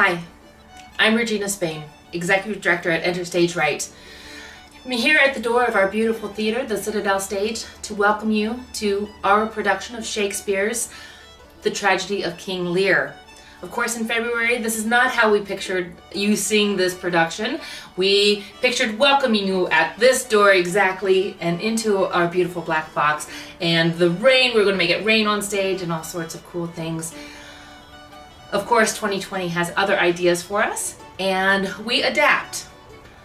Hi, I'm Regina Spain, Executive Director at Enter Stage Right. I'm here at the door of our beautiful theater, the Citadel Stage, to welcome you to our production of Shakespeare's The Tragedy of King Lear. Of course, in February, this is not how we pictured you seeing this production. We pictured welcoming you at this door exactly and into our beautiful black box. And the rain, we're going to make it rain on stage and all sorts of cool things. Of course, 2020 has other ideas for us, and we adapt.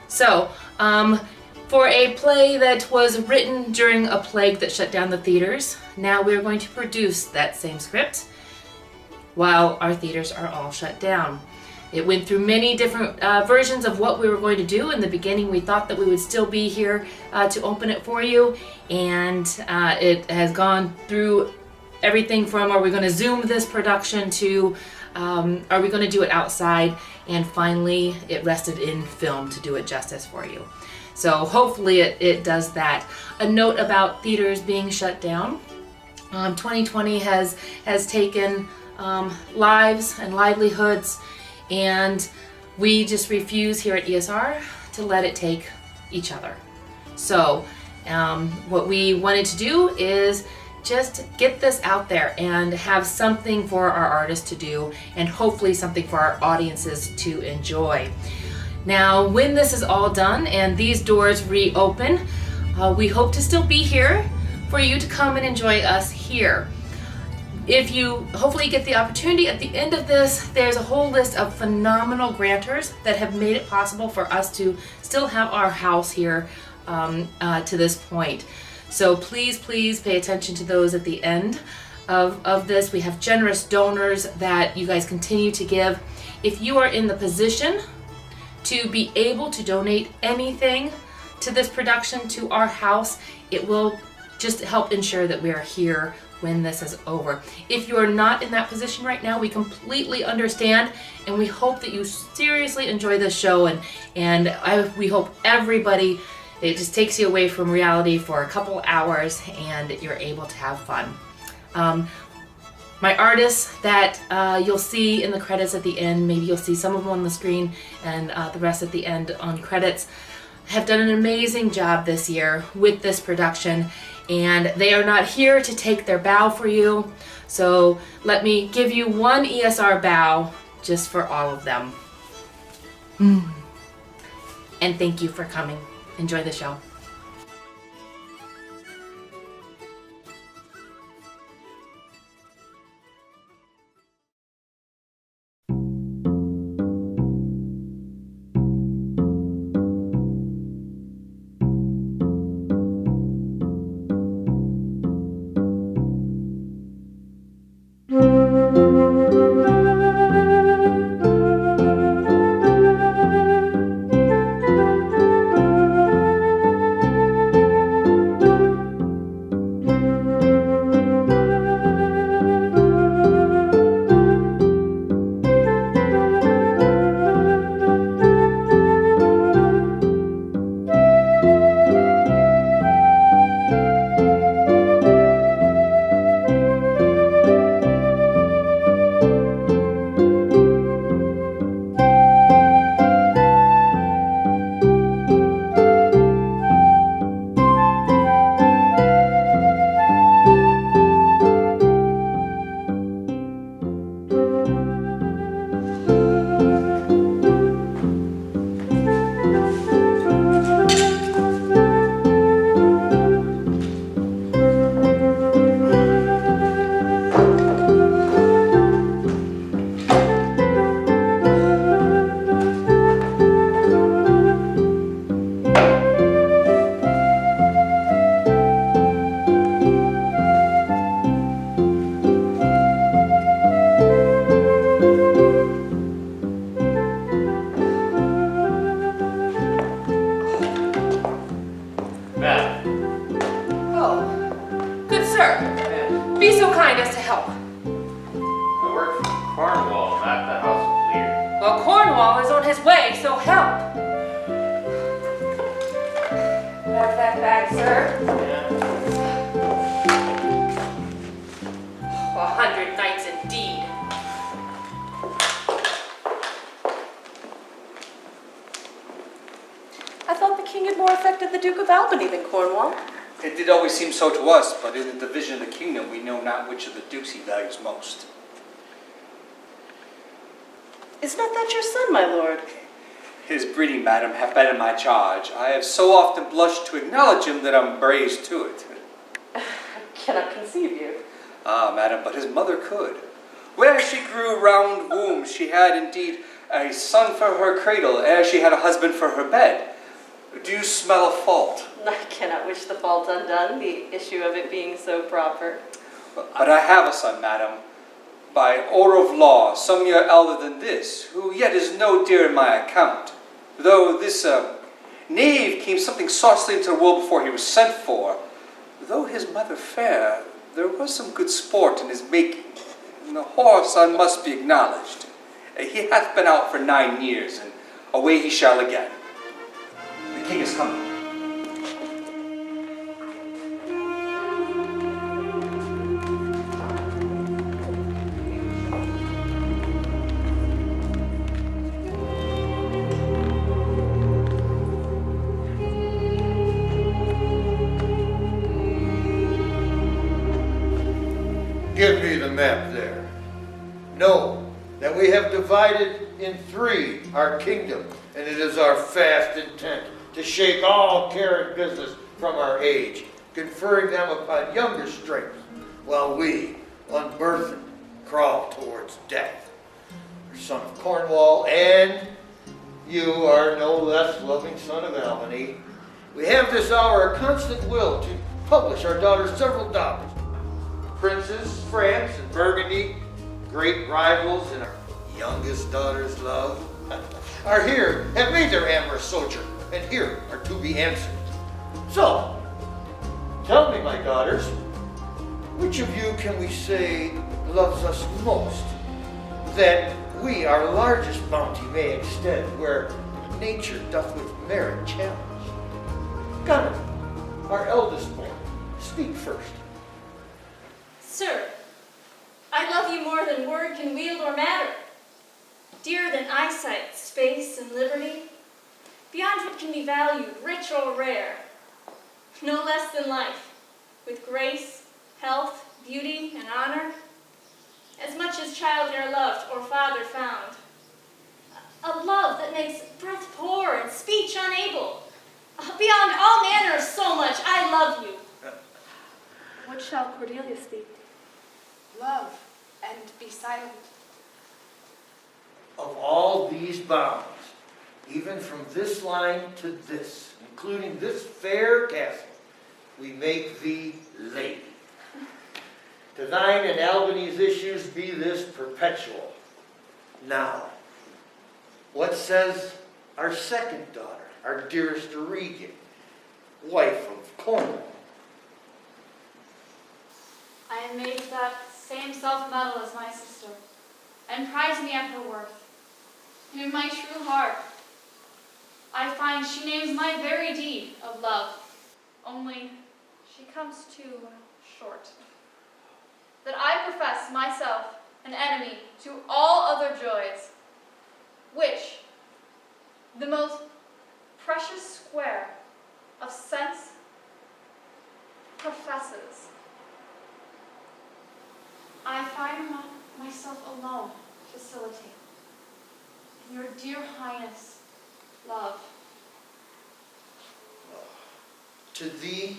So, for a play that was written during a plague that shut down the theaters, now we're going to produce that same script while our theaters are all shut down. It went through many different versions of what we were going to do. In the beginning, we thought that we would still be here to open it for you, and it has gone through everything from are we going to Zoom this production to are we going to do it outside, and finally it rested in film to do it justice for you. So hopefully it does that. A note about theaters being shut down. 2020 has taken lives and livelihoods, and we just refuse here at ESR to let it take each other. So what we wanted to do is just get this out there and have something for our artists to do, and hopefully something for our audiences to enjoy. Now, when this is all done and these doors reopen, we hope to still be here for you to come and enjoy us here. If you hopefully get the opportunity at the end of this, there's a whole list of phenomenal grantors that have made it possible for us to still have our house here to this point. So please pay attention to those at the end of this. We have generous donors that you guys continue to give. If you are in the position to be able to donate anything to this production, to our house, it will just help ensure that we are here when this is over. If you are not in that position right now, we completely understand, and we hope that you seriously enjoy this show, and we hope everybody, it just takes you away from reality for a couple hours and you're able to have fun. My artists that you'll see in the credits at the end, maybe you'll see some of them on the screen and the rest at the end on credits, have done an amazing job this year with this production, and they are not here to take their bow for you. So let me give you one ESR bow just for all of them. And thank you for coming. Enjoy the show. Be so kind as to help. I work for Cornwall, not the House of Lear. Well, Cornwall is on his way, so help. Have that bag, sir. Yeah. 100 nights indeed. bounty than Cornwall. It did always seem so to us, but in the division of the kingdom, we know not which of the dukes he values most. Is not that your son, my lord? His breeding, madam, hath been in my charge. I have so often blushed to acknowledge him that I'm braced to it. I cannot conceive you. Ah, madam, but his mother could. Where she grew round womb, she had indeed a son for her cradle, ere she had a husband for her bed. Do you smell a fault? I cannot wish the fault undone, the issue of it being so proper. But I have a son, madam, by order of law, some year elder than this, who yet is no dear in my account. Though this knave came something saucily into the world before he was sent for, though his mother fair, there was some good sport in his making, and the horse must be acknowledged. He hath been out for 9 years, and away he shall again. The king is coming. Give me the map there. Know that we have divided in 3 our kingdom, and it is our fast intent to shake all care and business from our age, conferring them upon younger strength, while we, unburthened, crawl towards death. Our son of Cornwall, and you are no less loving son of Albany, we have this hour a constant will to publish our daughter's several daughters. Princes, France and Burgundy, great rivals in our youngest daughter's love, are here, have made their amorous sojourn, and here are to be answered. So, tell me, my daughters, which of you can we say loves us most, that we our largest bounty may extend, where nature doth with merit challenge? Gunnar, our eldest born, speak first. Sir, I love you more than word can wield or matter, dearer than eyesight, space, and liberty, beyond what can be valued, rich or rare, no less than life, with grace, health, beauty, and honor, as much as child e'er loved or father found. A love that makes breath poor and speech unable, beyond all manner of so much, I love you. What shall Cordelia speak? Love and be silent. Of all these bounds, even from this line to this, including this fair castle, we make thee lady. To thine and Albany's issues be this perpetual. Now, what says our second daughter, our dearest Regan, wife of Cornwall? I am made of that same self-mettle as my sister, and prize me at her worth. And in my true heart, I find she names my very deed of love. Only she comes too short. That I profess myself an enemy to all other joys, which the most precious square of sense professes. I find myself alone facilitate. And your dear highness, love. To thee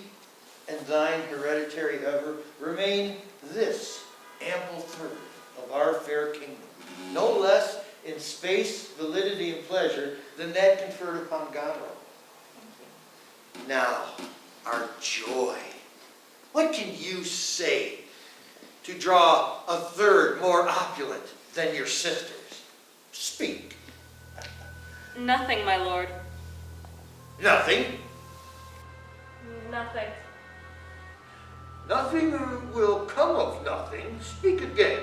and thine hereditary ever remain this ample third of our fair kingdom, no less in space, validity, and pleasure than that conferred upon Goneril. Now, our joy. What can you say to draw a third more opulent than your sisters? Speak. Nothing, my lord. Nothing? Nothing. Nothing will come of nothing. Speak again.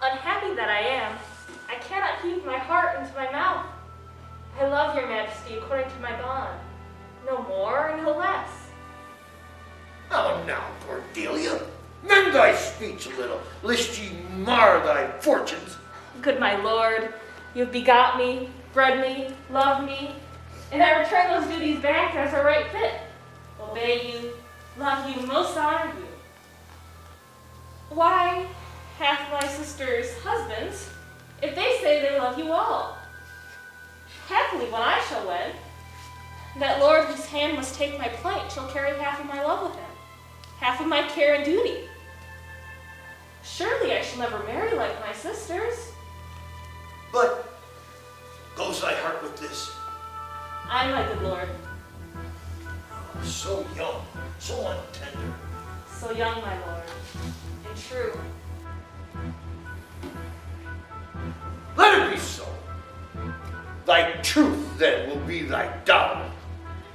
Unhappy that I am, I cannot heave my heart into my mouth. I love your majesty according to my bond, no more and no less. Oh, now, Cordelia, mend thy speech a little, lest ye mar thy fortunes. Good my lord, you have begot me, bred me, loved me, and I return those duties back as a right fit. obey you, love you, most honor you. Why hath my sister's husbands, if they say they love you all? Happily, when I shall wed, that Lord whose hand must take my plight shall carry half of my love with him, half of my care and duty. Surely I shall never marry like my sisters. But goes thy heart with this? Aye, my good Lord, So young, so untender. so young, my Lord, and true. Let it be so. Thy truth then will be thy dower.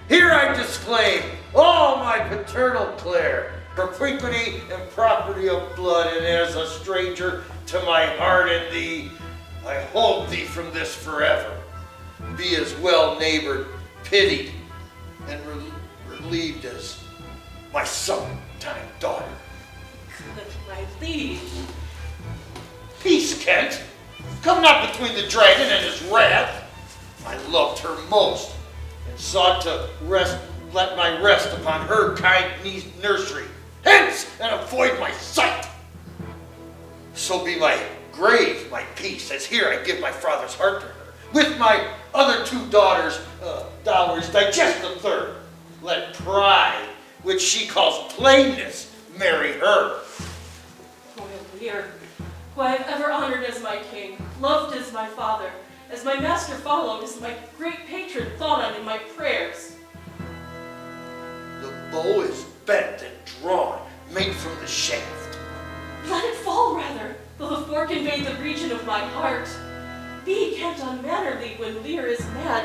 Here I disclaim all my paternal clare, propinquity and property of blood, and as a stranger to my heart and thee, I hold thee from this forever. Be as well neighbored, pitied, and relieved as my sometime daughter. Good my liege. Peace, Kent. Come not between the dragon and his wrath. I loved her most, and sought to let my rest upon her kind nursery. Hence, and avoid my sight. So be my grave my peace, as here I give my father's heart to her. With my other two daughters' dowries, digest the third. Let pride, which she calls plainness, marry her. Royal Lear, who I have ever honored as my king, loved as my father, as my master followed, as my great patron thought on in my prayers. The bow is bent and drawn, made from the shaft. Let it fall rather, though the fork invade the region of my heart. Be Kent unmannerly when Lear is mad.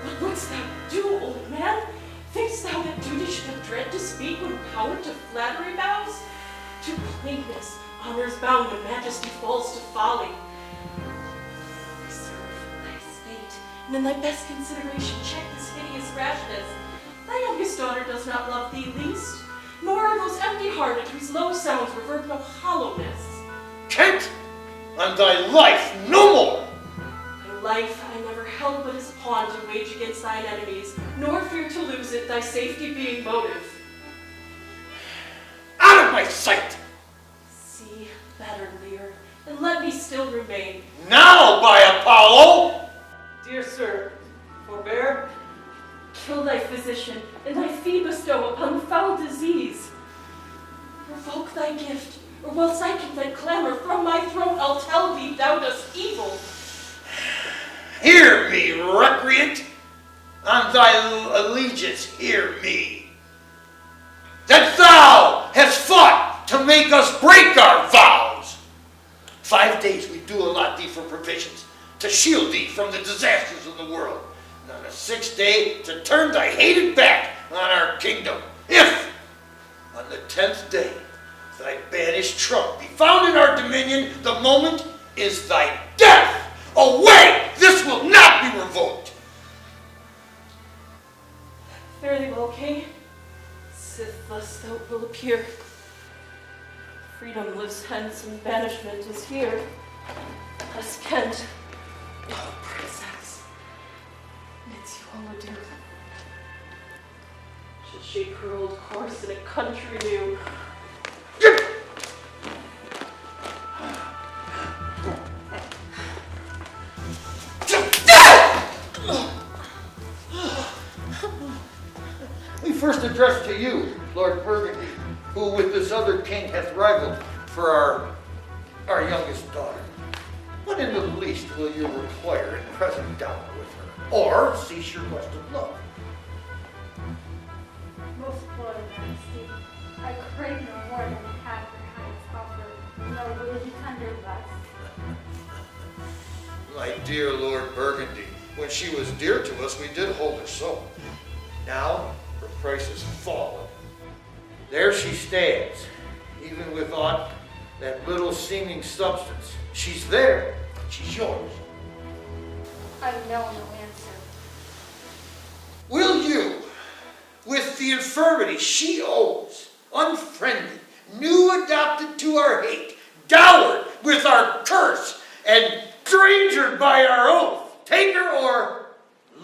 What wouldst thou do, old man? Think'st thou that duty should have dread to speak when power to flattery bows? To plainness, honor's bound when majesty falls to folly. Reserve thy state, and in thy best consideration check this hideous rashness. Thy youngest daughter does not love thee least, nor are those empty-hearted whose low sounds revert no hollowness. Kent, on thy life no more. Thy life I never held but as pawn to wage against thine enemies, nor fear to lose it, thy safety being motive. Out of my sight! See better, Lear, and let me still remain. Now, by Apollo! Dear sir, forbear. Kill thy physician, and thy fee bestow upon the foul disease. Revoke thy gift, or whilst I can vent clamor from my throat, I'll tell thee thou dost evil. Hear me, recreant. On thy allegiance, hear me. That thou hast fought to make us break our vows. 5 days we do allot thee for provisions, to shield thee from the disasters of the world. And on the 6th day, to turn thy hated back on our kingdom. If, on the 10th day, thy banished trump be found in our dominion, the moment is thy death. Away! This will not be revoked. Fare thee well, king. Sith thus thou will appear. Freedom lives hence, and banishment is here. As Kent, oh princess, bids you all adieu. Should shape her old course in a country new. We first address to you, Lord Burgundy, who with this other king hath rivaled for our youngest daughter. What in the least will you require in present dower with her, or cease your quest of love? Most royal majesty, I crave no more than half your highness offered, nor will he tender less. My dear Lord Burgundy, when she was dear to us, we did hold her so. Now, her price has fallen. There she stands, even with aught that little seeming substance. She's there, she's yours. I know no answer. Will you, with the infirmity she owes, unfriended, new adopted to our hate, dowered with our curse, and strangered by our oath, take her or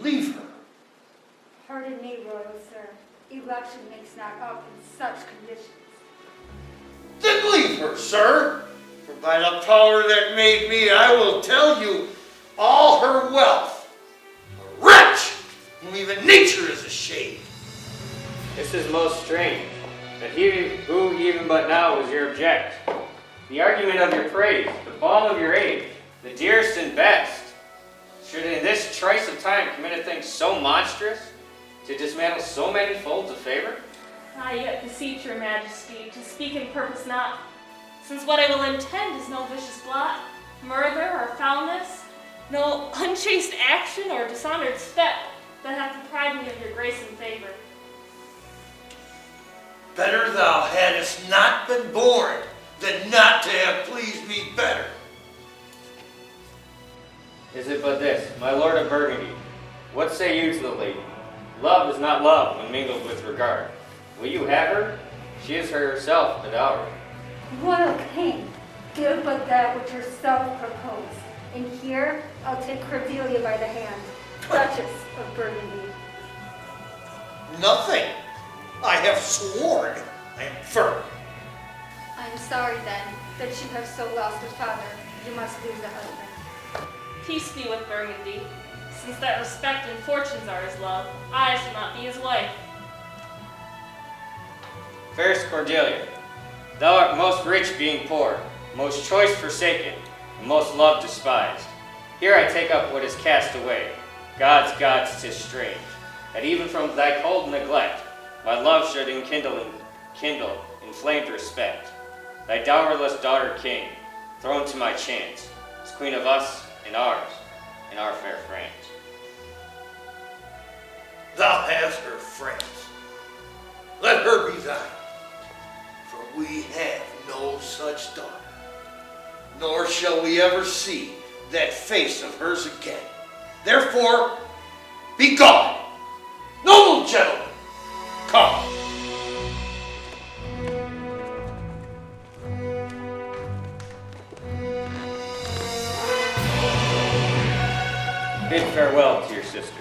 leave her? Pardon me, royal sir. election makes not up in such conditions. Then leave her, sir. For by the power that made me, I will tell you all her wealth. A wretch whom even nature is ashamed. This is most strange, that he who even but now was your object, the argument of your praise, the balm of your age, the dearest and best, should in this trice of time commit a thing so monstrous, to dismantle so many folds of favor? I yet beseech your majesty to speak in purpose not, since what I will intend is no vicious blot, murder or foulness, no unchaste action or dishonored step that hath deprived me of your grace and favor. Better thou hadst not been born than not to have pleased me better. Is it but this, my lord of Burgundy? What say you to the lady? Love is not love when mingled with regard. Will you have her? She is herself a dowry. Royal king, give but that which yourself propose. And here I'll take Cordelia by the hand, Duchess of Burgundy. Nothing. I have sworn. I am firm. I am sorry then that you have so lost a father. You must lose a husband. Peace be with Burgundy. Since that respect and fortunes are his love, I shall not be his wife. Fairest Cordelia, thou art most rich being poor, most choice forsaken, and most loved despised. Here I take up what is cast away. God's gods, 'tis strange, that even from thy cold neglect, my love should kindle inflamed respect. Thy dowerless daughter king, thrown to my chance, is queen of us and ours, in our fair France. Thou hast her, France. Let her be thine. For we have no such daughter, nor shall we ever see that face of hers again. Therefore, be gone. Noble gentlemen, come. Bid farewell to your sisters.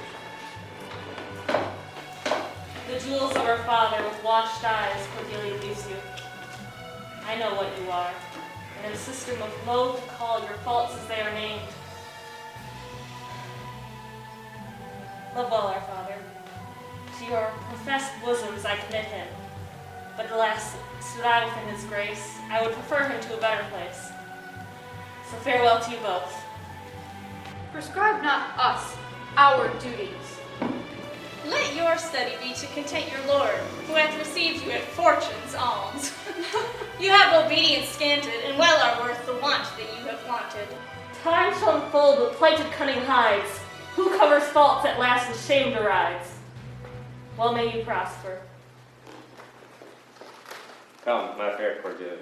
The jewels of our father with watched eyes, Cordelia leaves you. I know what you are, and am sister most loath to call your faults as they are named. Love well our father. To your professed bosoms I commit him. But alas, stood I within his grace, I would prefer him to a better place. So farewell to you both. Prescribe not us our duties. Let your study be to content your lord, who hath received you at fortune's alms. You have obedience scanted, and well are worth the want that you have wanted. Time shall unfold with plighted cunning hides. Who covers faults at last with shame derides. Well may you prosper. Come, my fair Cordelia.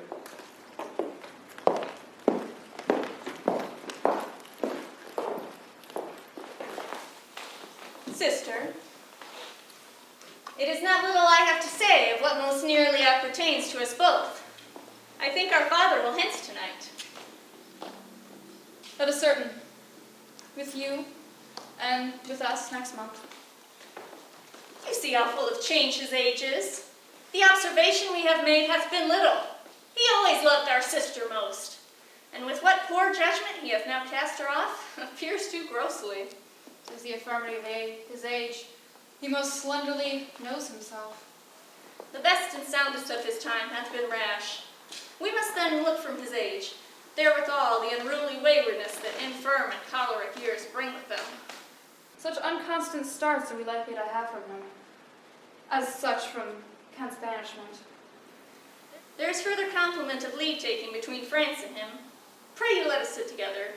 Sister, it is not little I have to say of what most nearly appertains to us both. I think our father will hint tonight. Of a certain, with you and with us next month. You see how full of change his age is. The observation we have made hath been little. He always loved our sister most, and with what poor judgment he hath now cast her off, appears too grossly. 'Tis the infirmity of his age. He most slenderly knows himself. The best and soundest of his time hath been rash. We must then look from his age, therewithal the unruly waywardness that infirm and choleric years bring with them. Such unconstant starts are we likely to have from him, as such from Kent's banishment. There is further compliment of leave-taking between France and him. Pray you let us sit together.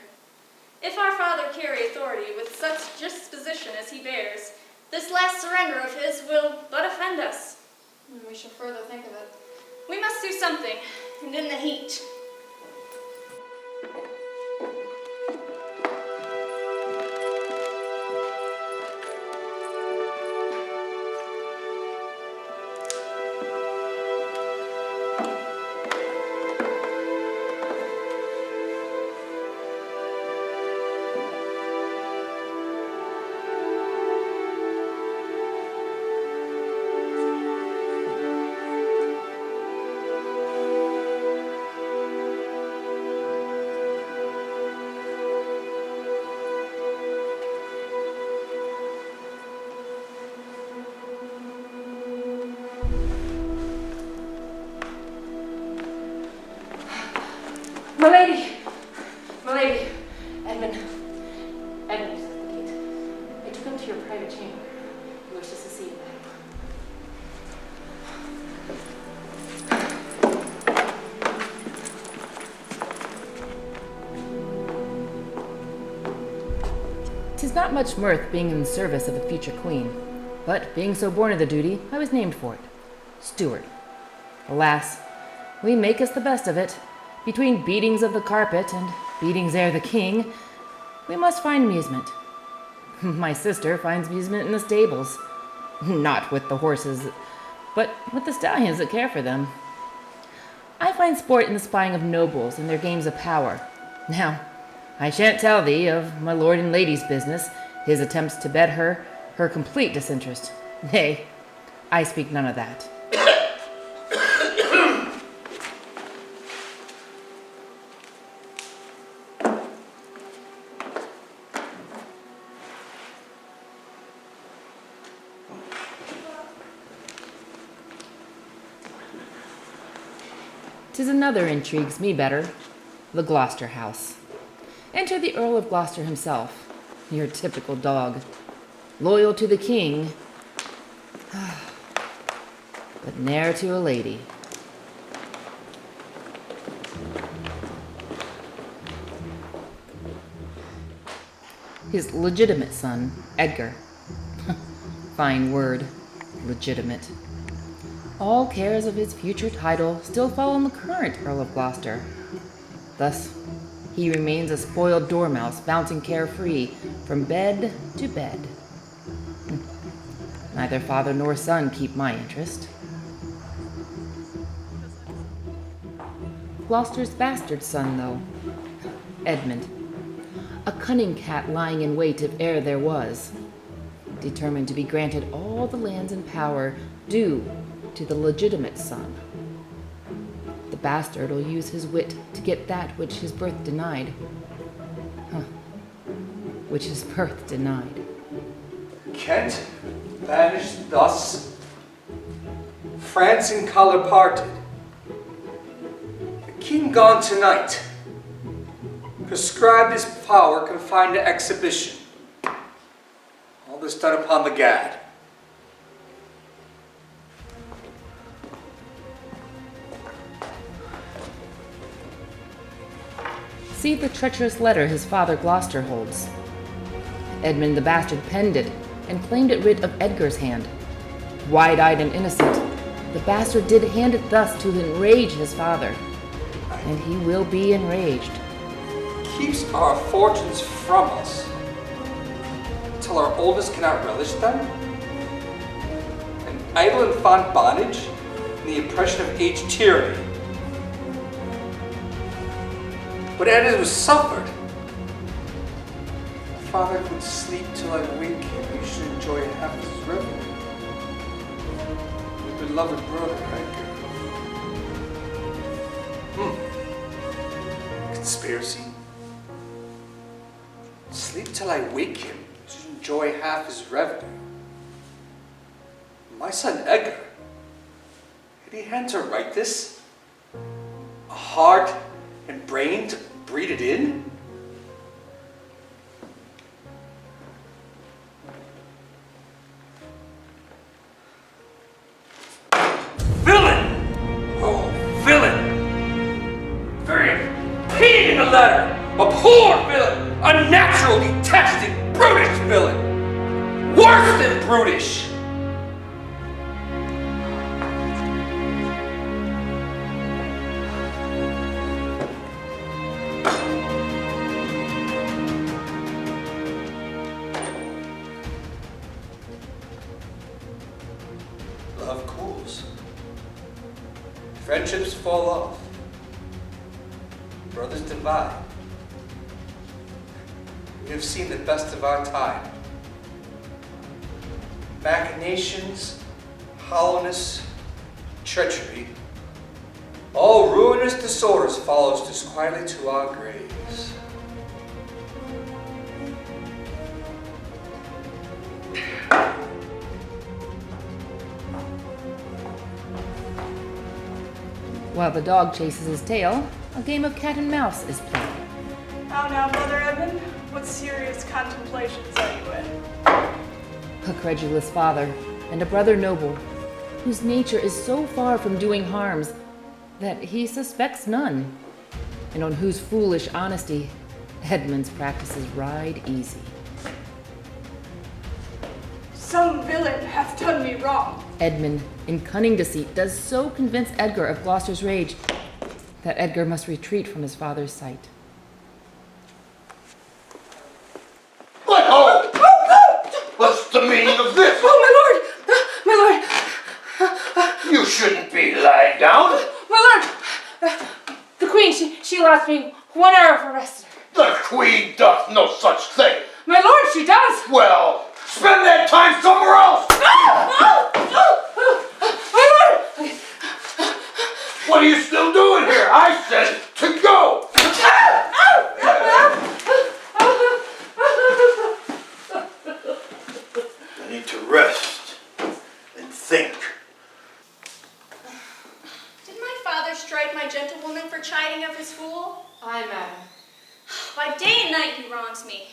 If our father carry authority with such disposition as he bears, this last surrender of his will but offend us. We shall further think of it. We must do something, and in the heat. Milady! Milady! Edmund. Edmund is at the gate. I took him to your private chamber. He wishes to see you, madam. 'Tis not much mirth being in the service of a future queen, but being so born of the duty, I was named for it. Steward. Alas, we make us the best of it. Between beatings of the carpet and beatings ere the king, we must find amusement. My sister finds amusement in the stables. Not with the horses, but with the stallions that care for them. I find sport in the spying of nobles and their games of power. Now, I shan't tell thee of my lord and lady's business, his attempts to bed her complete disinterest. Nay, I speak none of that. 'Tis another intrigues me better, the Gloucester house. Enter the Earl of Gloucester himself, your typical dog, loyal to the king, but ne'er to a lady. His legitimate son, Edgar. Fine word, legitimate. All cares of his future title still fall on the current Earl of Gloucester. Thus, he remains a spoiled dormouse bouncing carefree from bed to bed. Neither father nor son keep my interest. Gloucester's bastard son, though, Edmund, a cunning cat lying in wait if e'er there was, determined to be granted all the lands and power due to the legitimate son. The bastard will use his wit to get that which his birth denied. Which his birth denied. Kent banished thus, France in color parted, the king gone tonight, prescribed his power confined to exhibition. All this done upon the gad. See the treacherous letter his father Gloucester holds. Edmund the bastard penned it and claimed it writ of Edgar's hand. Wide-eyed and innocent, the bastard did hand it thus to enrage his father, and he will be enraged. Keeps our fortunes from us, till our oldest cannot relish them? An idle and fond bondage in the oppression of aged tyranny. But as it was suffered, father would sleep till I wake him. You should enjoy half his revenue. Your beloved brother, Edgar. Conspiracy? Sleep till I wake him. You should enjoy half his revenue. My son Edgar, had he hand to write this? A heart and brain to breed it in? Villain! Oh, villain! Very impeding in the letter! A poor villain! Unnatural, detested, brutish villain! Worse than brutish! Love cools. Friendships fall off. Brothers divide. We have seen the best of our time. Machinations, hollowness, treachery, all ruinous disorders follow us disquietly to our graves. While the dog chases his tail, a game of cat and mouse is played. How now, Brother Edmund? What serious contemplations are you in? A credulous father and a brother noble, whose nature is so far from doing harms that he suspects none, and on whose foolish honesty Edmund's practices ride easy. Some villain hath done me wrong. Edmund, in cunning deceit, does so convince Edgar of Gloucester's rage that Edgar must retreat from his father's sight. But oh! What's the meaning of this? Oh, my lord! You shouldn't be lying down. My lord! The queen, she lost me 1 hour for rest. The queen doth no such thing. My lord, she does! Well, spend that time somewhere else. My lord! What are you still doing here? I said to go. I need to rest and think. Did my father strike my gentlewoman for chiding of his fool? Aye, madam. By day and night he wrongs me.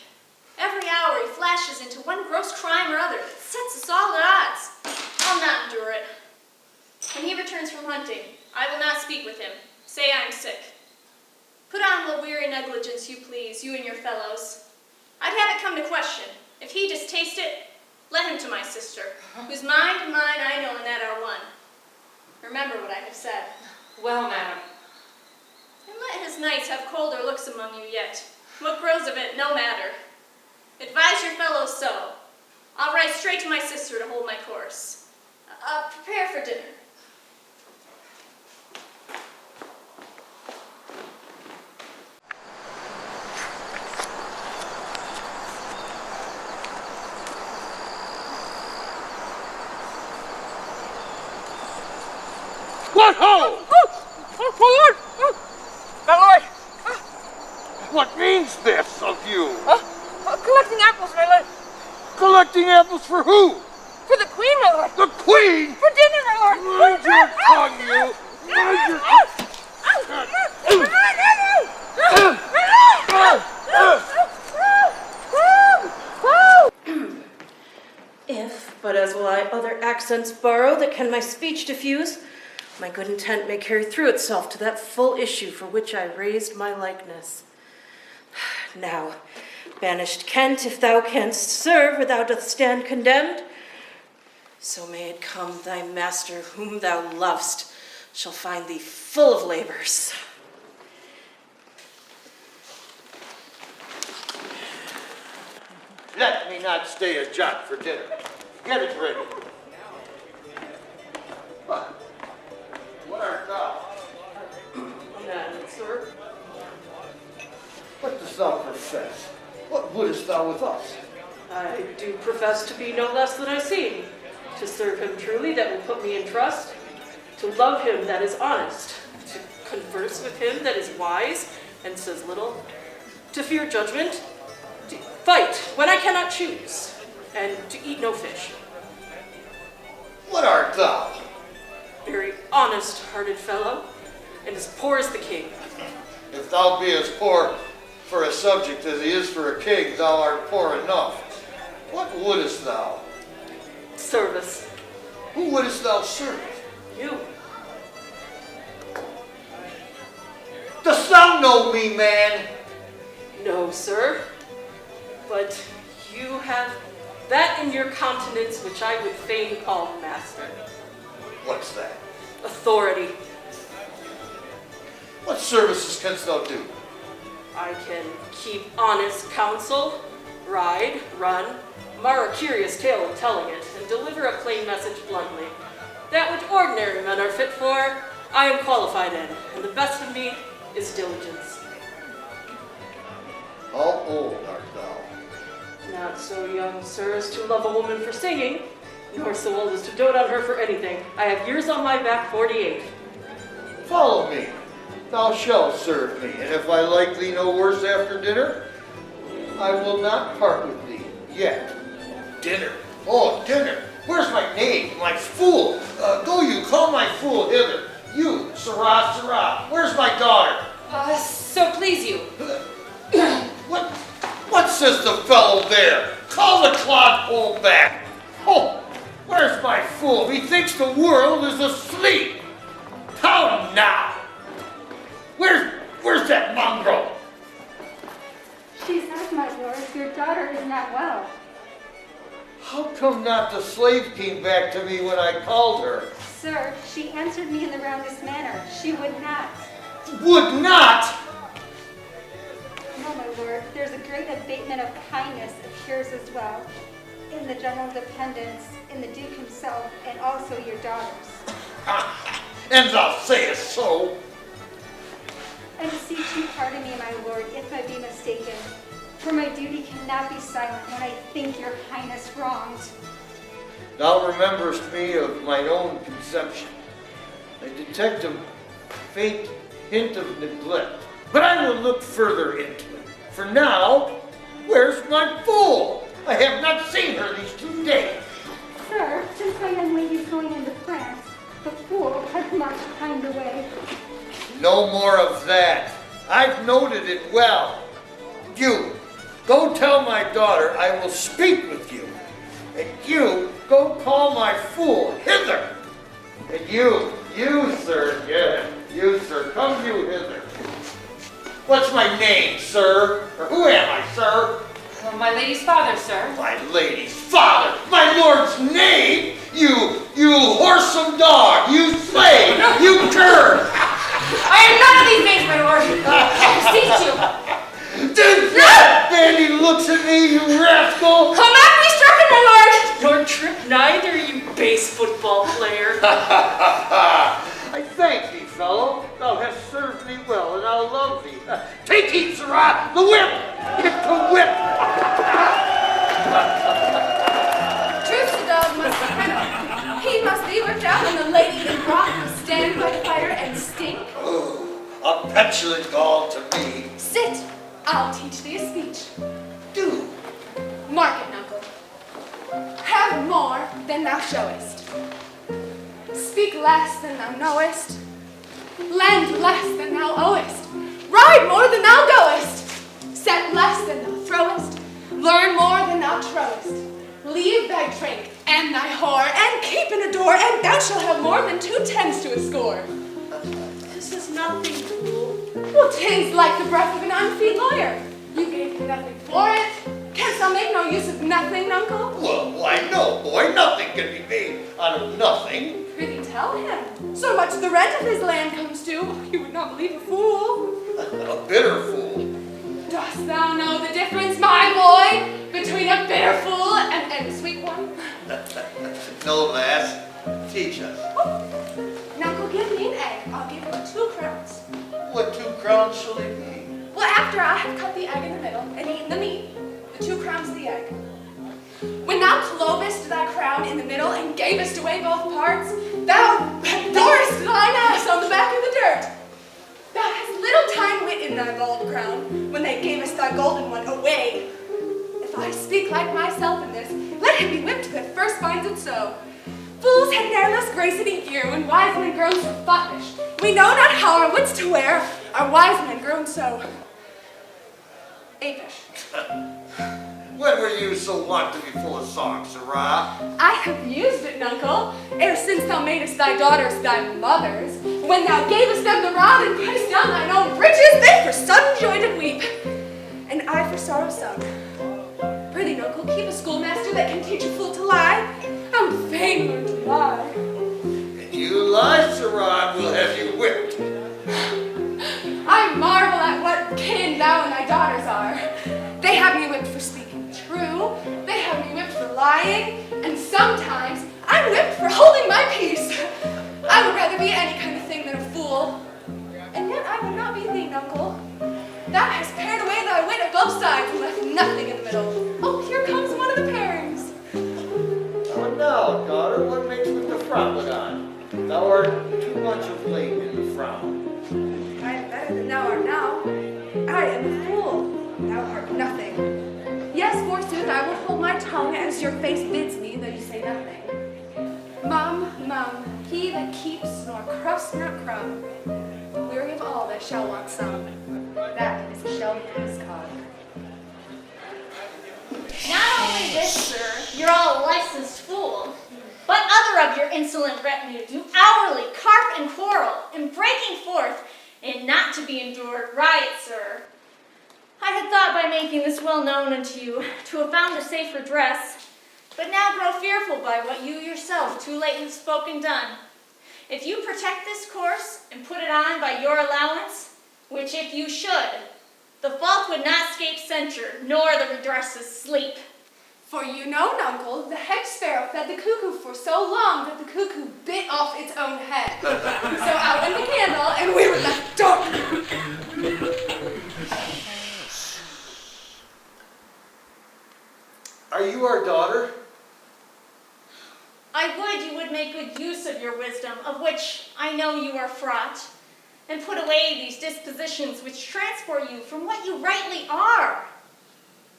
Every hour he flashes into one gross crime or other that sets us all at odds. I'll not endure it. When he returns from hunting, I will not speak with him. Say I'm sick. Put on what weary negligence you please, you and your fellows. I'd have it come to question. If he distaste it, let him to my sister, whose mind and mine I know in that are one. Remember what I have said. Well, madam. And let his knights have colder looks among you yet. What grows of it, no matter. Advise your fellows so. I'll ride straight to my sister to hold my course. Prepare for dinner. What ho! My lord! My lord! What means this of you? Collecting apples, my lord. Collecting apples for who? For the queen, my lord. The queen? For dinner, my lord. Mind your tongue, you! Mind your If, but as will I other accents borrow that can my speech diffuse, my good intent may carry through itself to that full issue for which I raised my likeness. Now, banished Kent, if thou canst serve where thou dost stand condemned, so may it come thy master whom thou lovest shall find thee full of labors. Let me not stay a jot for dinner. Get it ready. What art thou? None, sir. What dost thou profess? What wouldest thou with us? I do profess to be no less than I seem, to serve him truly that will put me in trust, to love him that is honest, to converse with him that is wise and says little, to fear judgment, to fight when I cannot choose, and to eat no fish. What art thou? Very honest-hearted fellow, and as poor as the king. If thou be as poor for a subject as he is for a king, thou art poor enough. What wouldest thou? Service. Who wouldest thou serve? You. Dost thou know me, man? No, sir. But you have that in your countenance which I would fain call master. What's that? Authority. What services canst thou do? I can keep honest counsel, ride, run, mar a curious tale of telling it, and deliver a plain message bluntly. That which ordinary men are fit for, I am qualified in, and the best of me is diligence. How old art thou? Not so young, sir, as to love a woman for singing, nor so old as to dote on her for anything. I have years on my back, 48. Follow me. Thou shalt serve me, and if I like thee no worse after dinner, I will not part with thee yet. Dinner? Oh, dinner. Where's my knave, my fool? Go you, call my fool hither. You, Sirrah, Sirrah, where's my daughter? please you. What says the fellow there? Call the clodpole back. Oh, where's my fool? He thinks the world is asleep. Tell him now. Where's that mongrel? She says, my lord, your daughter is not well. How come not the slave came back to me when I called her? Sir, she answered me in the roundest manner. She would not. Would not? No, my lord, there's a great abatement of kindness appears as well, in the general dependence, in the Duke himself, and also your daughters. And thou sayest so. I beseech you pardon me, my lord, if I be mistaken, for my duty cannot be silent when I think your highness wronged. Thou rememberest me of mine own conception. I detect a faint hint of neglect, but I will look further into it. For now, where's my fool? I have not seen her these 2 days. Sir, since my young lady is going into France, the fool has marched pined away. No more of that. I've noted it well. You, go tell my daughter I will speak with you. And you, go call my fool hither. And you, sir, come you hither. What's my name, sir? Or who am I, sir? My lady's father, sir. My lady's father, my lord's name? You whoresome dog, you slave, you cur! I am none of these names, my lord. I beseech you. Then he looks at me, you rascal! I'll not be stricken, my lord. Nor trip neither, you base football player. I thank thee, fellow. Thou hast served me well, and I'll love thee. Take heed, sirrah! The whip! Hit the whip! Truth the dog must be kennelled. He must be whipped out, and the lady in brought must stand by the fire and stink. Oh, a petulant Gaul to me. Sit, I'll teach thee a speech. Do. Mark it, Knuckle. Have more than thou showest. Speak less than thou knowest. Lend less than thou owest. Ride more than thou goest. Set less than thou throwest. Learn more than thou trowest. Leave thy drink and thy whore, and keep and adore, and thou shalt have more than 2 tens to a score. This is nothing, fool. Well, 'tis like the breath of an unfeed lawyer. You gave him nothing for it. Canst thou make no use of nothing, Uncle? Well, why no, boy. Nothing can be made out of nothing. Prithee tell him. So much the rent of his land comes to. You would not believe a fool. A bitter fool. Dost thou know the difference, my boy, between a bitter fool and a sweet one? No, lass. Teach us. Knuckle, give me an egg. I'll give him 2 crowns. What 2 crowns shall they be? Well, after I have cut the egg in the middle and eaten the meat, the 2 crowns of the egg. When thou clovest thy crown in the middle and gavest away both parts, thou dorest thine ass on the back of the dirt. Thou hast little time wit in thy gold crown when they gavest thy golden one away. If I speak like myself in this, let him be whipped that first finds it so. Fools had ne'er less grace in a year when wise men grown so foppish. We know not how our wits to wear, our wise men grown so apish. When were you so wont to be full of song, sirrah? I have used it, Nuncle, ere since thou madest thy daughters thy mothers. When thou gavest them the rod and priced down thine own riches, they for sudden joy did weep, and I for sorrow sung. Prithee, Nuncle, keep a schoolmaster that can teach a fool to lie. I'm fain learn to lie. And you lie, sirrah, and we'll have you whipped. I marvel at what kin thou and thy daughters are. They have me whipped for speaking true, they have me whipped for lying, and sometimes I'm whipped for holding my peace. I would rather be any kind of thing than a fool. And yet I would not be thee, Nuncle. Thou hast pared away thy wit at both sides and left nothing in the middle. Oh, here comes one of the pairings. Oh, now, daughter, what makes with the frown on? Thou art too much of late in the frown. I am better than thou art now. I am a fool. Thou art nothing. Yes, forsooth, I will hold my tongue as your face bids me, though you say nothing. Mum, he that keeps nor crust nor crumb, weary of all that shall want some. back in his shelved his car. Not only this, sir, you're all a licensed fool, but other of your insolent retinue do hourly carp and quarrel in breaking forth in not to be endured riots, sir. I had thought by making this well known unto you to have found a safe redress, but now grow fearful by what you yourself too late have spoken done. If you protect this course and put it on by your allowance, which if you should, the fault would not escape censure, nor the redresses sleep. For you know, Nuncle, the hedge sparrow fed the cuckoo for so long that the cuckoo bit off its own head. So out went the candle, and we were left dark. Are you our daughter? I would you would make good use of your wisdom, of which I know you are fraught, and put away these dispositions which transport you from what you rightly are.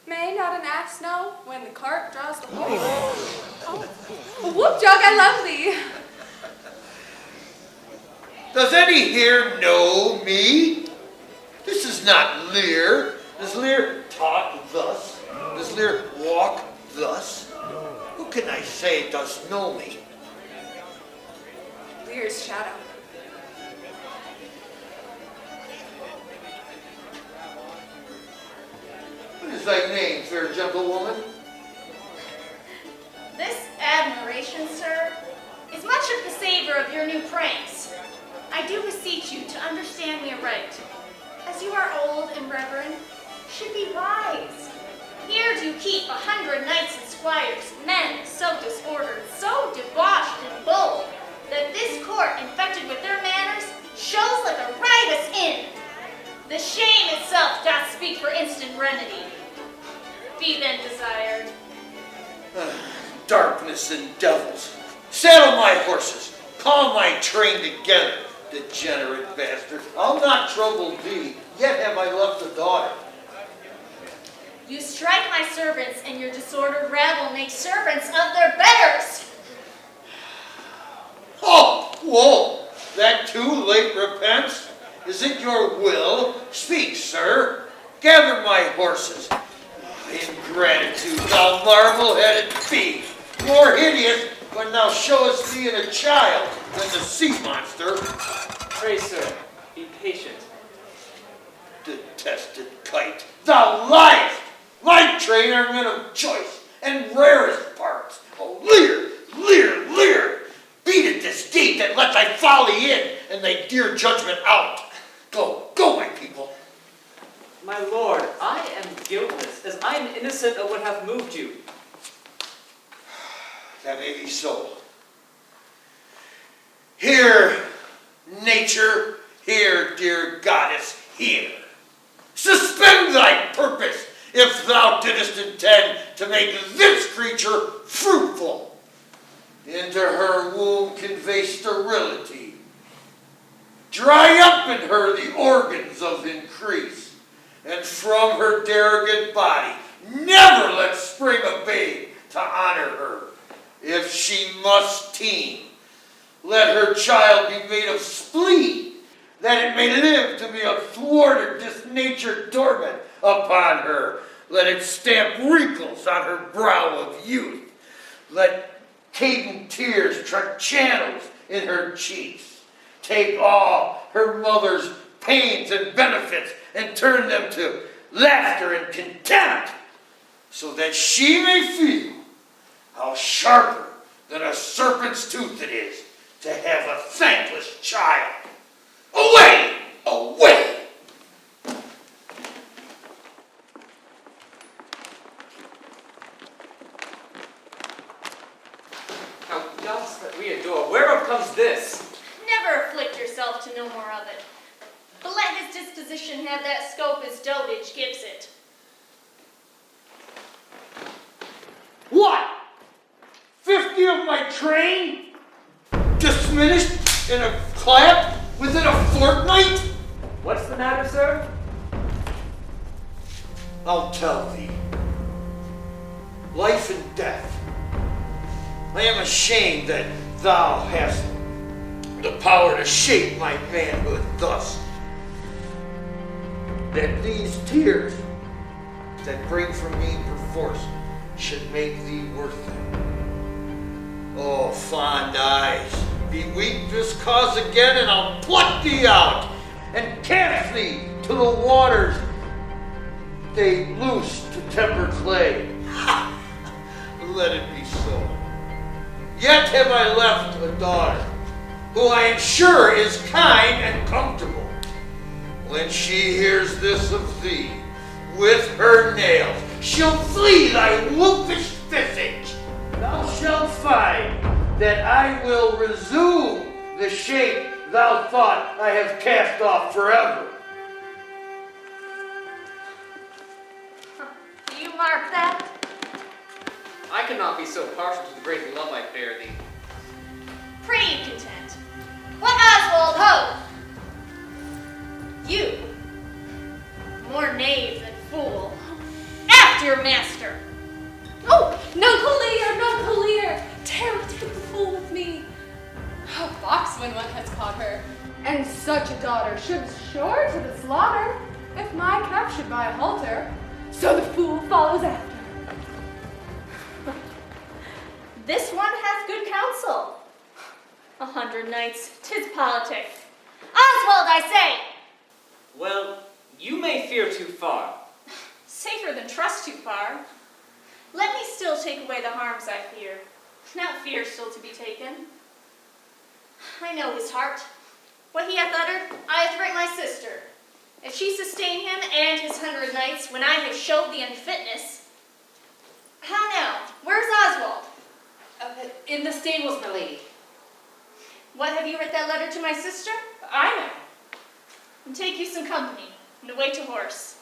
May not an ass know when the cart draws the horse? Oh, whoop, Jug, I love thee. Does any here know me? This is not Lear. Does Lear talk thus? Does Lear walk thus? Who can I say does know me? Lear's shadow. What is thy name, fair gentlewoman? This admiration, sir, is much of the savor of your new pranks. I do beseech you to understand me aright. As you are old and reverend, should be wise. Here do you keep 100 knights and squires, men so disordered, so debauched and bold, that this court, infected with their manners, shows like a riotous inn. The shame itself doth speak for instant remedy. Be then desired. Darkness and devils. Saddle my horses. Call my train together, degenerate bastard. I'll not trouble thee, yet have I left a daughter. You strike my servants, and your disordered rabble make servants of their betters. Oh, whoa, that too late repents? Is it your will? Speak, sir. Gather my horses. Ingratitude, thou marble-headed thief. More hideous when thou showest thee in a child than the sea monster. Pray, sir, be patient. Detested kite, thou liest! My train are men of choice and rarest parts. Oh, Lear, Lear, Lear! Beat at this gate and let thy folly in and thy dear judgment out. Go, go, my people. My lord, I am guiltless, as I am innocent of what hath moved you. That may be so. Here, nature, here, dear goddess, here. Suspend thy purpose if thou didst intend to make this creature fruitful. Into her womb convey sterility. Dry up in her the organs of increase, and from her derogate body never let spring a babe to honor her. If she must teen, let her child be made of spleen, that it may live to be a thwarted, disnatured torment upon her. Let it stamp wrinkles on her brow of youth. Let cadent tears track channels in her cheeks. Take all her mother's pains and benefits and turn them to laughter and contempt, so that she may feel how sharper than a serpent's tooth it is to have a thankless child. Away! Away! Now, gods that we adore, whereof comes this? Never afflict yourself to know more of it. But let his disposition have that scope as dotage gives it. What? 50 of my train? Dismissed in a clap within a fortnight? What's the matter, sir? I'll tell thee. Life and death. I am ashamed that thou hast the power to shape my manhood thus. that these tears that break from me perforce should make thee worth it. Oh, fond eyes, beweep this cause again, and I'll pluck thee out and cast thee to the waters they loose to temper clay. Let it be so. Yet have I left a daughter, who I am sure is kind and comfortable. When she hears this of thee, with her nails, she'll flee thy wolfish visage. Thou shalt find that I will resume the shape thou thought I have cast off forever. Do you mark that? I cannot be so partial to the great love I bear thee. Pray you content. What Oswald ho! You, more knave than fool, after your master. Oh, Nuncle Lear, Nuncle Lear! Dare to take the fool with me. A fox when one has caught her. And such a daughter should sure to the slaughter, if my cap should buy a halter, so the fool follows after. This one hath good counsel. 100 knights, 'tis politic. Oswald, I say! Well, you may fear too far. Safer than trust too far. Let me still take away the harms I fear. Now fear still to be taken. I know his heart. What he hath uttered, I hath writ my sister. If she sustain him and his 100 knights when I have showed the unfitness. How now? Where's Oswald? In the stables, my lady. What have you writ that letter to my sister? I know. And take you some company, and away to horse.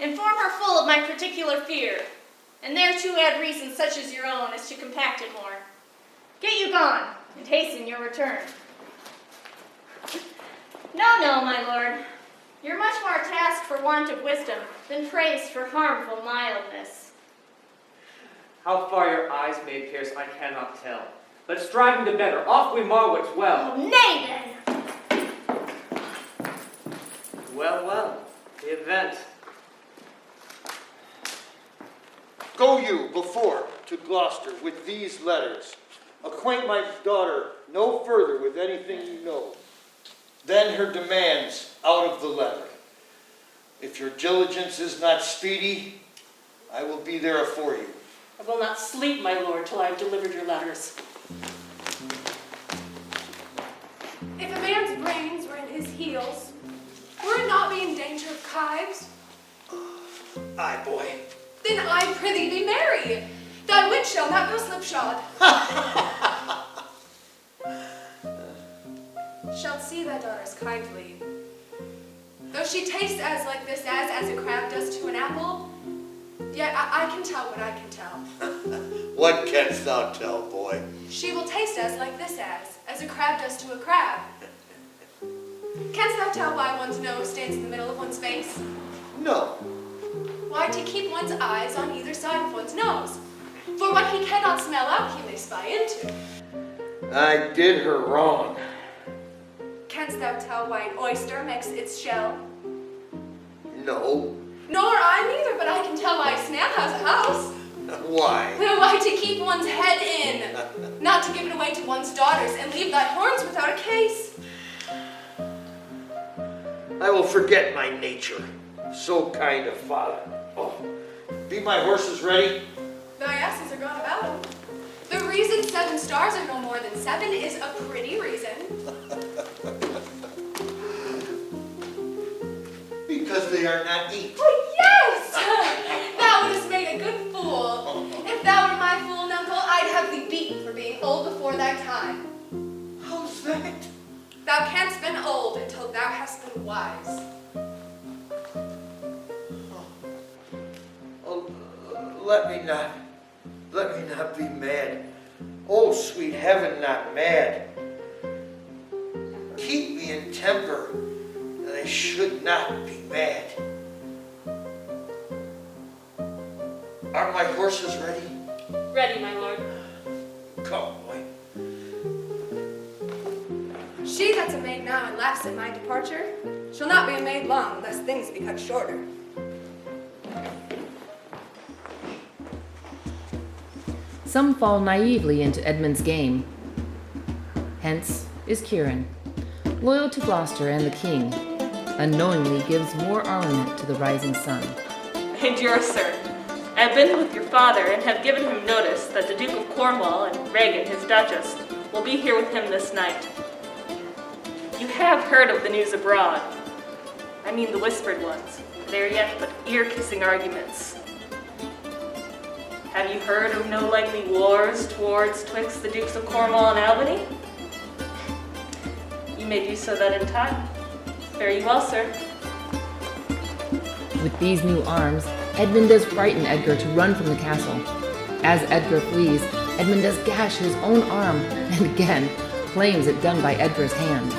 Inform her full of my particular fear, and thereto add reasons such as your own as to compact it more. Get you gone, and hasten your return. No, my lord. You're much more tasked for want of wisdom than praised for harmful mildness. How far your eyes may pierce, I cannot tell. But striving to better, off we marwits well. Oh, nay then! Well, the event. Go you before to Gloucester with these letters. Acquaint my daughter no further with anything you know. Then her demands out of the letter. If your diligence is not speedy, I will be there afore you. I will not sleep, my lord, till I have delivered your letters. If a man's brains were in his heels, were it not be in danger of kibes? Aye, boy. Then I prithee be merry. Thy wit shall not go slipshod. Shalt see thy daughters kindly. Though she tastes as like this as a crab does to an apple, yet I can tell what I can tell. What canst thou tell, boy? She will taste as like this as a crab does to a crab. Canst thou tell why one's nose stands in the middle of one's face? No. Why, to keep one's eyes on either side of one's nose. For what he cannot smell out, he may spy into. I did her wrong. Canst thou tell why an oyster makes its shell? No. Nor I neither, but I can tell why a snail has a house. Why? Why, to keep one's head in, not to give it away to one's daughters and leave thy horns without a case. I will forget my nature. So kind of father. Oh, be my horses ready? Thy asses are gone about. The reason 7 stars are no more than 7 is a pretty reason. Because they are not eat. Oh, yes! Thou wouldst made a good fool. If thou were my fool, Nuncle, I'd have thee beaten for being old before thy time. How's that? Thou canst been old until thou hast been wise. Oh, let me not be mad. Oh, sweet heaven, not mad. Keep me in temper, that I should not be mad. Are my horses ready? Ready, my lord. Come, boy. She that's a maid now and laughs at my departure, shall not be a maid long, lest things be cut shorter. Some fall naively into Edmund's game. Hence is Kieran, loyal to Gloucester and the king, unknowingly gives more armament to the rising sun. And yours, sir. I've been with your father and have given him notice that the Duke of Cornwall and Regan, his duchess, will be here with him this night. You have heard of the news abroad. I mean the whispered ones. They are yet but ear-kissing arguments. Have you heard of no likely wars twixt the Dukes of Cornwall and Albany? You may do so then in time. Fare you well, sir. With these new arms, Edmund does frighten Edgar to run from the castle. As Edgar flees, Edmund does gash his own arm, and again claims it done by Edgar's hand.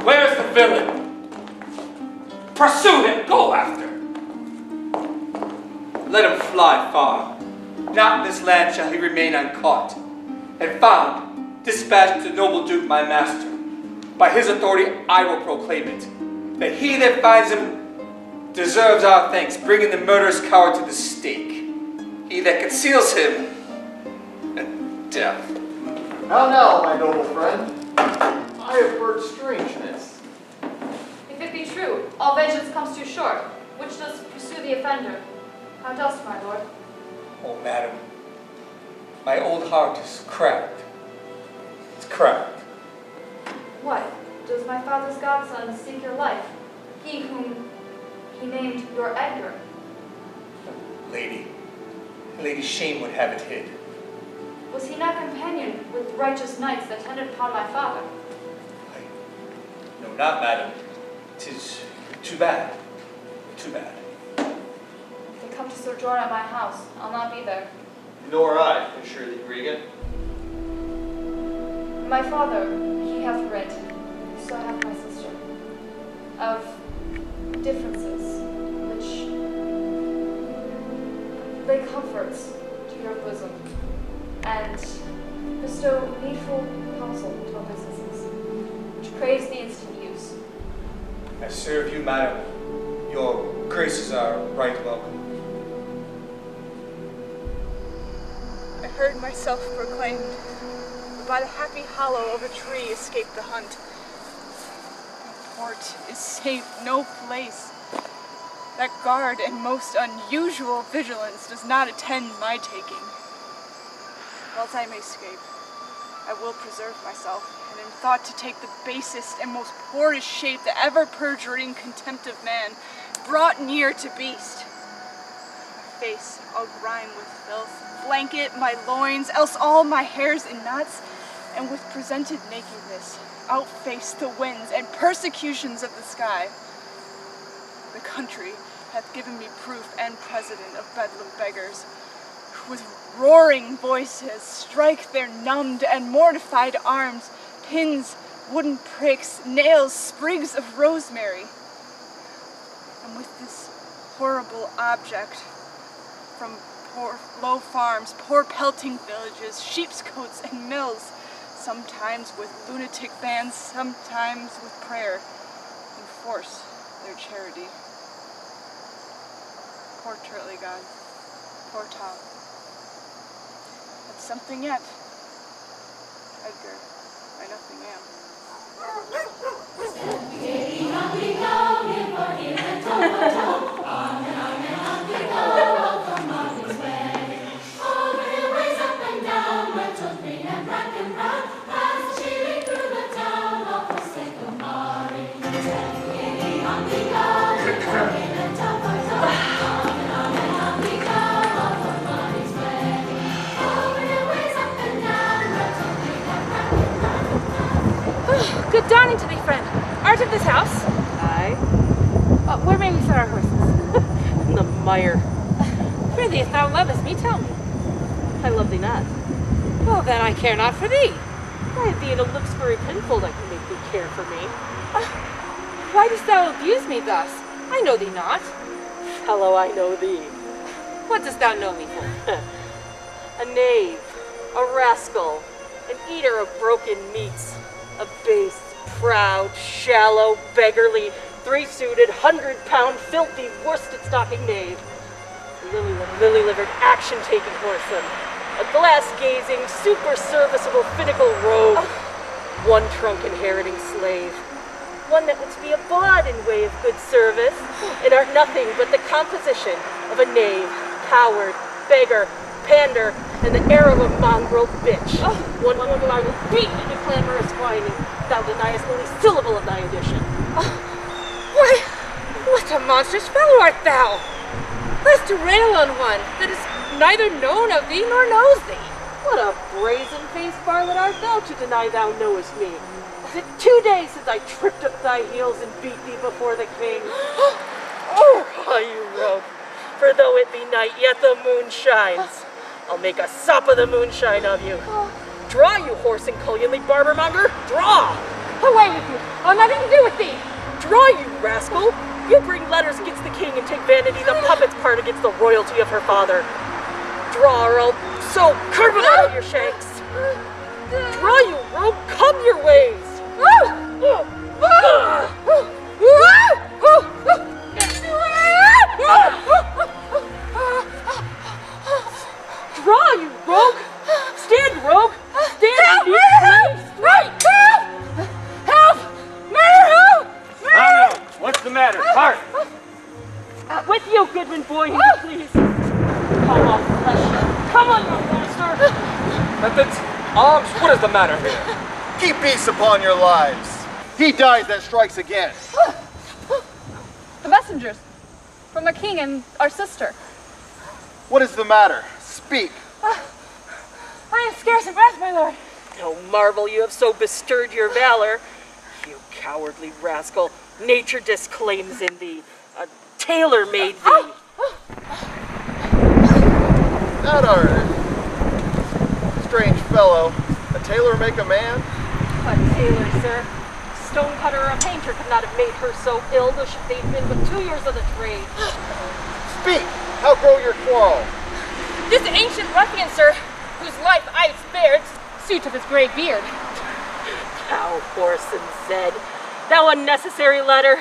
Where's the villain? Pursue him! Go after! Let him fly far. Not in this land shall he remain uncaught. And found, dispatched to noble Duke my master. By his authority I will proclaim it, that he that finds him deserves our thanks, bringing the murderous coward to the stake. He that conceals him, death. Now, my noble friend, I have heard strangeness. If it be true, all vengeance comes too short. Which does pursue the offender? How dost, my lord? Oh, madam, my old heart is cracked. It's cracked. What? Does my father's godson seek your life? He whom he named your Edgar? Lady Shame would have it hid. Was he not companion with righteous knights that tended upon my father? No, not madam. 'Tis too bad. Too bad. If they come to sojourn at my house, I'll not be there. Nor I, assure thee, Regan. My father, he hath writ, so hath my sister, of differences which lay comforts to your bosom, and bestow needful counsel to our businesses, which craves the instant use. I serve you, madam. Your graces are right welcome. I heard myself proclaimed, but by the happy hollow of a tree escaped the hunt. My port is safe, no place. That guard and most unusual vigilance does not attend my taking. Whilst I may escape, I will preserve myself, and am thought to take the basest and most poorest shape that ever perjuring contempt of man brought near to beast. My face I'll grime with filth, blanket my loins, else all my hairs in knots, and with presented nakedness outface the winds and persecutions of the sky. The country hath given me proof and precedent of bedlam beggars, who with roaring voices strike their numbed and mortified arms, pins, wooden pricks, nails, sprigs of rosemary. And with this horrible object, from poor low farms, poor pelting villages, sheep's coats and mills, sometimes with lunatic bands, sometimes with prayer, enforce their charity. Poor Turtley God, poor Tom. But something yet. Edgar, I nothing Good dawning to thee, friend. Art of this house? Aye. Where may we set our horses? In the mire. Prithee, if thou lovest me, tell me. I love thee not. Well, then I care not for thee. Why, thee in a looks very pinfold I can make thee care for me. Why dost thou abuse me thus? I know thee not. Fellow, I know thee. What dost thou know me for? A knave, a rascal, an eater of broken meats, a base, proud, shallow, beggarly, three-suited, 100-pound, filthy, worsted-stocking knave, a lily-livered, action-taking horseman, a glass-gazing, super-serviceable, finical rogue, one trunk-inheriting slave, one that would be a bawd in way of good service, and are nothing but the composition of a knave, coward, beggar, pander, and the heir of a mongrel bitch. One whom I will beat into clamorous whining, thou deniest the least syllable of thy addition. What a monstrous fellow art thou! Thus to rail on one that is neither known of thee nor knows thee. What a brazen-faced varlet art thou to deny thou knowest me? Is it 2 days since I tripped up thy heels and beat thee before the king? You rogue! For though it be night, yet the moon shines. I'll make a sop of the moonshine of you. Draw, you horse and cullionly barbermonger! Draw! Away with you! I'll have nothing to do with thee! Draw, you rascal! You bring letters against the king and take Vanity the puppet's part against the royalty of her father. Draw, or I'll so curve it out of your shanks. Draw, you rogue! Come your ways! Draw, you rogue! Stand, rogue! Stand! Help! Help! Help! Oh no! What's the matter? Hark! With you, Goodman boy, please. Come on, flesh. Come on, you monster. Methods, arms, what is the matter here? Keep peace upon your lives. He dies that strikes again. The messengers from the king and our sister. What is the matter? Speak. I am scarce of breath, my lord. No marvel you have so bestirred your valor. You cowardly rascal. Nature disclaims in thee. A tailor made thee. That art. Strange fellow. A tailor make a man? A tailor, sir. Stonecutter or a painter could not have made her so ill, though they'd been but 2 years of the trade. Speak! How grow your quarrel? This ancient ruffian, sir, whose life I spared, suit of his grey beard. Thou whoreson Zed, thou unnecessary letter.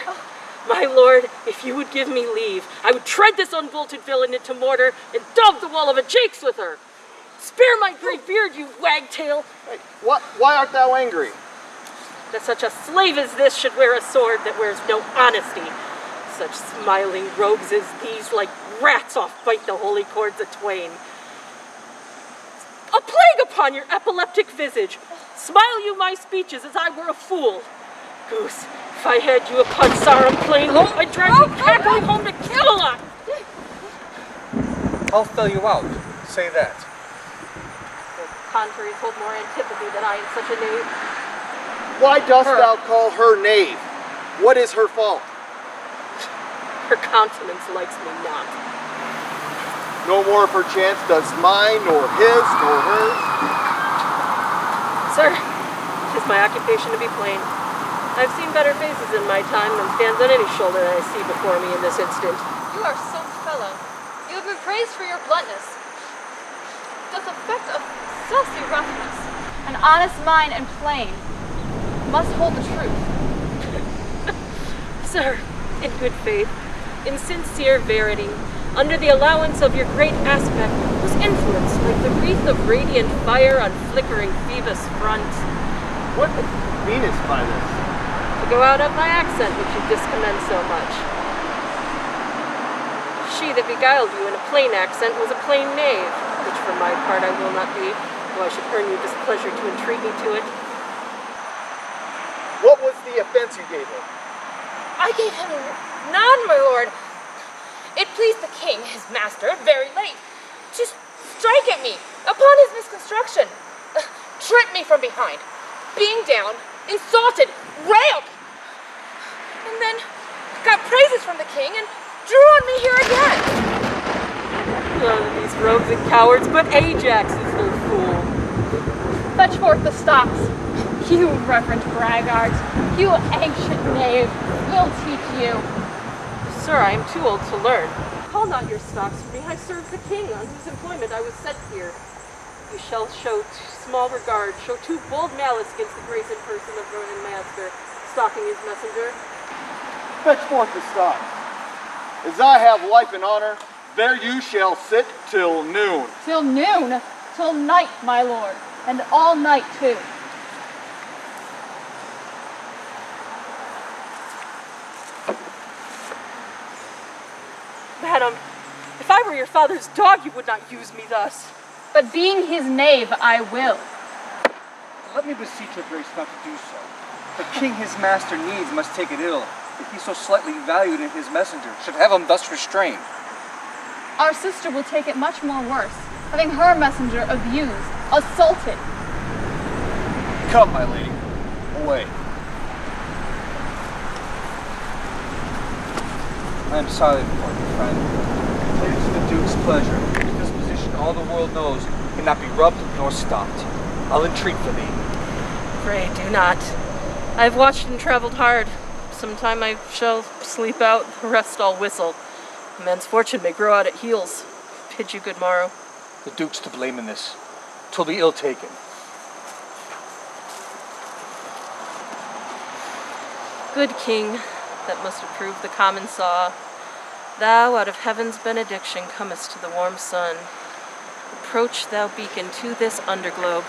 My lord, if you would give me leave, I would tread this unbolted villain into mortar and dog the wall of a jakes with her. Spare my grey beard, you wagtail. Hey, why art thou angry? That such a slave as this should wear a sword that wears no honesty. Such smiling rogues as these, like rats, oft bite the holy cords atwain. A plague upon your epileptic visage! Smile you my speeches as I were a fool. Goose, if I had you upon Sarum Plain, I'd drag you cackling home to Camelot! I'll fell you out. Say that. The contraries hold more antipathy than I in such a knave. Why dost thou call her knave? What is her fault? Her countenance likes me not. No more perchance does mine, nor his, nor hers. Sir, 'tis my occupation to be plain. I've seen better faces in my time than stands on any shoulder that I see before me in this instant. You are some fellow. You have been praised for your bluntness. Doth affect a saucy roughness. An honest mind and plain must hold the truth. Sir, in good faith, in sincere verity, under the allowance of your great aspect, was influenced like the wreath of radiant fire on flickering Phoebus' front. What meanest by this? To go out of my accent, which you discommend so much. She that beguiled you in a plain accent was a plain knave, which for my part I will not be, though I should earn you displeasure to entreat me to it. What was the offense you gave him? I gave him none, my lord. It pleased the king, his master, very late, to strike at me upon his misconstruction, trip me from behind, being down, insulted, railed, and then got praises from the king and drew on me here again. None of these rogues and cowards, but Ajax is the fool. Fetch forth the stocks. You reverend braggart, you ancient knave, we'll teach you. Sir, I am too old to learn. Call not your stocks for me. I serve the king, on whose employment I was sent here. You shall show small regard, show too bold malice against the grace and person of your own master, stalking his messenger. Fetch forth the stock. As I have life and honor, there you shall sit till noon. Till noon? Till night, my lord, and all night too. Madam, if I were your father's dog, you would not use me thus. But being his knave, I will. Let me beseech your grace not to do so. The king his master needs must take it ill, if he so slightly valued in his messenger should have him thus restrained. Our sister will take it much more worse, having her messenger abused, assaulted. Come, my lady, away. I am sorry for you, friend. It is the Duke's pleasure. His disposition all the world knows cannot be rubbed nor stopped. I'll entreat for thee. Pray, do not. I have watched and traveled hard. Sometime I shall sleep out, the rest I'll whistle. A man's fortune may grow out at heels. Bid you good morrow. The Duke's to blame in this. 'Twill be ill taken. Good king, that must approve the common saw, thou out of heaven's benediction comest to the warm sun. Approach, thou beacon, to this underglobe,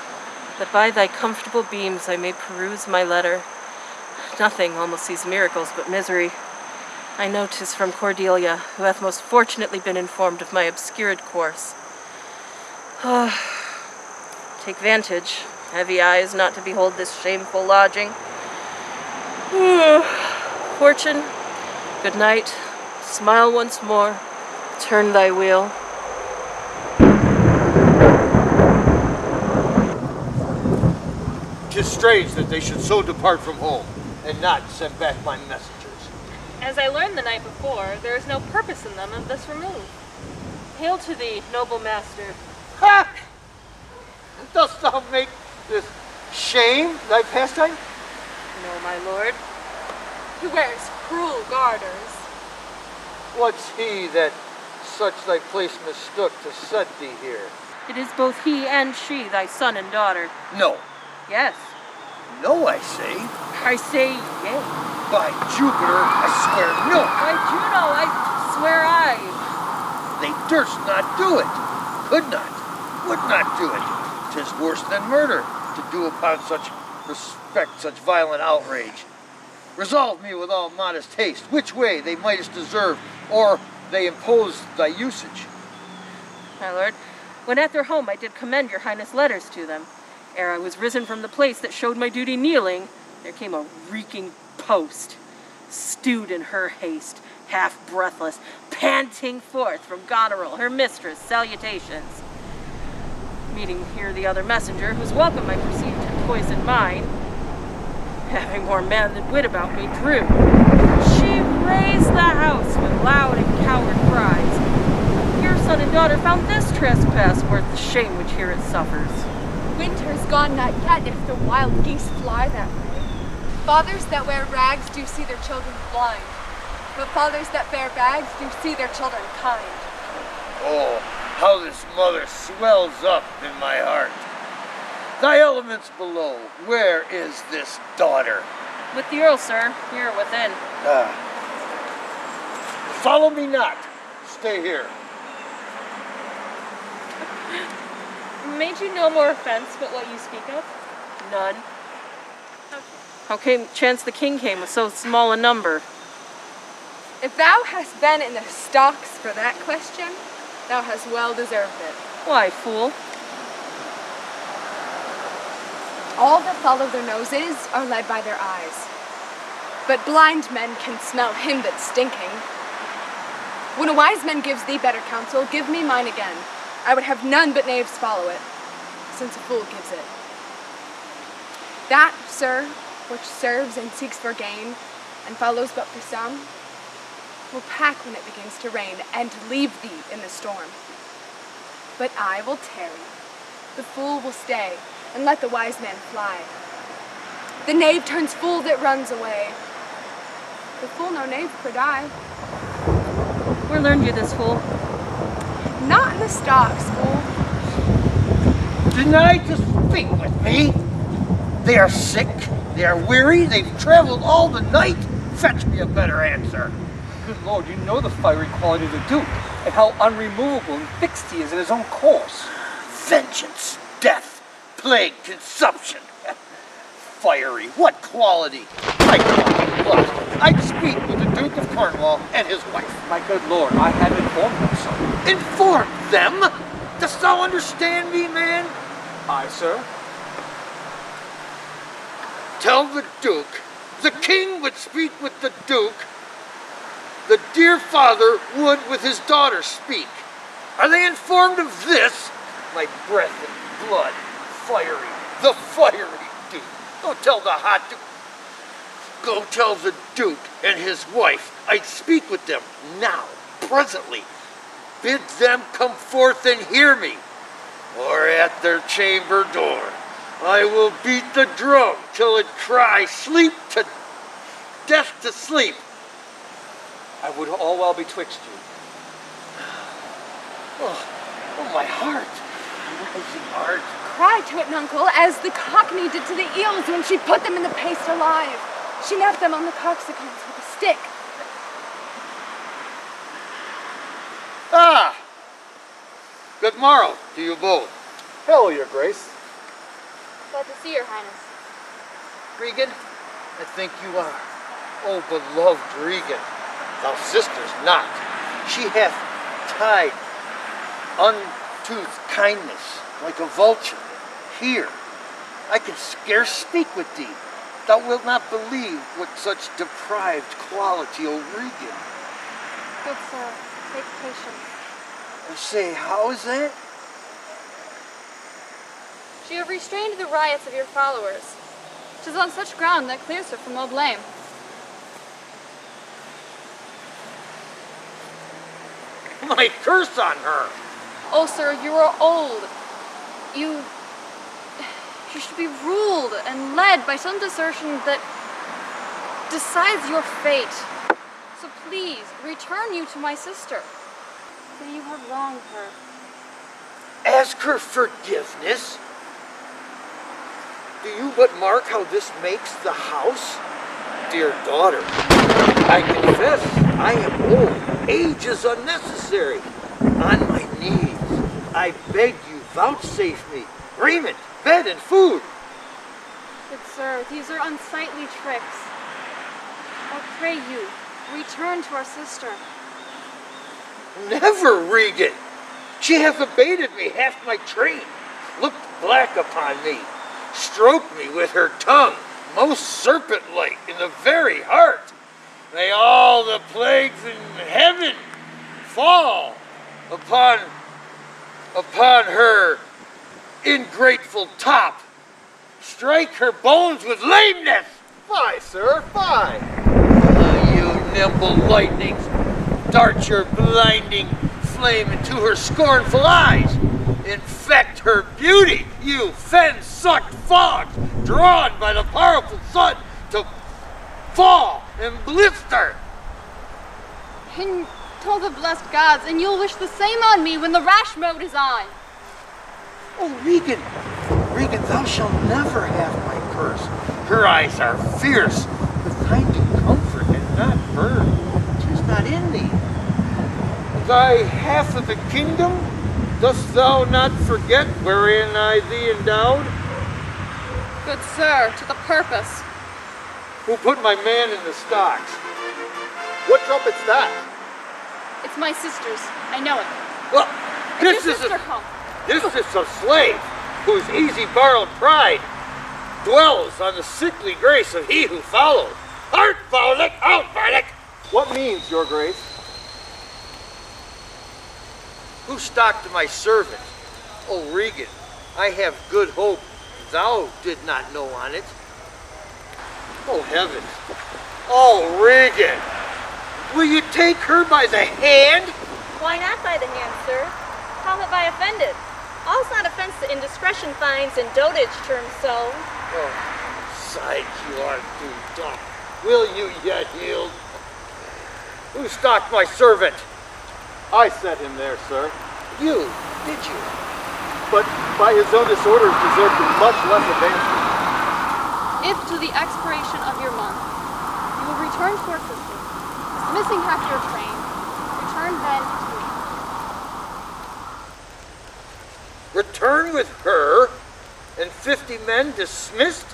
that by thy comfortable beams I may peruse my letter. Nothing almost sees miracles but misery. I know 'tis from Cordelia, who hath most fortunately been informed of my obscured course. Take vantage, heavy eyes, not to behold this shameful lodging. Fortune, good night. Smile once more. Turn thy wheel. 'Tis strange that they should so depart from home, and not send back my messengers. As I learned the night before, there is no purpose in them of this remove. Hail to thee, noble master. Ha! And dost thou make this shame thy pastime? No, my lord. He wears cruel garters. What's he that such thy place mistook to set thee here? It is both he and she, thy son and daughter. No. Yes. No, I say. I say yea. By Jupiter, I swear no. By Juno, I swear I. They durst not do it. Could not. Would not do it. 'Tis worse than murder to do upon such respect such violent outrage. Resolve me with all modest haste which way they mightest deserve, or they impose thy usage. My lord, when at their home I did commend your highness' letters to them. Ere I was risen from the place that showed my duty kneeling, there came a reeking post, stewed in her haste, half breathless, panting forth from Goneril, her mistress, salutations. Meeting here the other messenger, whose welcome I perceived had poisoned mine, having more man than wit about me, drew. She raised the house with loud and coward cries. Your son and daughter found this trespass worth the shame which here it suffers. Winter's gone not yet if the wild geese fly that way. Fathers that wear rags do see their children blind, but fathers that bear bags do see their children kind. Oh, how this mother swells up in my heart. Thy elements below, where is this daughter? With the earl, sir, here within. Follow me not. Stay here. Made you no more offense but what you speak of? None. How came chance the king came with so small a number? If thou hast been in the stocks for that question, thou hast well deserved it. Why, fool? All that follow their noses are led by their eyes. But blind men can smell him that's stinking. When a wise man gives thee better counsel, give me mine again. I would have none but knaves follow it, since a fool gives it. That, sir, which serves and seeks for gain, and follows but for some, will pack when it begins to rain, and leave thee in the storm. But I will tarry. The fool will stay, and let the wise man fly. The knave turns fool that runs away. The fool no knave could die. Where learned you this, fool? Not in the stocks, fool. denied to speak with me. They are sick, they are weary, they've traveled all the night. Fetch me a better answer. Good Lord, you know the fiery quality of the Duke, and how unremovable and fixed he is in his own course. Vengeance, death, plague, consumption. Fiery, what quality? I know what. I'd speak with the Duke of Cornwall and his wife. My good Lord, I have informed them so. Informed them? Dost thou understand me, man? Aye, sir. Tell the Duke, the King would speak with the Duke, the dear father would with his daughter speak. Are they informed of this? My breath and blood, fiery, the fiery Duke. Go tell the hot Duke. Go tell the Duke and his wife I'd speak with them now, presently. Bid them come forth and hear me, or at their chamber door I will beat the drum till it cry, sleep to death to sleep. I would all well betwixt you. Oh, my heart. Rising heart. Cry to it, Nuncle, as the cockney did to the eels when she put them in the paste alive. She napped them on the coxswains with a stick. Ah! Good morrow to you both. Hello, Your Grace. Glad to see your Highness. Regan, I think you are. Oh, beloved Regan, thou sister's not. She hath tied untooth kindness like a vulture. Here, I can scarce speak with thee. Thou wilt not believe what such deprived quality, O Regan. Good sir, take patience. I say, how is that? You have restrained the riots of your followers. 'Tis on such ground that clears her from all blame. My curse on her! Oh, sir, you are old. You should be ruled and led by some desertion that decides your fate. So please, return you to my sister. For you have wronged her. Ask her forgiveness? Do you but mark how this makes the house? Dear daughter, I confess I am old. Age is unnecessary. On my knees, I beg you, vouchsafe me raiment, bed, and food. Good sir, these are unsightly tricks. I pray you, return to our sister. Never, Regan. She hath abated me half my train, looked black upon me, stroked me with her tongue, most serpent-like in the very heart. May all the plagues in heaven fall upon her ingrateful top. Strike her bones with lameness. Fie, sir, fie. You nimble lightnings, dart your blinding flame into her scornful eyes. Infect her beauty, you fen-sucked fogs, drawn by the powerful sun to fall and blister. And tell the blessed gods, and you'll wish the same on me when the rash mode is on. Oh, Regan, thou shalt never have my curse. Her eyes are fierce, the kind to comfort and not burn. 'Tis not in thee. Thy half of the kingdom, dost thou not forget wherein I thee endowed? Good sir, to the purpose. Who put my man in the stocks? What trumpet's that? It's my sister's. I know it. Well, It's your sister come. This is a slave whose easy borrowed pride dwells on the sickly grace of he who followed. Out, Varlick! Out, Varlick! What means, Your Grace? Who stocked my servant? Oh, Regan, I have good hope thou did not know on it. Oh, heavens. Oh, Regan, will you take her by the hand? Why not by the hand, sir? How have I offended? All's not offense to indiscretion fines and dotage terms so. Oh, sight you are too dumb. Will you yet yield? Who stocked my servant? I set him there, sir. You, did you? but by his own disorders deserved much less advancement. If to the expiration of your month you will return to our sister, dismissing half your train, return then to me. Return with her and 50 men dismissed?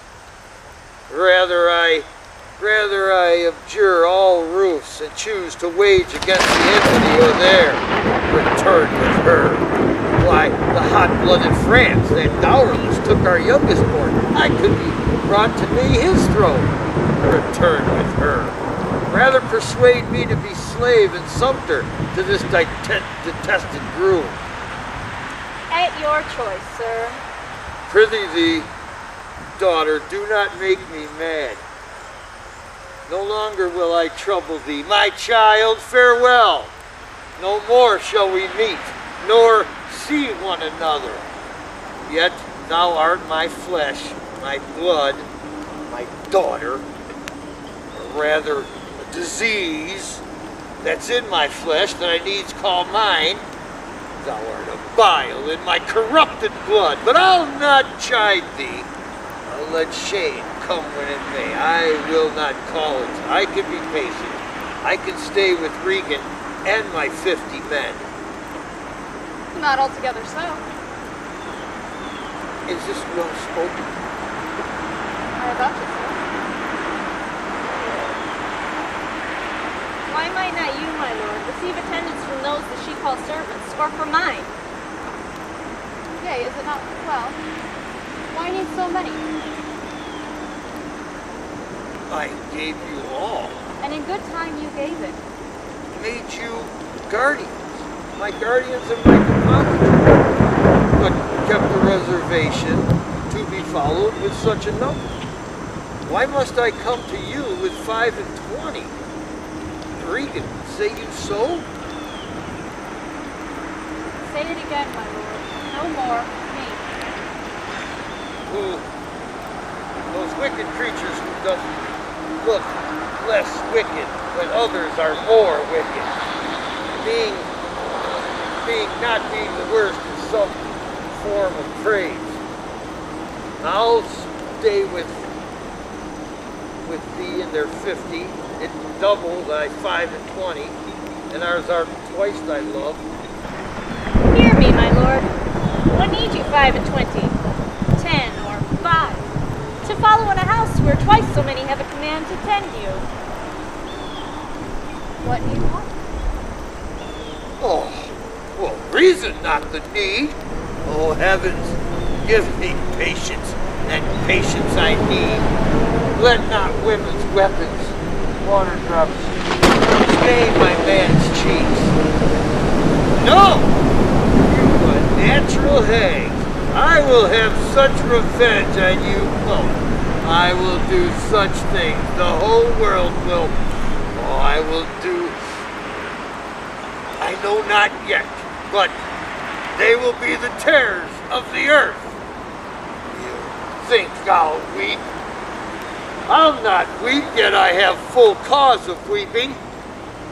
Rather I abjure all roofs and choose to wage against the enmity of there. Return with her. Why, the hot-blooded France, that dowerless, took our youngest born. I could be brought to knee his throne. Return with her. Rather persuade me to be slave and sumpter to this detested groom. At your choice, sir. Prithee thee, daughter, do not make me mad. No longer will I trouble thee. My child, farewell. No more shall we meet, nor see one another. Yet thou art my flesh, my blood, my daughter, or rather a disease that's in my flesh that I needs call mine. Thou art a bile in my corrupted blood, but I'll not chide thee. I'll let shame come when it may. I will not call it. I can be patient. I can stay with Regan and my 50 men. Not altogether so. Is this well spoken? I vouch it, sir. Why might not you, my lord, receive attendance from those that she calls servants, or from mine? Yea, is it not well? Why need so many? I gave you all. And in good time you gave it. Made you guardians. My guardians and my depositors. But kept a reservation to be followed with such a number. Why must I come to you with 5 and 20? Regan, say you so? Say it again, my lord. No more, me. Who? Those wicked creatures who doesn't look less wicked when others are more wicked. Not being the worst in some form of praise. I'll stay with thee in their 50. It double thy 5 and 20, and ours are twice thy love. Hear me, my lord. What need you 5 and 20? 10 or 5? To follow in a house where twice so many have a command to tend you. What need one? Oh, well, reason not the need. Oh, heavens, give me patience, and patience I need. Let not women's weapons, water drops, stain my man's cheeks. No! You unnatural hag. I will have such revenge on you both. I will do such things the whole world will. Oh, I will do. I know not yet, but they will be the terrors of the earth. You think I'll weep? I'll not weep, yet I have full cause of weeping.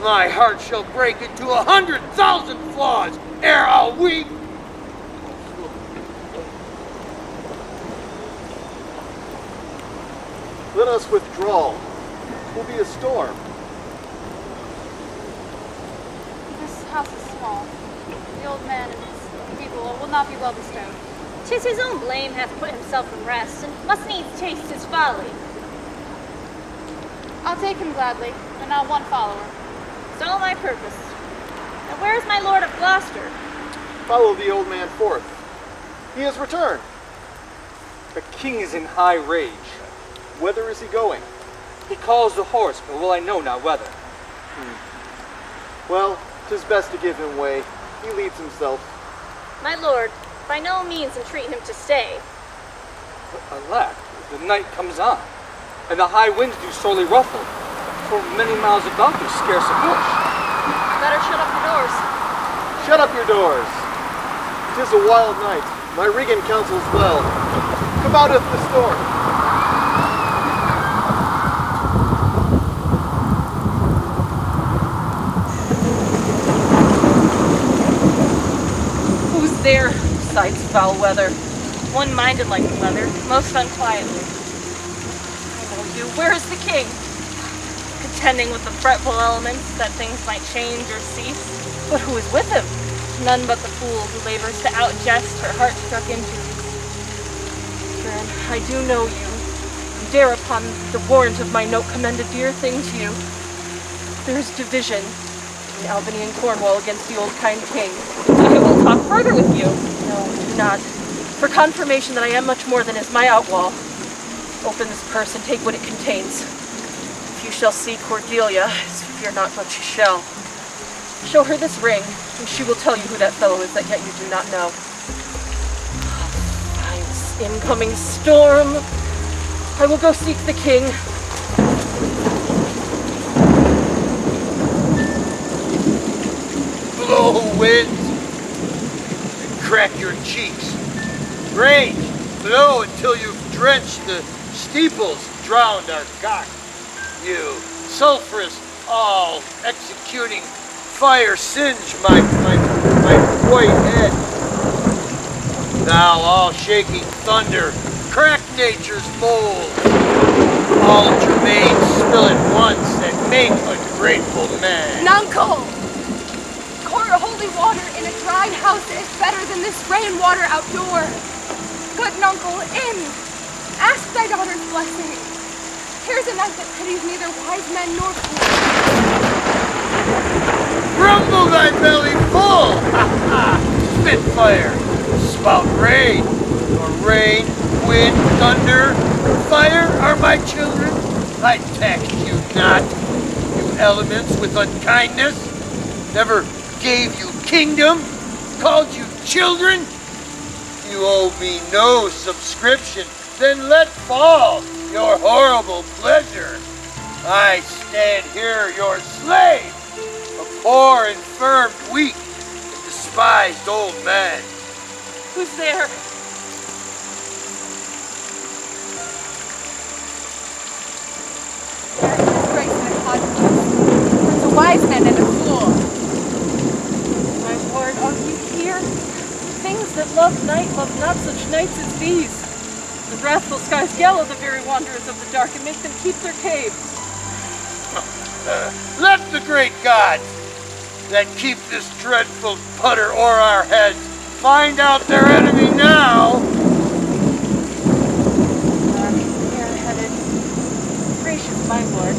My heart shall break into 100,000 flaws ere I'll weep. Let us withdraw. It will be a storm. This house is small. The old man and his people will not be well bestowed. 'Tis his own blame hath put himself in rest, and must needs taste his folly. I'll take him gladly, and not one follower. So my purpose. Now where is my lord of Gloucester? Follow the old man forth. He has returned. The king is in high rage. Whither is he going? He calls the horse, but will I know not whether. Well, 'tis best to give him way. He leads himself. My lord, by no means entreat him to stay. Alack, the night comes on, and the high winds do sorely ruffle. For many miles about there's scarce a bush. Better shut up the doors. Shut up your doors. 'Tis a wild night. My Regan counsels well. Come out of the storm. Who's there? besides foul weather. One-minded like the weather, most fun quietly. I know you. Where is the king? Contending with the fretful elements that things might change or cease. But who is with him? None but the fool who labors to outjest her heart-struck injuries. Then I do know you. You dare upon the warrant of my note commend a dear thing to you. There is division in Albany and Cornwall against the old kind king. I will talk further with you. No, do not. For confirmation that I am much more than is my outlaw, open this purse and take what it contains. If you shall see Cordelia, fear not what you shall. Show her this ring, and she will tell you who that fellow is that yet you do not know. This incoming storm. I will go seek the king. Blow, winds, and crack your cheeks. Rain, blow until you've drenched the steeples, drowned our cock. You sulphurous, all executing fire, singe my white head. Thou all shaking thunder, crack nature's mold. All germain spill at once and make ungrateful man. Nuncle! Pour holy water in a dried house is better than this rainwater outdoor. Good nuncle, in! Ask thy daughter's blessing. Here's a night that pities neither wise men nor fools. Rumble thy belly full! Ha ha! Spitfire! Spout rain! Nor rain, wind, thunder, fire are my children. I taxed you not, you elements, with unkindness. Never gave you kingdom, called you children. You owe me no subscription, then let fall your horrible pleasure. I stand here your slave, a poor, infirm, weak, and despised old man. Who's there? Grace and a conscience. There's a wise man and a fool. My lord, are you here? Things that love night love not such nights as these. The wrathful skies gallow the very wanderers of the dark and make them keep their caves. Let the great gods that keep this dreadful putter o'er our heads find out their enemy now. Bareheaded. Gracious my lord,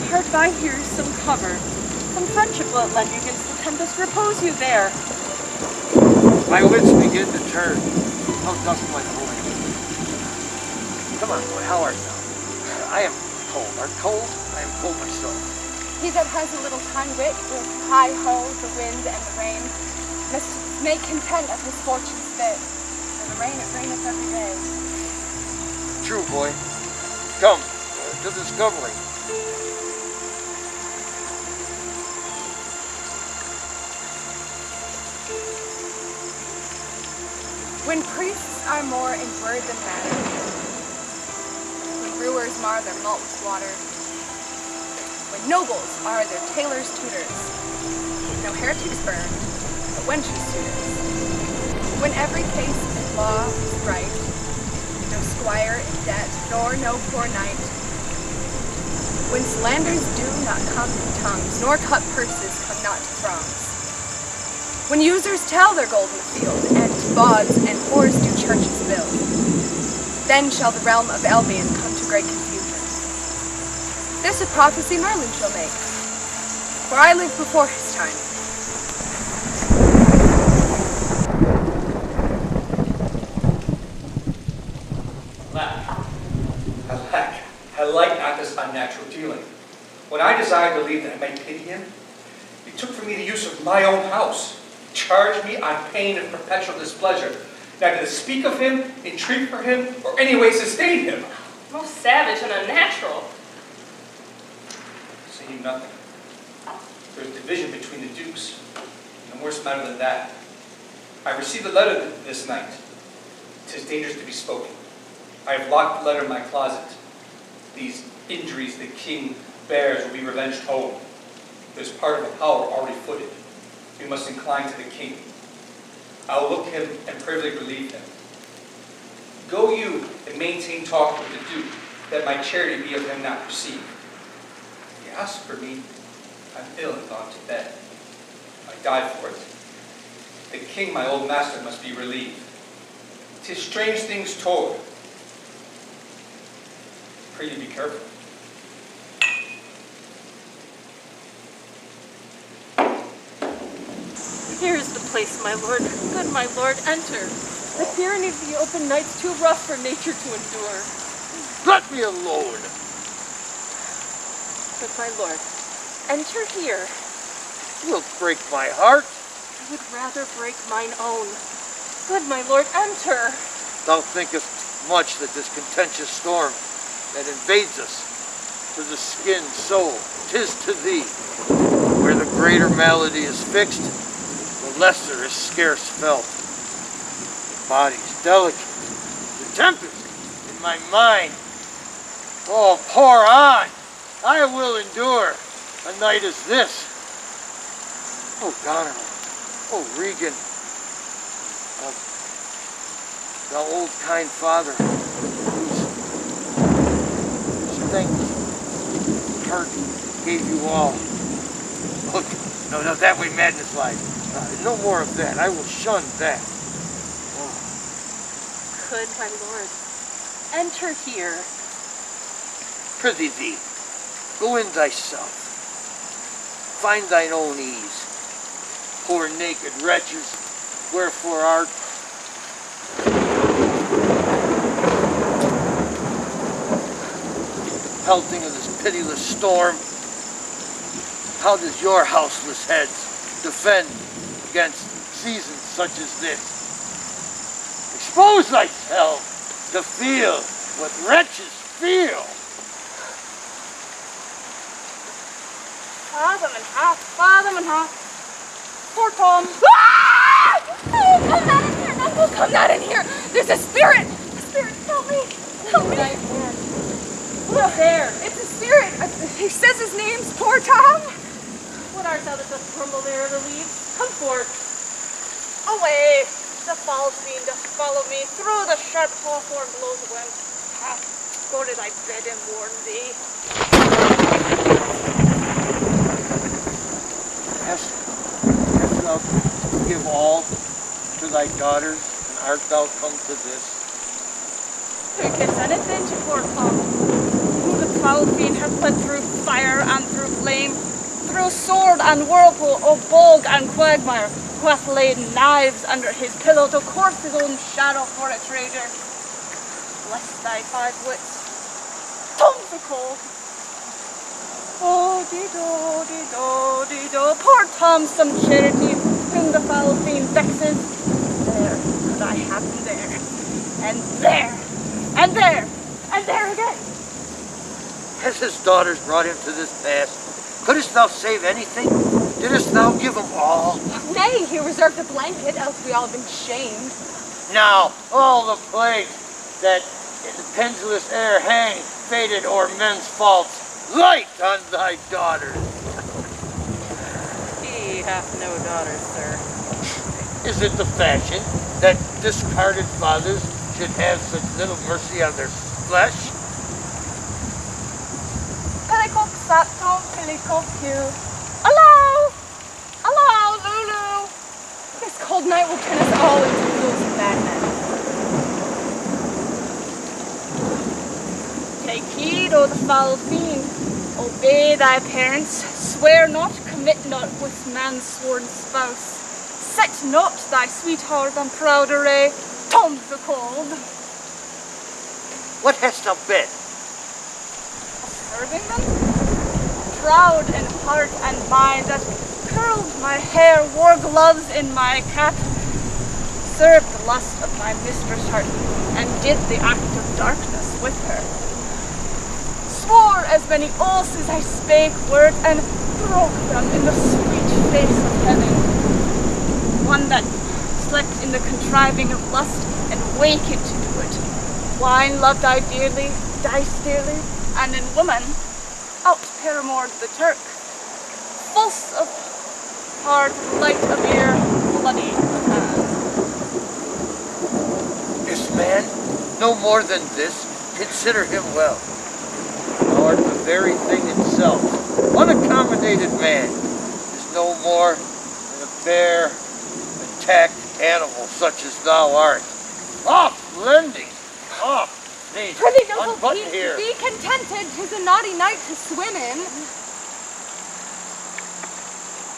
hard by here is some cover. Some friendship will it lend you against the tempest. Repose you there. My wits begin to turn. How doth my boy? Come on, boy, how art thou? I am cold. Art cold? I am cold myself. He that has a little time wit with hi-ho, the wind and the rain, must make content of his fortune's fit. For the rain, it raineth every day. True, boy. Come, to discovery. When priests are more in word than matter, when brewers mar their malt with water, when nobles are their tailors' tutors, no heretics burn, but wenches suitors, when every case in law is right, no squire in debt, nor no poor knight, when slanders do not come in tongues, nor cut purses come not to throngs, when users tell their gold in the field, and bawds and whores do churches build, then shall the realm of Albion come to great confusion. This a prophecy Merlin shall make, for I live before his time. Alack, I like not this unnatural dealing. When I desired to leave that I might pity him, he took from me the use of my own house, charged me on pain of perpetual displeasure, neither to speak of him, entreat for him, or any way sustain him. Most savage and unnatural. Say you nothing. There is division between the dukes, and worse matter than that. I received a letter this night. 'Tis dangerous to be spoken. I have locked the letter in my closet. These injuries the king bears will be revenged home. There's part of the power already footed. We must incline to the king. I will look him and privily relieve him. Go you and maintain talk with the Duke, that my charity be of him not perceived. He asked for me, I'm ill and gone to bed. I died for it. The king, my old master, must be relieved. 'Tis strange things told. Pray you be careful. Here is the place, my lord. Good my lord, enter. The tyranny of the open night's too rough for nature to endure. Let me alone. Good my lord, enter here. Wilt break my heart? I would rather break mine own. Good my lord, enter. Thou thinkest much that this contentious storm that invades us to the skin, so 'tis to thee. Where the greater malady is fixed, the lesser is scarce felt. The body's delicate, the tempest in my mind. Oh, pour on! I will endure a night as this. Oh, Goneril, oh, Regan, thou old kind father, whose thanks heart gave you all. Oh, no, that way madness lies. No more of that. I will shun that. Oh. Good my lord, enter here. Prithee thee, go in thyself. Find thine own ease. Poor naked wretches, wherefore art pelting of this pitiless storm? How does your houseless heads defend against seasons such as this? Expose thyself to feel what wretches feel. Fathom and half, fathom and half. Poor Tom. Ah! Oh, come not in here! No, come not in here! There's a spirit! A spirit, help me! Help me! Who's there? It's a spirit! He says his name's Poor Tom! What art thou that dost tremble there in the leaves? Come forth. Away! The foul fiend doth follow me through the sharp hawthorn blows of wind. Ha! Go to thy bed and warn thee. Hast thou give all to thy daughters, and art thou come to this? Who can send it then to poor Tom, who the foul fiend hath led through fire and through flame, through sword and whirlpool, o bog and quagmire, who hath laid knives under his pillow to course his own shadow for a treasure. Bless thy 5 wits. Tom's a cold. Oh, dee-do, poor Tom, some charity, whom the foul fiend vexes. There could I have him there, and there, and there, and there again. Has his daughters brought him to this pass? Couldst thou save anything? Didst thou give him all? Nay, he reserved a blanket, else we all have been shamed. Now, all the plagues that in the pendulous air hang, faded o'er men's faults, light on thy daughters. He hath no daughters, sir. Is it the fashion that discarded fathers should have such little mercy on their flesh? Pillycock sat Tom, pillycock you. Hello! Hello, Lulu! This cold night will turn us all into fools and madmen. Take heed, O the foul fiend. Obey thy parents. Swear not, commit not with man's sworn spouse. Set not thy sweetheart on proud array. Tom's the cold. What hast thou been? Serving them? Proud in heart and mind, that curled my hair, wore gloves in my cap, served the lust of my mistress' heart, and did the act of darkness with her. Swore as many oaths as I spake words, and broke them in the sweet face of heaven. One that slept in the contriving of lust, and wakened to do it. Wine loved I dearly, dice dearly, and in woman out paramored the Turk. False of heart, light of ear, bloody of hand. man, no more than this, consider him well. Thou art the very thing itself. Unaccommodated man is no more than a bare, attacked animal such as thou art. Off, lending! Off! Nay, Prithee, Uncle, unbutton here. be contented. 'Tis a naughty night to swim in.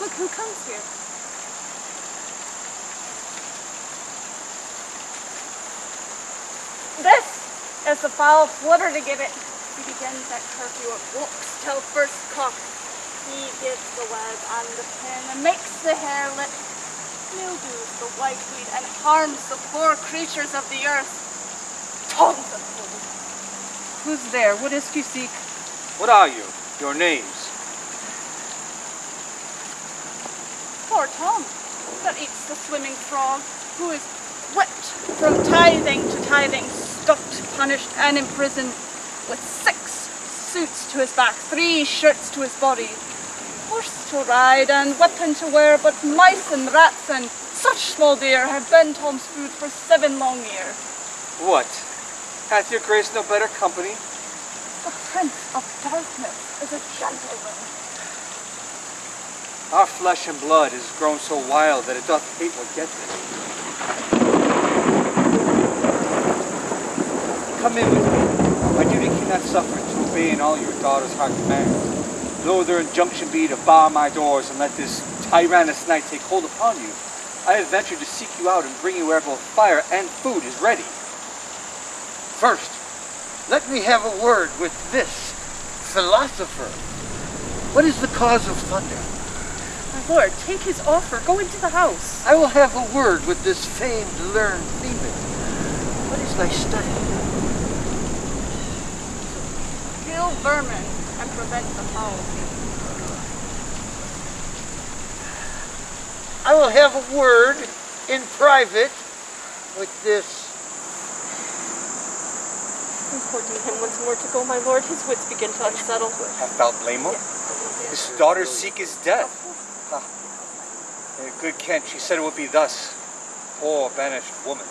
Look who comes here. This is the foul flutter to give it. He begins at curfew and walks till first cock. He gives the wag on the pin and makes the hair lip, mildews the white wheat, and harms the poor creatures of the earth. Tongues of fools. Who's there? What is you seek? What are you? Your names? Poor Tom, that eats the swimming frog, who is whipped from tithing to tithing, stuffed, punished, and imprisoned, with 6 suits to his back, 3 shirts to his body, horse to ride, and weapon to wear, but mice and rats and such small deer have been Tom's food for 7 long years. What? Hath your grace no better company? The Prince of Darkness is a gentleman. Our flesh and blood is grown so wild that it doth hate what gets it. Come in with me. My duty cannot suffer to obey in all your daughter's heart commands. Though their injunction be to bar my doors and let this tyrannous night take hold upon you, I have ventured to seek you out and bring you where both fire and food is ready. First, let me have a word with this philosopher. What is the cause of thunder? My lord, take his offer. Go into the house. I will have a word with this famed learned Theban. What is thy study? Kill vermin and prevent the foul. I will have a word in private with this. Importing him once more to go, my lord, his wits begin to unsettle. Hast thou blame him? His daughters seek his death. Good Kent, she said it would be thus. Poor banished woman.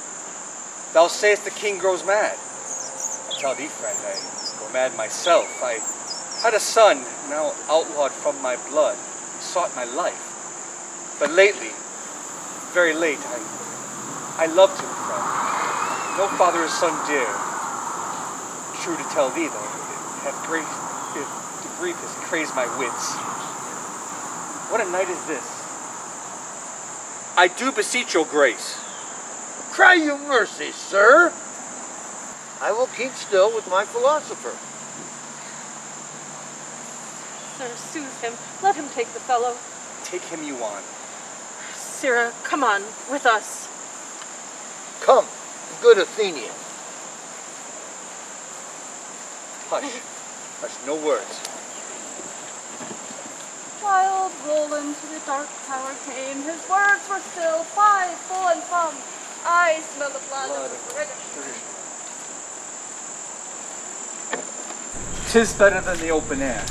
Thou sayest the king grows mad. I tell thee, friend, I go mad myself. I had a son, now outlawed from my blood. He sought my life. But lately, very late, I loved him, friend. No father or son dear. True to tell thee, though, the grief has crazed my wits. What a night is this? I do beseech your grace. Cry you mercy, sir. I will keep still with my philosopher. Sir, soothe him. Let him take the fellow. Take him you on. Sirrah, come on, with us. Come, good Athenian. Hush. Hush, no words. Wild Roland to the dark tower came. His words were still, flies full and plumb. I smell the blood of the British. 'Tis better than the open air.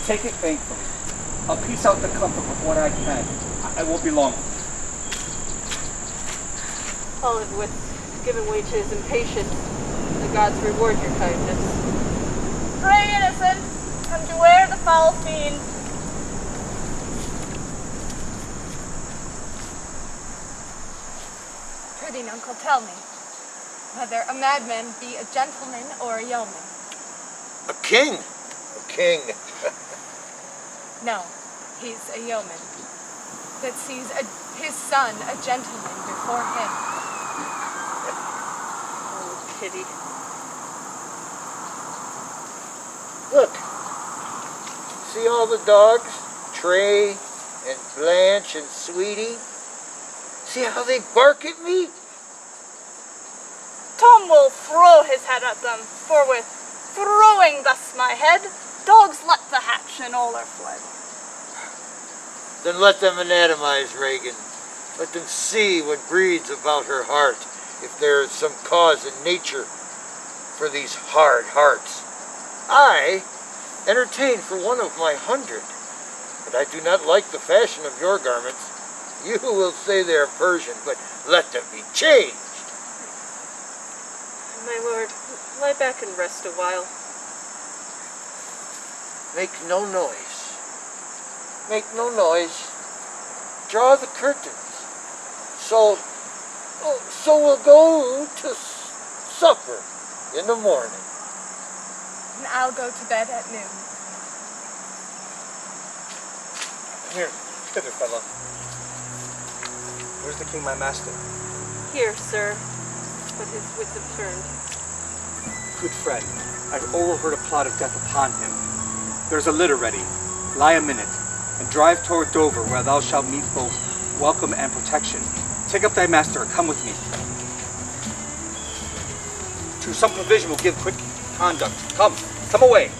Take it thankfully. I'll piece out the comfort with what I can. I won't be long. Olive wits giving way to his impatience. The gods reward your kindness. Pray, innocent, and beware the foul fiend. Prithee, uncle, tell me whether a madman be a gentleman or a yeoman. A king. A king. No, he's a yeoman that sees his son a gentleman before him. Oh, pity. Look. See all the dogs? Trey and Blanche and Sweetie? See how they bark at me? Tom will throw his head at them, for with throwing thus my head, dogs let the hatch and all are fled. Then let them anatomize Regan. Let them see what breeds about her heart, if there is some cause in nature for these hard hearts. I entertain for one of my 100, but I do not like the fashion of your garments. You will say they are Persian, but let them be changed. My lord, lie back and rest a while. Make no noise. Make no noise. Draw the curtains. So we'll go to supper in the morning. And I'll go to bed at noon. Here, hither, fellow. Where's the king, my master? Here, sir, but his wits have turned. Good friend, I've overheard a plot of death upon him. There's a litter ready. Lie a minute, and drive toward Dover, where thou shalt meet both welcome and protection. Take up thy master, and come with me. To some provision will give quick conduct. Come away.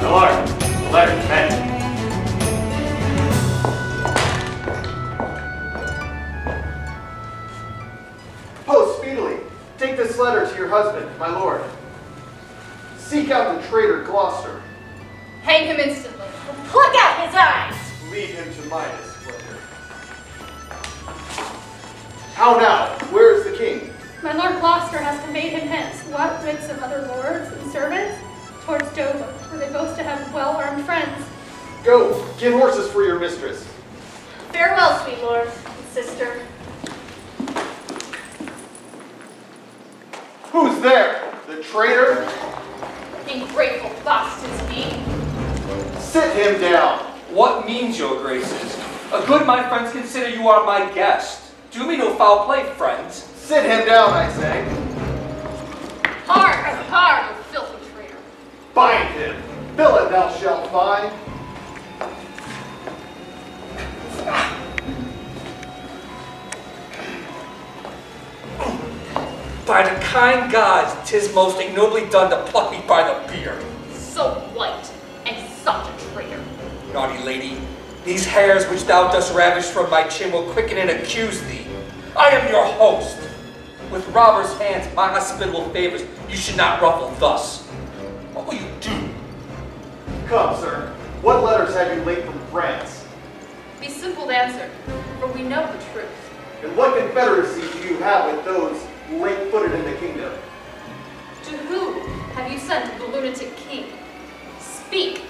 Lord, letter men. Post speedily. Take this letter to your husband, my lord. Seek out the traitor Gloucester. Hang him instantly. Pluck out his eyes. Lead him to my displeasure. How now? Where is the king? My Lord Gloucester has conveyed him hence. What with some other lords and servants? Towards Dover, where they boast to have well-armed friends. Go, get horses for your mistress. Farewell, sweet lord and sister. Who's there? The traitor? Ingrateful bust is he. Sit him down. What means your graces? A good my friends consider you are my guest. Do me no foul play, friends. Sit him down, I say. Hard, you filthy traitor. Bind him. Villain thou shalt find. By the kind gods, 'tis most ignobly done to pluck me by the beard. So white and such a traitor. Naughty lady, these hairs which thou dost ravish from my chin will quicken and accuse thee. I am your host. With robbers' hands, my hospitable favors, you should not ruffle thus. What will you do? Come, sir. What letters have you late from France? Be simple to answer, for we know the truth. And what confederacy do you have with those late-footed in the kingdom? To who have you sent the lunatic king? Speak.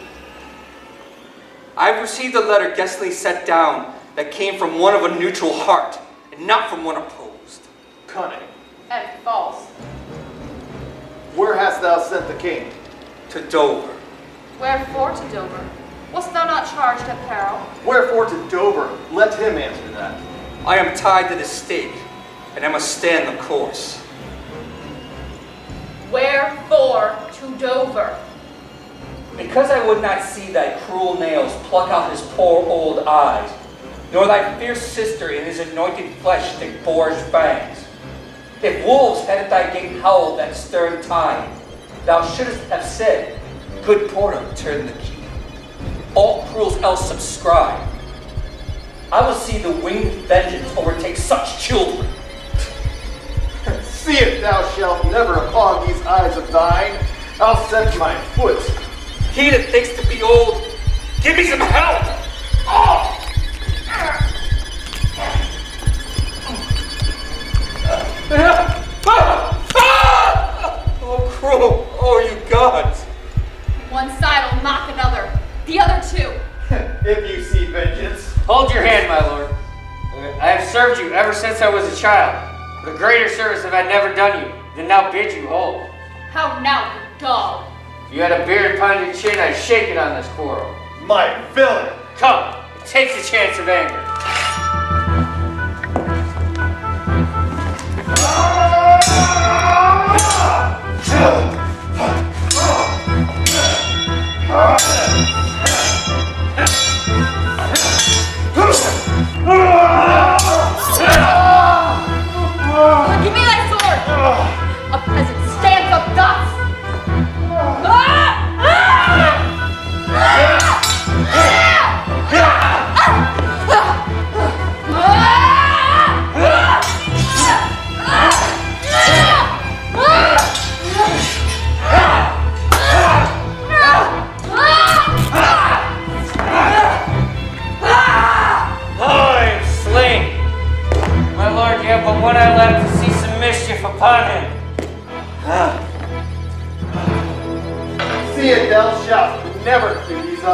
I've received a letter guestly set down that came from one of a neutral heart, and not from one opposed. Cunning. And false. Where hast thou sent the king? To Dover. Wherefore to Dover? Wast thou not charged at peril? Wherefore to Dover? Let him answer that. I am tied to the stake, and I must stand the course. Wherefore to Dover? Because I would not see thy cruel nails pluck out his poor old eyes, nor thy fierce sister in his anointed flesh stick boarish fangs. If wolves had at thy gate howled that stern time, thou shouldst have said, good porter, turn the key. All cruels else subscribe. I will see the winged vengeance overtake such children. See if thou shalt never upon these eyes of thine, I'll set my foot. He that thinks to be old, give me some help! Oh! Oh, cruel, oh, you gods! One side will mock another, the other two. If you see vengeance. Hold your hand, my lord. I have served you ever since I was a child. The greater service have I never done you than now bid you hold. How now, you dog? If you had a beard upon your chin, I'd shake it on this quarrel. My villain! Come, it takes a chance of anger. Give me thy sword! A peasant stands up thus!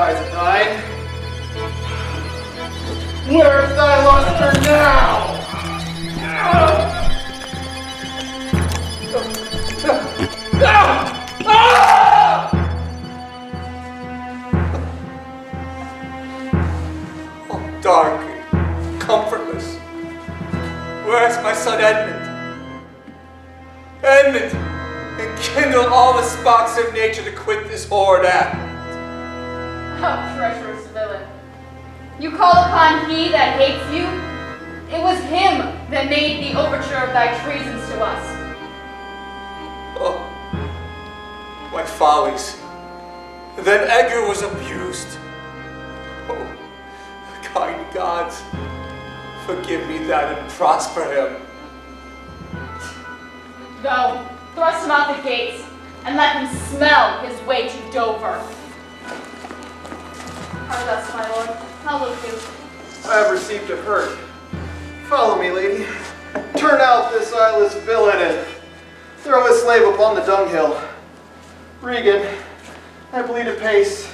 Byzantine. Where's thy luster now? Oh, dark and comfortless. Where's my son Edmund? Edmund, enkindle all the sparks of nature to quit this horrid act. How treacherous villain. You call upon he that hates you? It was him that made the overture of thy treasons to us. Oh, my follies. Then Edgar was abused. Oh, kind gods, forgive me that and prosper him. Go, thrust him out the gates, and let him smell his way to Dover. How thus, my lord? How look you? I have received a hurt. Follow me, lady. Turn out this eyeless villain and throw his slave upon the dunghill. Regan, I bleed apace.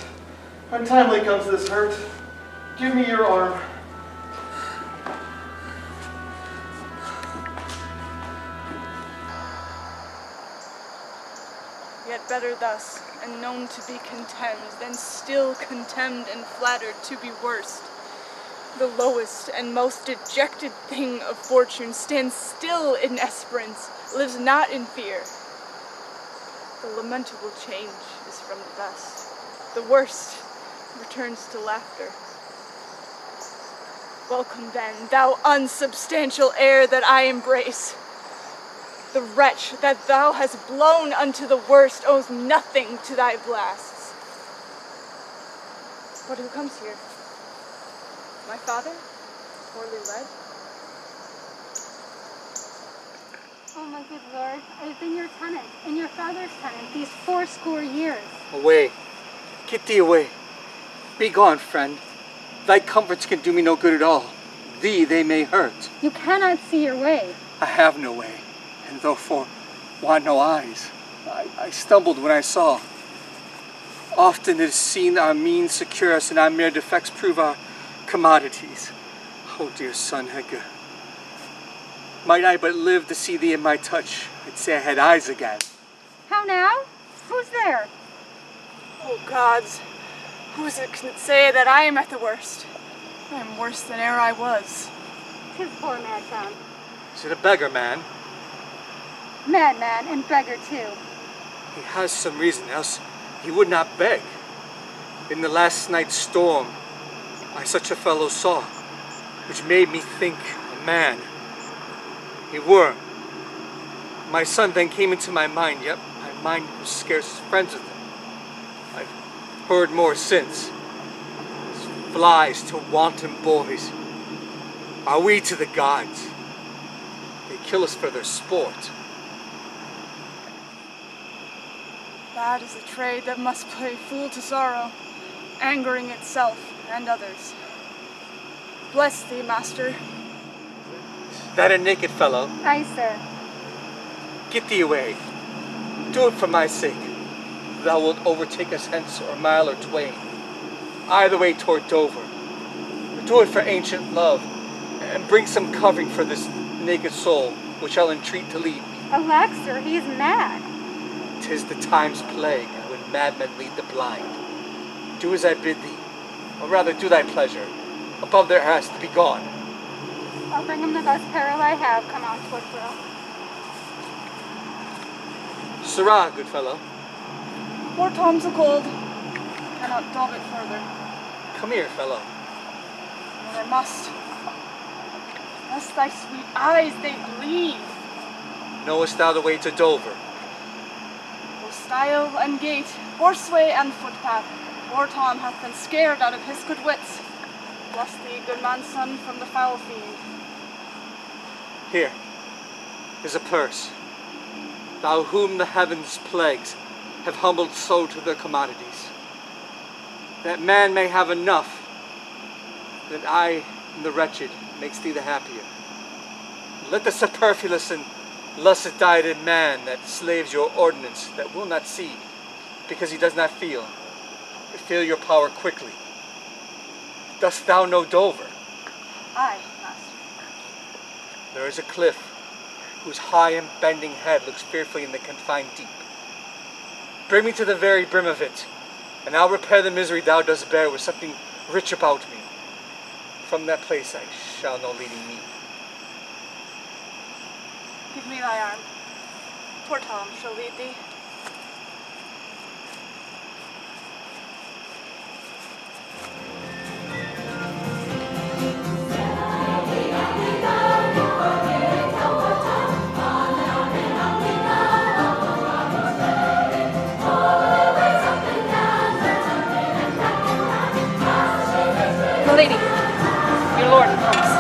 Untimely comes this hurt. Give me your arm. Yet better thus, and known to be contemned, than still contemned and flattered to be worst. The lowest and most dejected thing of fortune stands still in esperance, lives not in fear. The lamentable change is from the best. The worst returns to laughter. Welcome then, thou unsubstantial air that I embrace. The wretch that thou hast blown unto the worst owes nothing to thy blasts. But who comes here? My father? Poorly led? Oh, my good lord, I have been your tenant, and your father's tenant, these 80 years. Away. Get thee away. Be gone, friend. Thy comforts can do me no good at all. Thee they may hurt. You cannot see your way. I have no way, and therefore want no eyes. I stumbled when I saw. Often it is seen our means secure us, and our mere defects prove our commodities. Oh, dear son Edgar. Might I but live to see thee in my touch, I'd say I had eyes again. How now? Who's there? Oh, gods, who is it can say that I am at the worst? I am worse than e'er I was. 'Tis poor Madtown. Is it a beggar man? Madman and beggar too. He has some reason, else he would not beg. In the last night's storm, I such a fellow saw, which made me think a man. A worm. My son then came into my mind, yet my mind was scarce friends with him. I've heard more since. As flies to wanton boys, are we to the gods. They kill us for their sport. That is a trade that must play fool to sorrow, angering itself and others. Bless thee, master. That a naked fellow? Aye, sir. Get thee away. Do it for my sake. Thou wilt overtake us hence, or a mile or twain. Either way toward Dover. Do it for ancient love, and bring some covering for this naked soul, which I'll entreat to lead me. Alack, sir, he is mad. 'Tis the time's plague, when madmen lead the blind. Do as I bid thee, or rather do thy pleasure. Above their heads to be gone. I'll bring him the best peril I have. Come on, Woodville. Sirrah, good fellow. Poor Tom's a cold. Cannot dog it further. Come here, fellow. But I must. Lest thy sweet eyes they bleed. Knowest thou the way to Dover? Both stile and gate, horseway and footpath, poor Tom hath been scared out of his good wits. Bless thee, good man's son, from the foul fiend. Here is a purse. Thou whom the heavens' plagues have humbled so to their commodities, that man may have enough, that I and the wretched makes thee the happier. Let the superfluous and lusted-dieted man that slaves your ordinance, that will not see, because he does not feel, feel your power quickly. Dost thou know Dover? Aye, master. There is a cliff whose high and bending head looks fearfully in the confined deep. Bring me to the very brim of it, and I'll repair the misery thou dost bear with something rich about me. From that place I shall know leading me. Give me thy arm. Poor Tom shall lead thee. Lady, your lord comes.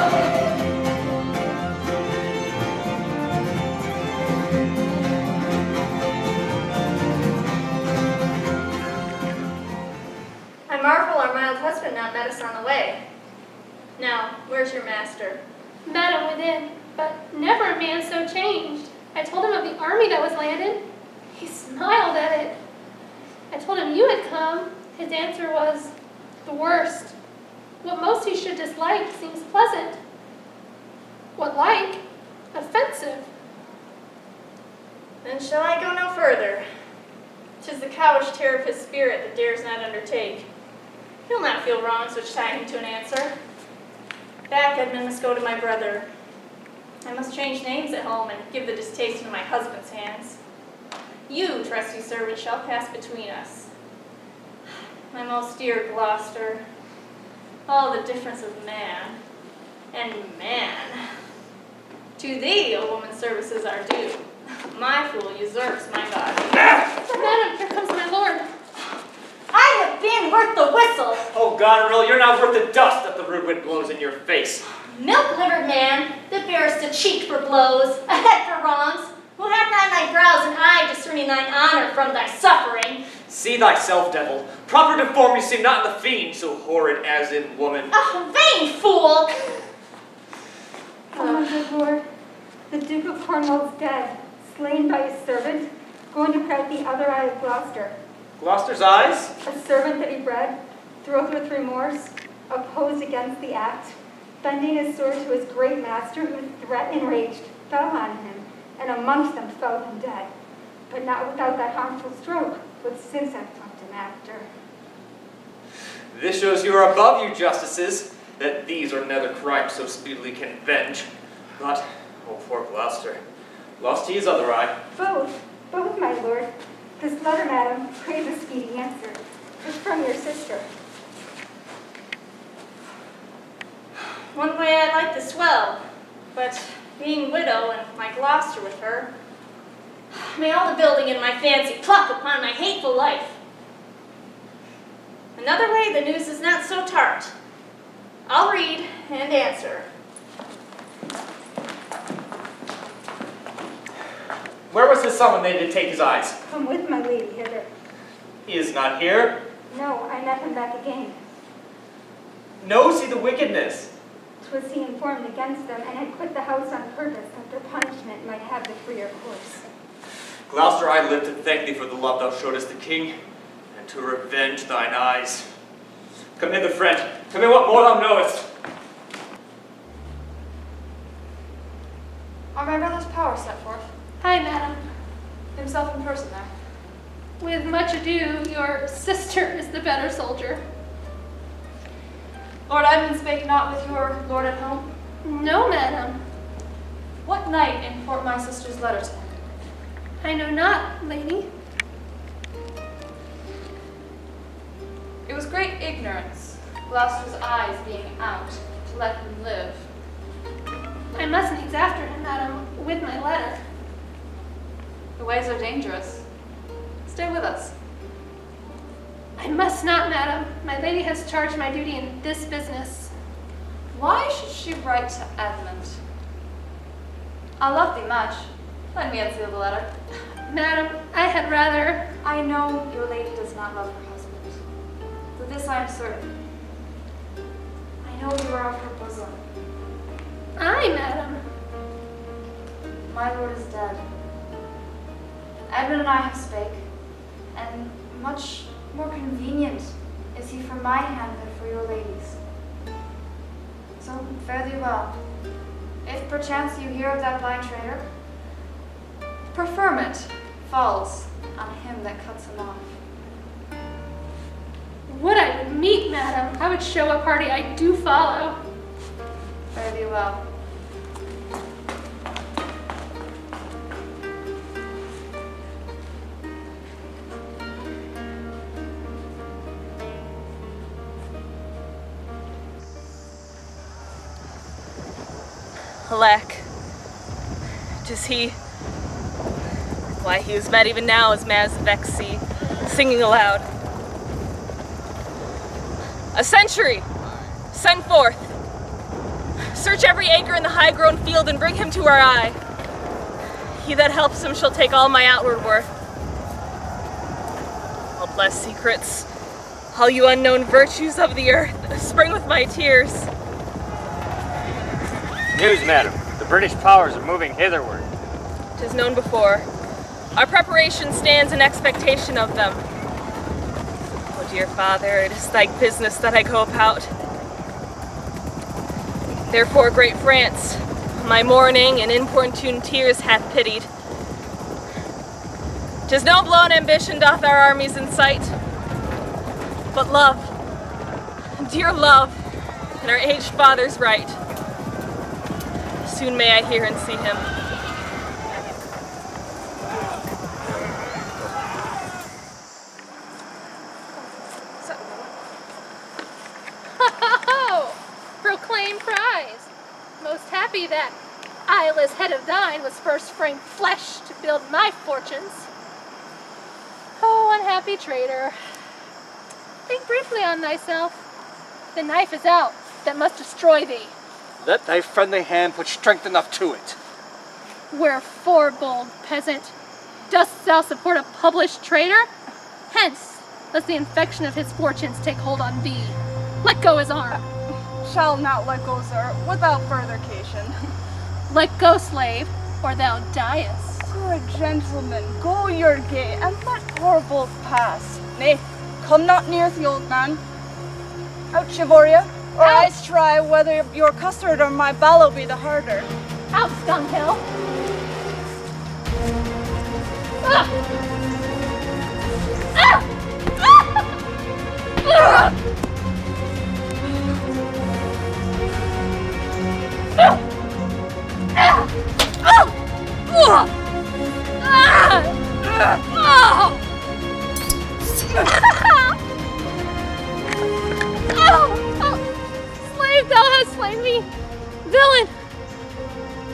I marvel our mild husband not met us on the way. Now, where's your master? Madam within, but never a man so changed. I told him of the army that was landed. He smiled at it. I told him you had come. His answer was, the worst. What most he should dislike seems pleasant. What like? Offensive. Then shall I go no further? 'Tis the cowish terror of his spirit that dares not undertake. He'll not feel wrongs which tie him to an answer. Back, Edmund must go to my brother. I must change names at home and give the distaste into my husband's hands. You, trusty servant, shall pass between us. My most dear Gloucester, all the difference of man and man. To thee, a woman's services are due. My fool usurps my body. Madam, here comes my lord. I have been worth the whistle. Oh, Goneril, you're not worth the dust that the rude wind blows in your face. Milk-livered man, that bearest a cheek for blows, a head for wrongs, who hath not thy brows and eye discerning thine honor from thy suffering. See thyself, devil. Proper deformity seem not in the fiend, so horrid as in woman. Ah, vain fool! Oh, my good lord, the Duke of Cornwall's dead, slain by his servant, going to put out the other eye of Gloucester. Gloucester's eyes? A servant that he bred, thrilled with remorse, opposed against the act, bending his sword to his great master, who, threat enraged, fell on him, and amongst them fell him dead, but not without that harmful stroke, which since I've plucked him after. This shows you are above you, justices, that these are neither crimes so speedily can avenge. But, oh, poor Gloucester, lost he his other eye. Both, my lord. This letter, madam, craves a speedy answer. It's from your sister. One way I'd like to swell, but being widow and my Gloucester with her, may all the building in my fancy pluck upon my hateful life. Another way the news is not so tart. I'll read and answer. Where was his son when they did take his eyes? Come with my lady hither. He is not here. No, I met him back again. Knows he the wickedness? 'Twas he informed against them, and had quit the house on purpose, that their punishment might have the freer course. Gloucester, I live to thank thee for the love thou showedst the king, and to revenge thine eyes. Come hither, friend. Tell me what more thou knowest. Are my brother's power set forth? Hi, madam. Himself in person there. With much ado, your sister is the better soldier. Lord Edmund spake not with your lord at home? No, madam. What knight import my sister's letter to him? I know not, lady. It was great ignorance, Gloucester's eyes being out, to let him live. I must needs after him, madam, with my letter. The ways are dangerous. Stay with us. I must not, madam. My lady has charged my duty in this business. Why should she write to Edmund? I love thee much. Let me unseal the letter. Madam, I had rather... I know your lady does not love her husband. For this I am certain. I know you are of her bosom. Aye, madam. My lord is dead. Edmund and I have spake, and much more convenient is he for my hand but for your lady's? So fare thee well. If perchance you hear of that blind traitor, preferment falls on him that cuts him off. Would I would meet, madam. I would show a party I do follow. Fare thee well. Alack, 'tis he. Why, he is mad even now as mad as the vexed sea, singing aloud. A sentry! Send forth! Search every acre in the high-grown field and bring him to our eye. He that helps him shall take all my outward worth. All blessed secrets, all you unknown virtues of the earth, spring with my tears. News, madam. The British powers are moving hitherward. 'Tis known before. Our preparation stands in expectation of them. Oh, dear father, it is thy business that I go about. Therefore, great France, my mourning and importune tears hath pitied. 'Tis no blown ambition doth our armies incite, but love, dear love, and our aged father's right. Soon may I hear and see him. Ho-ho-ho! Proclaim prize! Most happy that eyeless head of thine was first framed flesh to build my fortunes. Oh, unhappy traitor. Think briefly on thyself. The knife is out that must destroy thee. Let thy friendly hand put strength enough to it. Wherefore, bold peasant, dost thou support a published traitor? Hence, lest the infection of his fortunes take hold on thee. Let go his arm. Shall not let go, sir, without further occasion. Let go, slave, or thou diest. Good gentlemen, go your gait, and let poor both pass. Nay, come not near the old man. Out, Chivoria, or I try whether your custard or my ballow be the harder. Out, Skunghill! Ah! Ah! Ah! Slave, thou hast slain me! Villain!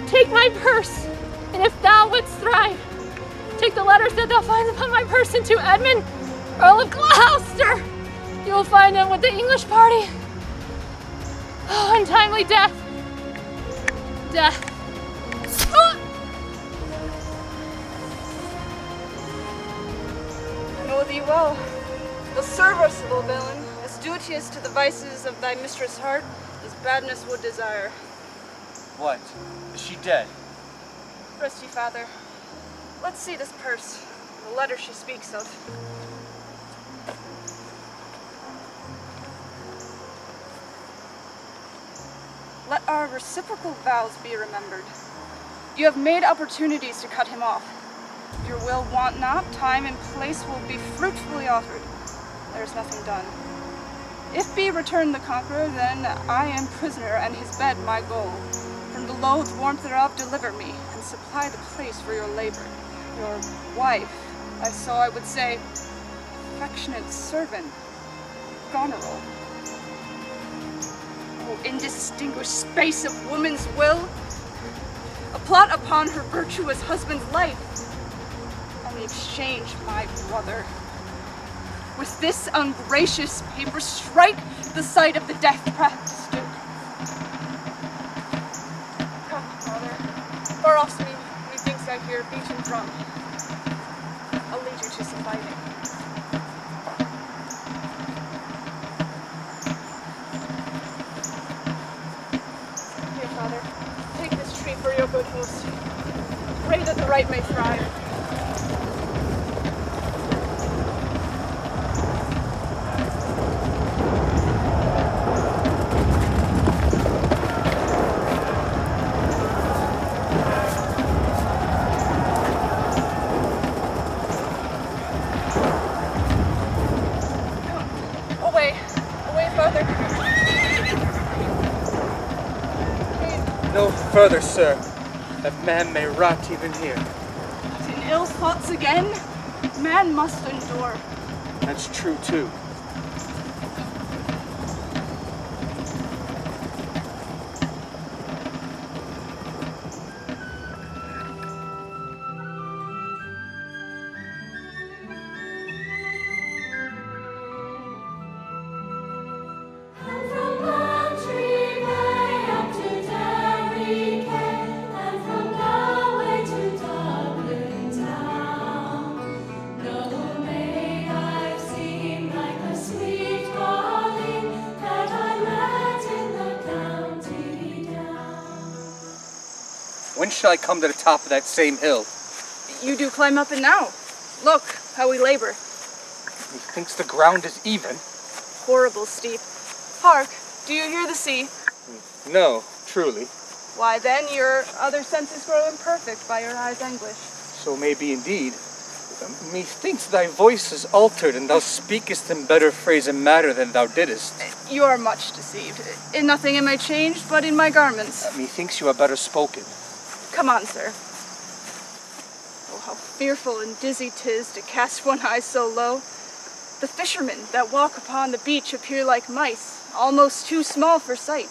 Take my purse, and if thou wouldst thrive, take the letters that thou findest upon my person to Edmund, Earl of Gloucester. You will find him with the English party. Oh, untimely death. Death. I know thee well. The serviceable villain, as duteous to the vices of thy mistress' heart as badness would desire. What? Is she dead? Rest ye, father. Let's see this purse, the letter she speaks of. Let our reciprocal vows be remembered. You have made opportunities to cut him off. If your will want not, time and place will be fruitfully offered. There is nothing done. If be return the conqueror, then I am prisoner, and his bed my goal. From the loathed warmth thereof deliver me, and supply the place for your labor. Your wife, I would say, affectionate servant, Goneril. Oh, indistinguished space of woman's will, a plot upon her virtuous husband's life, and the exchange, my brother. With this ungracious paper, strike the sight of the death practice, Duke. Come, brother. Far off me, methinks I hear beaten drum. I'll lead you to some fighting. Here, father, take this tree for your good host. Pray that the right may thrive. No further, sir, that man may rot even here. In ill thoughts again? Man must endure. That's true, too. When shall I come to the top of that same hill? You do climb up it now. Look how we labor. Methinks the ground is even. Horrible steep. Hark, do you hear the sea? No, truly. Why then your other senses grow imperfect by your eyes' anguish. So may be indeed. Methinks thy voice is altered, and thou speakest in better phrase and matter than thou didst. You are much deceived. In nothing am I changed, but in my garments. Methinks you are better spoken. Come on, sir. Oh, how fearful and dizzy 'tis to cast one eye so low. The fishermen that walk upon the beach appear like mice, almost too small for sight.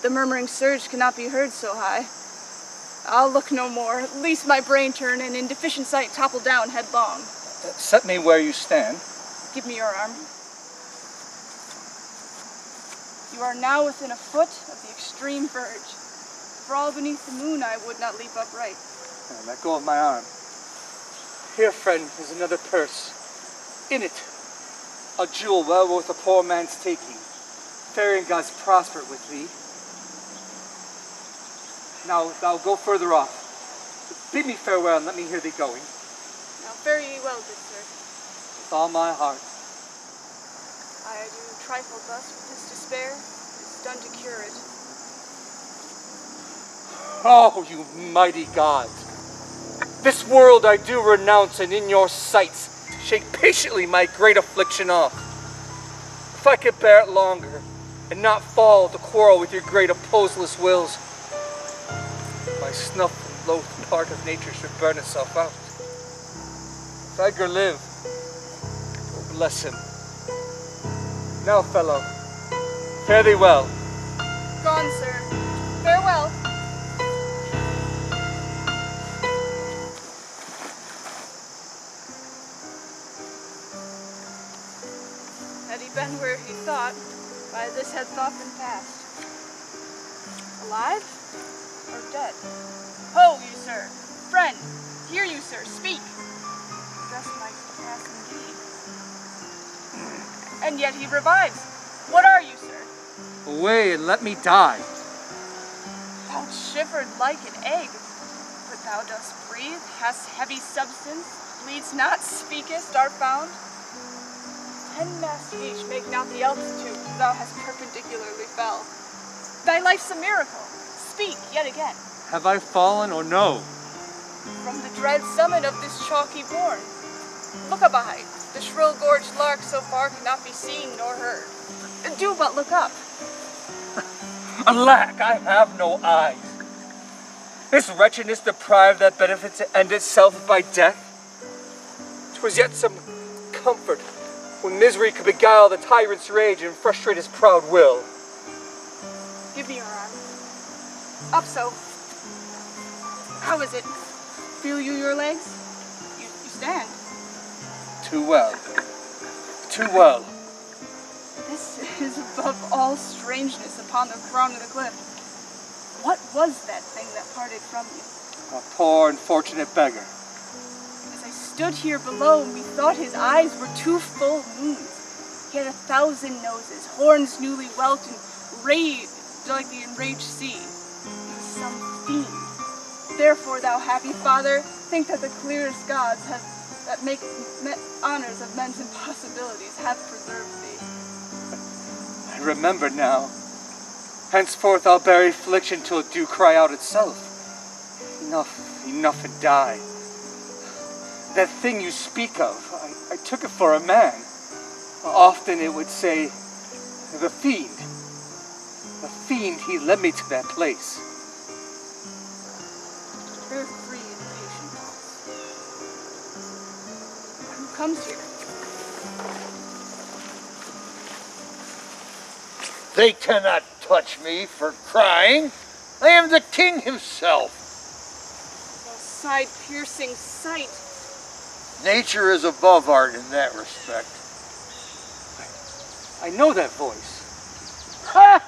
The murmuring surge cannot be heard so high. I'll look no more, lest my brain turn and in deficient sight topple down headlong. Set me where you stand. Give me your arm. You are now within a foot of the extreme verge. For all beneath the moon I would not leap upright. Let go of my arm. Here, friend, is another purse. In it, a jewel well worth a poor man's taking. Faring gods prosper with thee. Now thou go further off. Bid me farewell and let me hear thee going. Now fare ye well, good sir. With all my heart. I do trifle thus with this despair. It's done to cure it. Oh, you mighty gods! This world I do renounce, and in your sights shake patiently my great affliction off. If I could bear it longer, and not fall to quarrel with your great opposeless wills, my snuff and loath part of nature should burn itself out. If Edgar live, oh bless him. Now, fellow, fare thee well. Gone, sir. Farewell. Had he been where he thought, by this had thought been past. Alive or dead? Ho, you sir! Friend! Hear you, sir! Speak! Thus might pass indeed. And yet he revives. What are you, sir? Away and let me die. Thou shivered like an egg, but thou dost breathe, hast heavy substance, bleeds not, speakest, art found. 10 masts each make not the altitude thou hast perpendicularly fell. Thy life's a miracle. Speak yet again. Have I fallen or no? From the dread summit of this chalky bourne. Look abehind. The shrill-gorged lark so far cannot be seen nor heard. Do but look up. Alack, I have no eyes. Is wretchedness deprived that benefit to end itself by death? 'Twas yet some comfort when misery could beguile the tyrant's rage and frustrate his proud will. Give me your arm. Up so. How is it? Feel you your legs? You stand. Too well. Too well. This is above all strangeness upon the crown of the cliff. What was that thing that parted from you? A poor unfortunate beggar. As I stood here below, methought his eyes were 2 full moons. He had 1,000 noses, horns newly welt, and raged like the enraged sea. He was some fiend. Therefore, thou happy father, think that the clearest gods that make honors of men's impossibilities have preserved thee. I remember now. Henceforth I'll bear affliction till it do cry out itself. Enough, enough and die. That thing you speak of, I took it for a man. Often it would say, the fiend. The fiend, he led me to that place. comes here. They cannot touch me for crying. I am the king himself. A side-piercing sight. Nature is above art in that respect. I know that voice. Ha!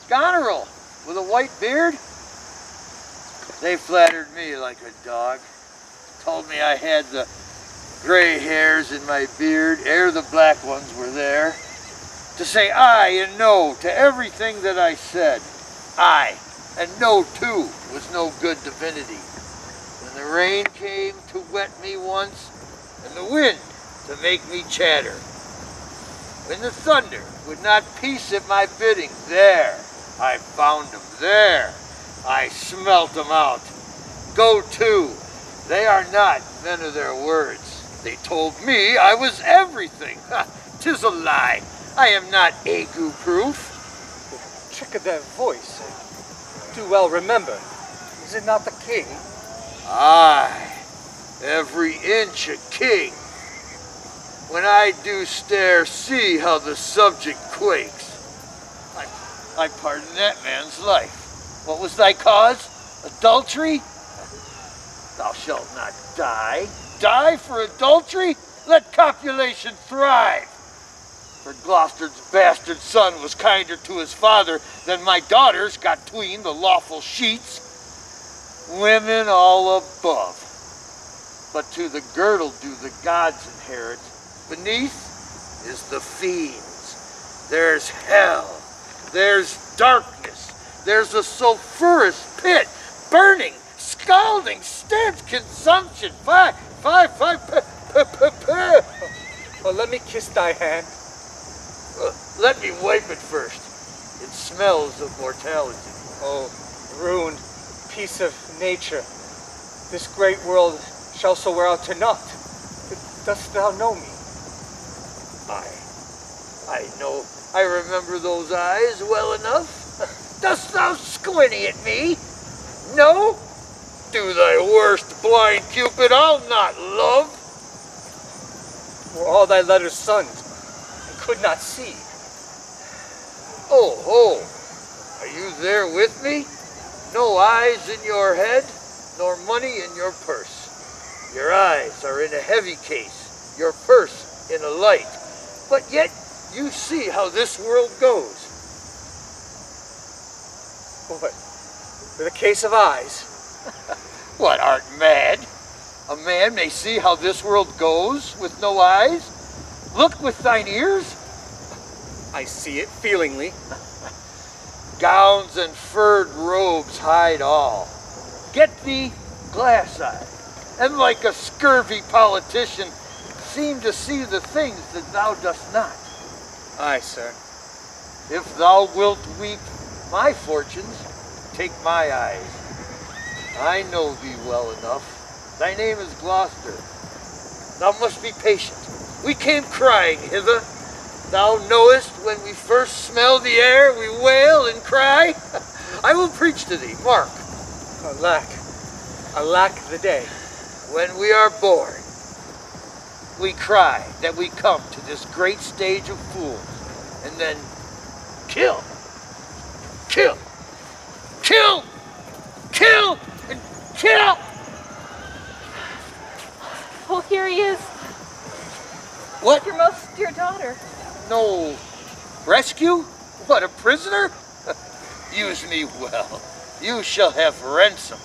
Goneril with a white beard? They flattered me like a dog. Told me I had the gray hairs in my beard ere the black ones were there. To say aye and no to everything that I said. Aye and no too was no good divinity. When the rain came to wet me once, and the wind to make me chatter. When the thunder would not peace at my bidding, there I found them, there I smelt them out. Go to, they are not men of their words. They told me I was everything. Ha, 'tis a lie. I am not ague-proof. The trick of that voice, I do well remember. Is it not the king? Aye, every inch a king. When I do stare, see how the subject quakes. I pardon that man's life. What was thy cause? Adultery? Thou shalt not die. Die for adultery? Let copulation thrive. For Gloucester's bastard son was kinder to his father than my daughters got 'tween the lawful sheets. Women all above. But to the girdle do the gods inherit. Beneath is the fiends. There's hell. There's darkness. There's a sulphurous pit. Burning, scalding, stench, consumption. Well, let me kiss thy hand. Let me wipe it first. It smells of mortality. Oh, ruined piece of nature. This great world shall so wear out to naught. Dost thou know me? I know. I remember those eyes well enough. Dost thou squinty at me? No? Do thy worst, blind Cupid, I'll not love. Were all thy letters sunned, I could not see. Oh, ho! Are you there with me? No eyes in your head, nor money in your purse. Your eyes are in a heavy case, your purse in a light. But yet you see how this world goes. What? With a case of eyes? What, art mad? A man may see how this world goes with no eyes? Look with thine ears. I see it feelingly. Gowns and furred robes hide all. Get thee glass eye, and like a scurvy politician, seem to see the things that thou dost not. Aye, sir. If thou wilt weep my fortunes, take my eyes. I know thee well enough. Thy name is Gloucester. Thou must be patient. We came crying hither. Thou knowest when we first smell the air, we wail and cry. I will preach to thee, mark. Alack the day. When we are born, we cry that we come to this great stage of fools, and then kill, kill, kill, kill, and kill! Oh, here he is. What? Your most dear daughter. No rescue? What, a prisoner? Use me well. You shall have ransom.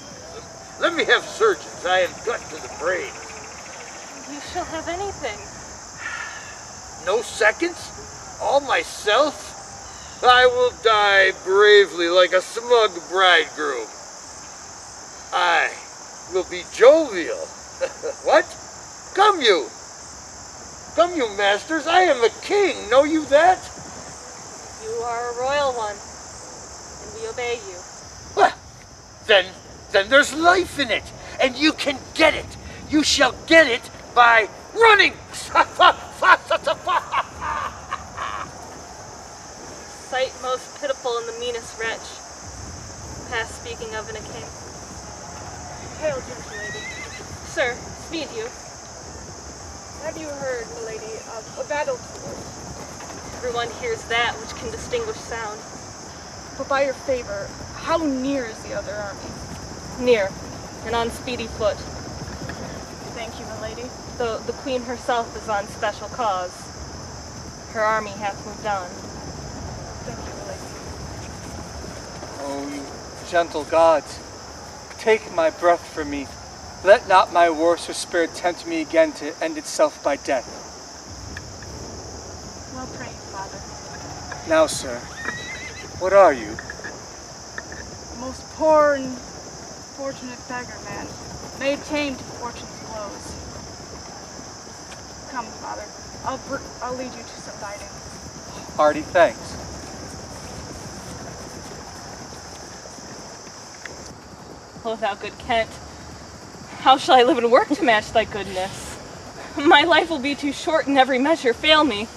Let me have surgeons. I am gut to the brain. You shall have anything. No seconds? All myself? I will die bravely like a smug bridegroom. I will be jovial. What? Come you, masters. I am a king. Know you that? You are a royal one, and we obey you. Well, then there's life in it, and you can get it. You shall get it by running. Sight most pitiful in the meanest wretch, past speaking of in a king. Hail, gentle lady. Sir, speed you. Have you heard, milady, of a battle toward? Everyone hears that which can distinguish sound. But by your favor, how near is the other army? Near, and on speedy foot. Thank you, milady. Though the queen herself is on special cause. Her army hath moved on. Thank you, milady. Oh, you gentle gods, take my breath from me. Let not my worser spirit tempt me again to end itself by death. Well prayed, Father. Now, sir, what are you? A most poor and fortunate beggar man, made tame to fortune's blows. Come, Father. I'll lead you to some tidings. Hearty thanks. O thou good Kent, how shall I live and work to match thy goodness? My life will be too short in every measure, fail me.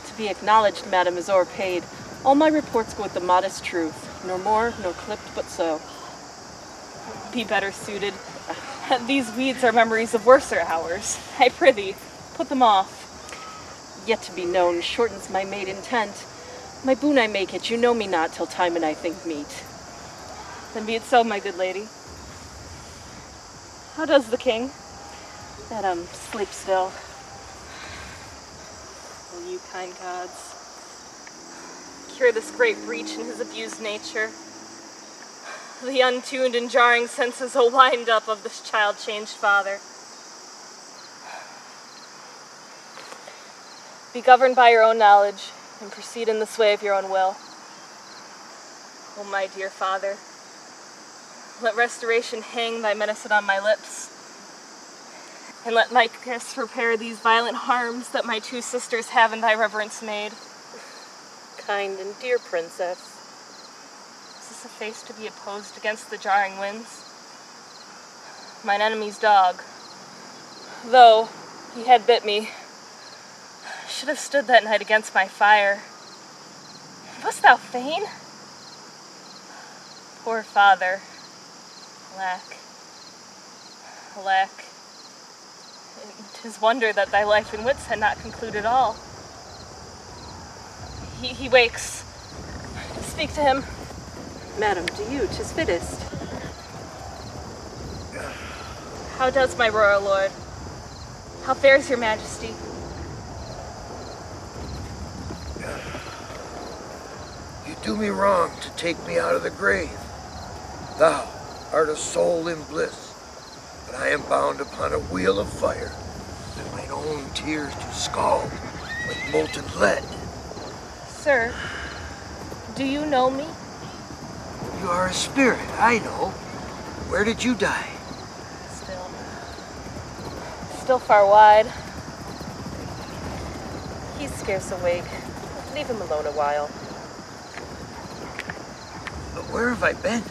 To be acknowledged, madam, is o'erpaid. All my reports go with the modest truth, nor more, nor clipped but so. Be better suited. These weeds are memories of worser hours. I prithee, put them off. Yet to be known shortens my made intent. My boon I make it, you know me not till time and I think meet. Then be it so, my good lady. How does the king? That, sleep still. Oh, you kind gods. Cure this great breach in his abused nature. The untuned and jarring senses will wind up of this child-changed father. Be governed by your own knowledge, and proceed in the sway of your own will. Oh, my dear father, let restoration hang thy medicine on my lips, and let my kiss repair these violent harms that my two sisters have in thy reverence made. Kind and dear princess, is this a face to be opposed against the jarring winds? Mine enemy's dog, though he had bit me, should have stood that night against my fire. Wast thou fain? Poor father. Alack, alack, 'tis wonder that thy life and wits had not concluded all. He wakes. Speak to him. Madam, to you 'tis fittest. How does my royal lord? How fares your majesty? You do me wrong to take me out of the grave. Thou art a soul in bliss, but I am bound upon a wheel of fire, and mine own tears do scald like molten lead. Sir, do you know me? You are a spirit, I know. Where did you die? Still far wide. He's scarce awake. Leave him alone a while. But where have I been?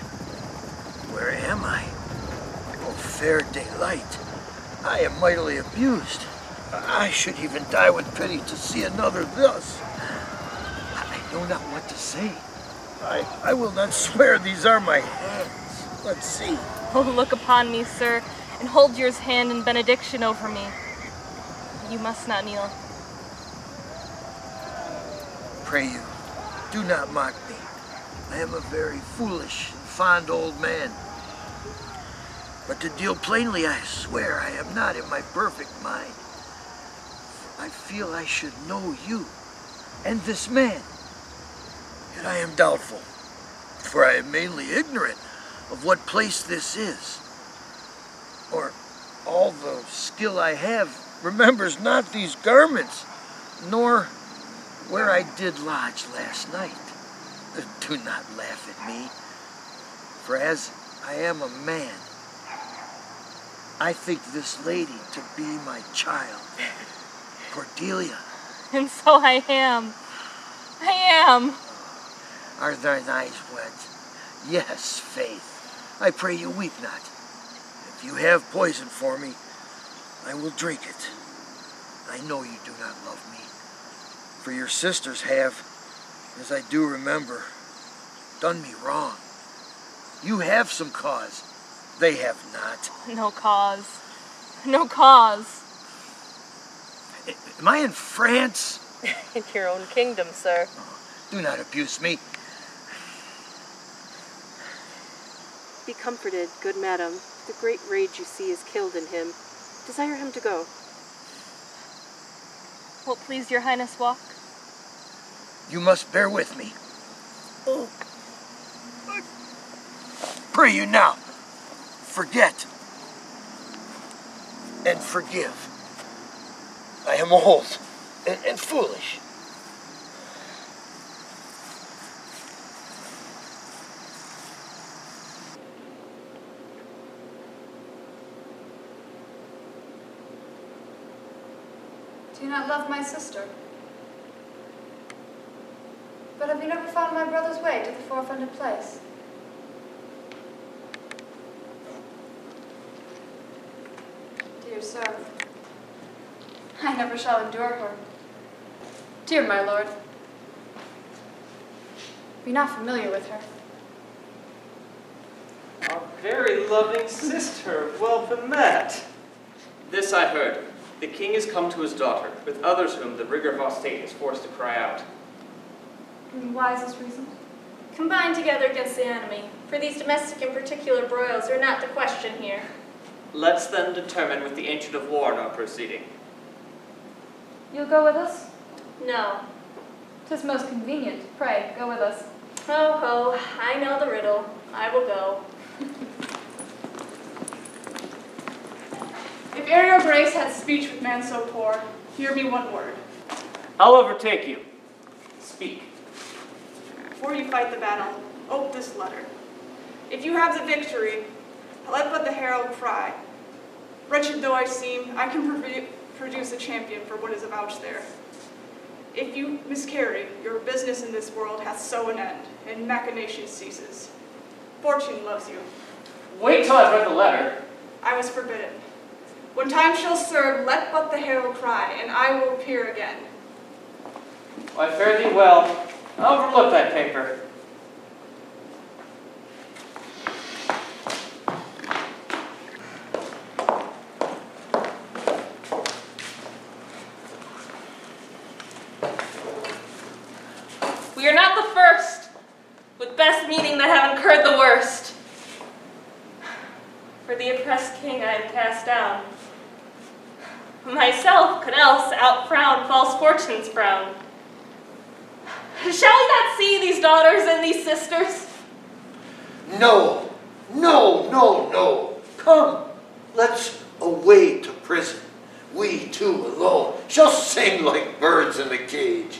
Where am I? Oh, fair daylight. I am mightily abused. I should even die with pity to see another thus. I know not what to say. I will not swear these are my hands. Let's see. Oh, look upon me, sir, and hold yours hand in benediction over me. You must not kneel. Pray you, do not mock me. I am a very foolish and fond old man. But to deal plainly, I swear I am not in my perfect mind. I feel I should know you and this man. Yet I am doubtful, for I am mainly ignorant of what place this is. Or all the skill I have remembers not these garments, nor where I did lodge last night. Do not laugh at me, for as I am a man, I think this lady to be my child, Cordelia. And so I am. I am. Are thine eyes wet? Yes, Faith. I pray you weep not. If you have poison for me, I will drink it. I know you do not love me, for your sisters have, as I do remember, done me wrong. You have some cause. They have not. No cause. No cause. Am I in France? In your own kingdom, sir. Do not abuse me. Be comforted, good madam. The great rage you see is killed in him. Desire him to go. Will it please your highness walk? You must bear with me. Pray you now, forget and forgive. I am old and foolish. Do you not love my sister? But have you never found my brother's way to the forefronted place? Dear sir, I never shall endure her. Dear my lord, be not familiar with her. Our very loving sister, well met. This I heard. The king is come to his daughter, with others whom the rigor of our state has forced to cry out. And why is this reason? Combine together against the enemy, for these domestic and particular broils are not the question here. Let's then determine with the ancient of war in our proceeding. You'll go with us? No. 'Tis most convenient. Pray, go with us. Ho ho, I know the riddle. I will go. If ere your grace had speech with man so poor, hear me one word. I'll overtake you. Speak. Before you fight the battle, ope this letter. If you have the victory, let but the herald cry. Wretched though I seem, I can produce a champion for what is avouched there. If you miscarry, your business in this world hath so an end, and machination ceases. Fortune loves you. Wait till I've read the letter. I was forbidden. When time shall serve, let but the herald cry, and I will appear again. Why, fare thee well. I'll overlook thy paper. We are not the first, with best meaning that have incurred the worst. For the oppressed king I am cast down. Myself could else out-frown false fortune's frown. Shall we not see these daughters and these sisters? No, no, no, no. Come, let's away to prison. We two alone shall sing like birds in the cage.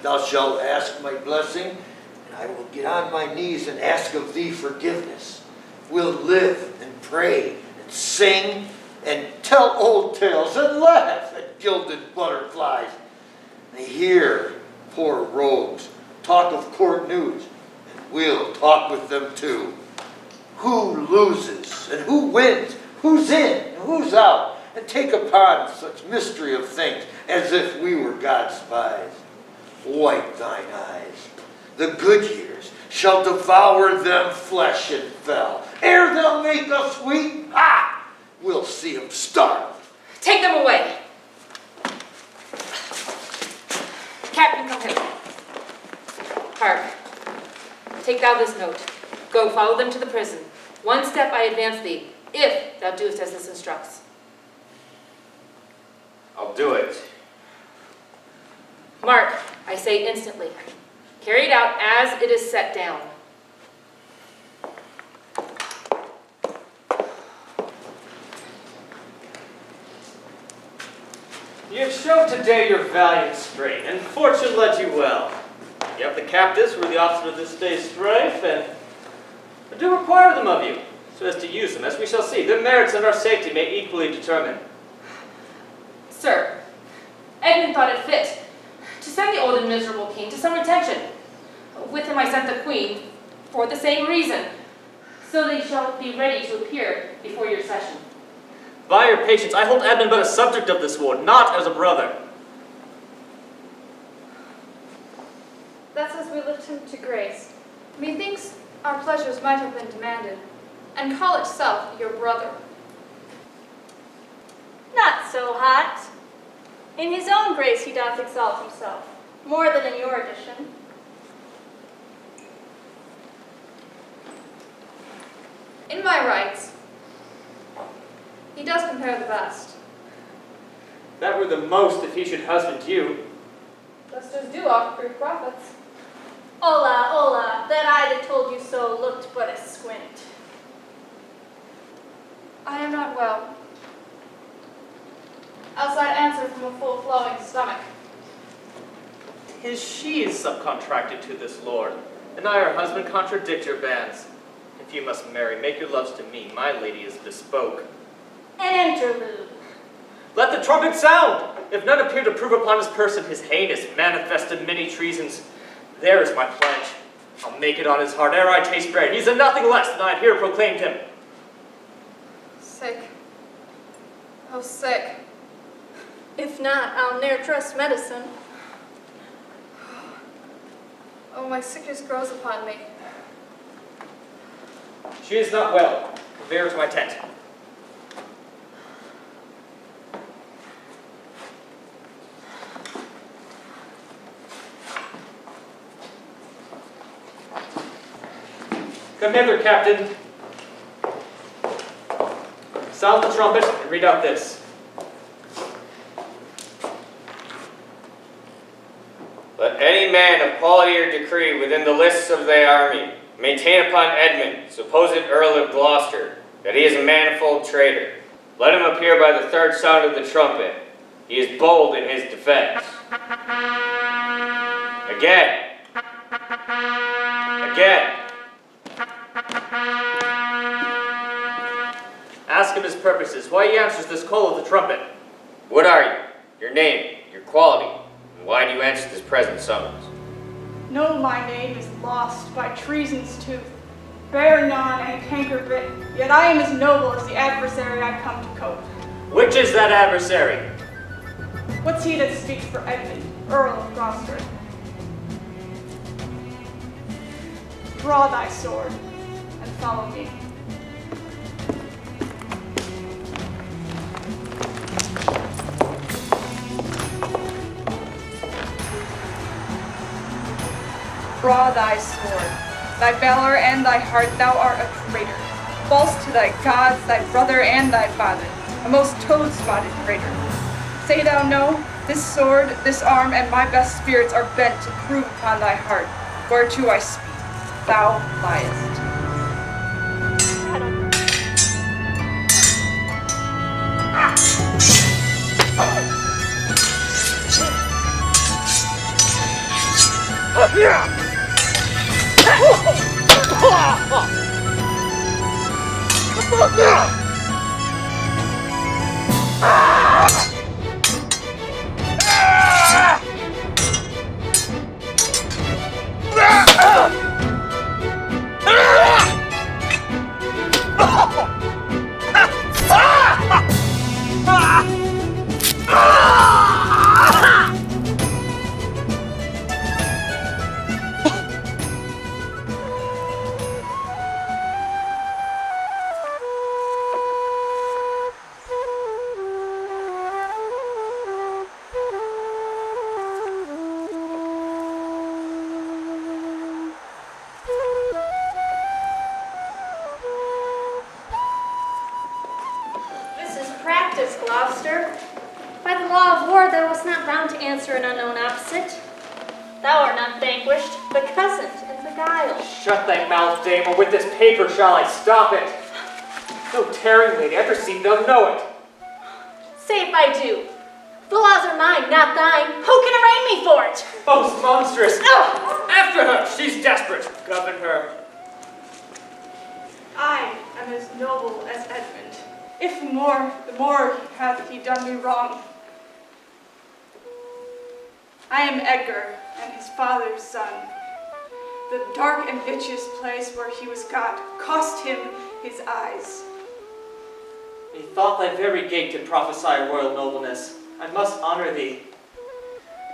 Thou shalt ask my blessing, and I will get on my knees and ask of thee forgiveness. We'll live and pray and sing and tell old tales and laugh at gilded butterflies. And hear poor rogues talk of court news, and we'll talk with them too. Who loses and who wins, who's in and who's out, and take upon such mystery of things as if we were God's spies. Wipe thine eyes. The good years shall devour them flesh and fell. Ere they'll make us weep, we'll see them starve. Take them away. Captain, come hither. Hark. Take thou this note. Go, follow them to the prison. One step I advance thee, if thou doest as this instructs. I'll do it. Mark, I say instantly. Carry it out as it is set down. You have shown today your valiant strain, and fortune led you well. You have the captives who are the offset of this day's strife, and I do require them of you, so as to use them, as we shall see. Their merits and our safety may equally determine. Sir, Edmund thought it fit to send the old and miserable king to some retention. With him I sent the queen for the same reason, so they shall be ready to appear before your session. By your patience, I hold Edmund but a subject of this war, not as a brother. That's as we lift him to grace. Methinks our pleasures might have been demanded, and call itself your brother. Not so hot. In his own grace he doth exalt himself, more than in your edition. In my rights, he does compare the best. That were the most if he should husband you. Sisters do offer Greek prophets. Hola, hola, that I that told you so looked but a squint. I am not well. Else I'd answer from a full-flowing stomach. 'Tis she is subcontracted to this lord, and I, her husband, contradict your bans. If you must marry, make your loves to me. My lady is bespoke. An interlude. Let the trumpet sound! If none appear to prove upon his person his heinous, manifested many treasons, there is my pledge. I'll make it on his heart ere I taste bread. He's a nothing less than I had here proclaimed him. Sick. Oh, sick. If not, I'll ne'er trust medicine. Oh, my sickness grows upon me. She is not well. Convey her to my tent. Come hither, Captain. Sound the trumpet and read out this. Let any man of quality or decree within the lists of the army maintain upon Edmund, supposed Earl of Gloucester, that he is a manifold traitor. Let him appear by the third sound of the trumpet. He is bold in his defense. Again. Again. Ask him his purposes, why he answers this call of the trumpet. What are you? Your name, your quality, and why do you answer this present summons? Know my name is lost by treason's tooth, bear gnawn and canker bit, yet I am as noble as the adversary I come to cope. Which is that adversary? What's he that speaks for Edmund, Earl of Gloucester? Draw thy sword and follow me. Draw thy sword. Thy valor and thy heart, thou art a traitor. False to thy gods, thy brother and thy father, a most toad-spotted traitor. Say thou no, this sword, this arm, and my best spirits are bent to prove upon thy heart, whereto I speak. Thou liest. Gloucester. By the law of war, thou wast not bound to answer an unknown opposite. Thou art not vanquished, but cozened and beguiled. Shut thy mouth, dame, or with this paper shall I stop it. No tearing, lady, I perceive thou know it. Say if I do. The laws are mine, not thine. Who can arraign me for it? Most monstrous! After her! She's desperate. Govern her. I am as noble as Edmund. If more, the more hath he done me wrong. I am Edgar, and his father's son. The dark and vicious place where he was got cost him his eyes. Methought thy very gait did prophesy royal nobleness. I must honor thee.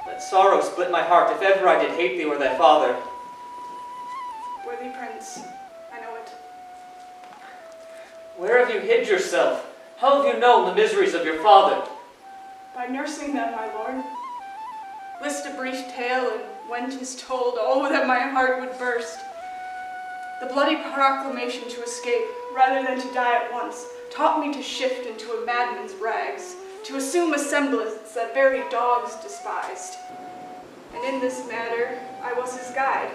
Let sorrow split my heart if ever I did hate thee or thy father. Worthy prince, I know it. Where have you hid yourself? How have you known the miseries of your father? By nursing them, my lord. List a brief tale, and when 'tis told, oh, that my heart would burst. The bloody proclamation to escape, rather than to die at once, taught me to shift into a madman's rags, to assume a semblance that very dogs despised. And in this matter, I was his guide,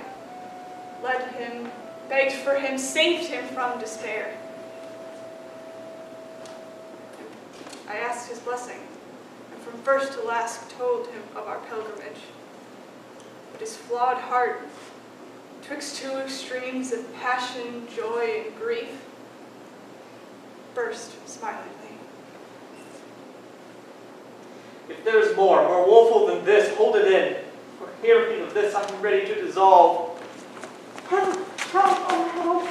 led him, begged for him, saved him from despair. I asked his blessing, and from first to last told him of our pilgrimage. But his flawed heart, twixt two extremes of passion, joy, and grief, burst smilingly. If there's more woeful than this, hold it in. For hearing of this, I'm ready to dissolve. Help! Help! Oh, help!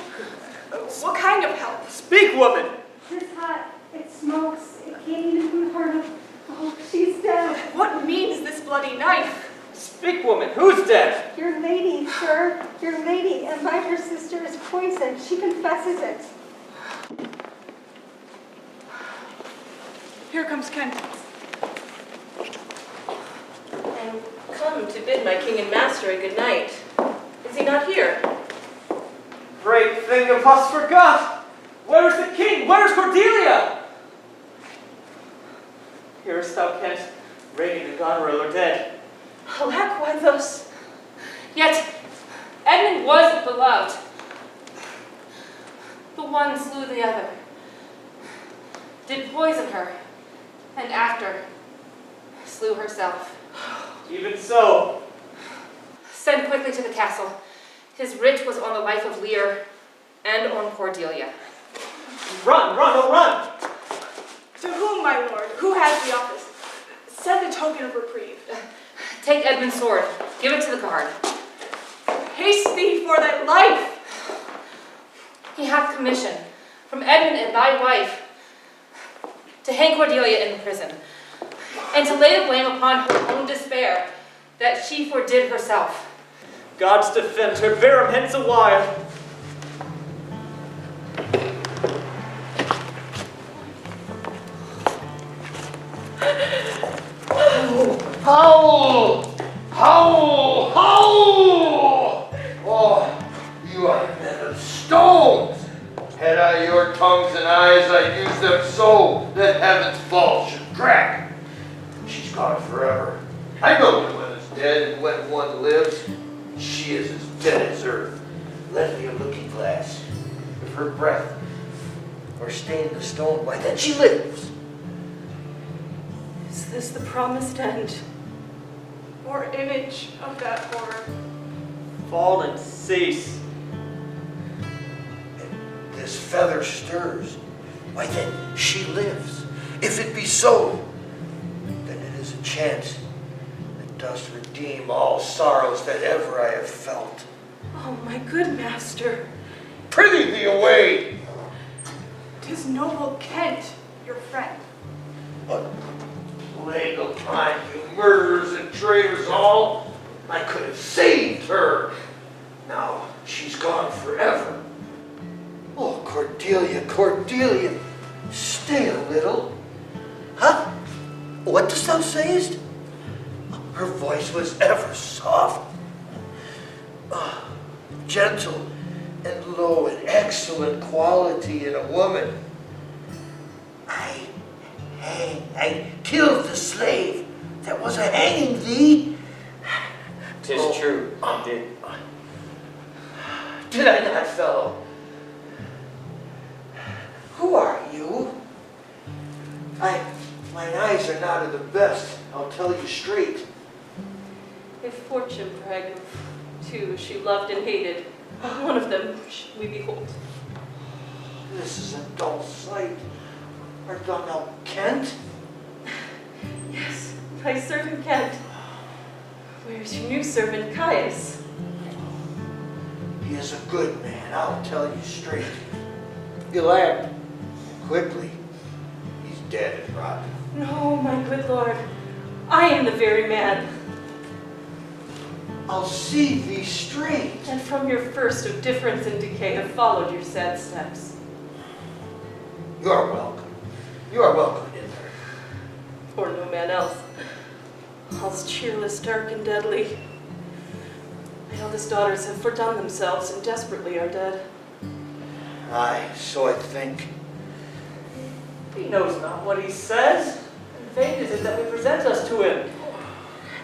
What kind of help? Speak, woman! It's hot. It smokes. It can't even hurt her. Oh, she's dead. What means this bloody knife? Speak, woman. Who's dead? Your lady, sir. Your lady. And by her sister is poisoned. She confesses it. Here comes Kent. And come to bid my king and master a good night. Is he not here? Great thing of us forgot! Where is the king? Where is Cordelia? Hearest thou, Kent? Regan and Goneril are dead. Alack, why thus? Yet Edmund was beloved. The one slew the other, did poison her, and after slew herself. Even so. Send quickly to the castle. His writ was on the life of Lear and on Cordelia. Run, run, oh run! To whom, my lord? Who has the office? Send a token of reprieve. Take Edmund's sword. Give it to the guard. Haste thee for thy life! He hath commission from Edmund and thy wife to hang Cordelia in the prison, and to lay the blame upon her own despair that she fordid herself. God's defend her, bear him hence a while. Howl! Howl! Howl! Oh, you are men of stones! Had I your tongues and eyes, I'd use them so that heaven's balls should crack. She's gone forever. I know when one is dead and when one lives. She is as dead as earth. Lend me a looking glass. If her breath or stain the stone, why then she lives. Is this the promised end? Or image of that horror? Fall and cease. And this feather stirs, why then she lives. If it be so, then it is a chance that does redeem all sorrows that ever I have felt. Oh, my good master. Prithee thee away! 'Tis noble Kent, your friend. But plague upon you, murderers and traitors all! I could have saved her. Now she's gone forever. Oh, Cordelia, Cordelia, stay a little. Huh? What dost thou sayest? Her voice was ever soft, gentle and low, an excellent quality in a woman. I killed the slave that was a hanging thee. 'Tis true, I did. Did I not, fellow? Who are you? Mine eyes are not of the best, I'll tell you straight. If fortune brag of two she loved and hated, one of them should we behold. This is a dull sight. Art thou now Kent? Yes, thy servant Kent. Where's your new servant Caius? He is a good man, I'll tell you straight. He'll act quickly. He's dead and rotten. No, my good lord, I am the very man. I'll see thee straight. And from your first of difference and decay have followed your sad steps. You are welcome. You are welcome in there. or no man else. All's cheerless, dark, and deadly. My eldest daughters have fordone themselves and desperately are dead. Aye, so I think. He knows not what he says, and vain is it that we present us to him.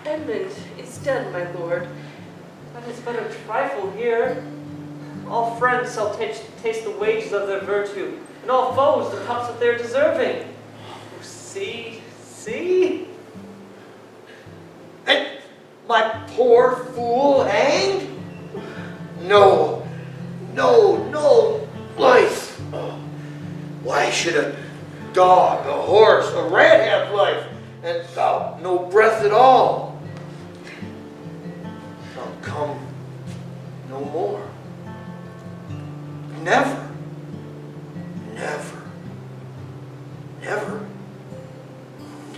Edmund is dead, my lord. That is but a trifle here. All friends shall taste the wages of their virtue, and all foes the cups that they're deserving. Oh, see, see? And my poor fool hanged? No, no, no life. Oh, why should a dog, a horse, a rat have life, and thou no breath at all? Shall come no more. Never, never, never,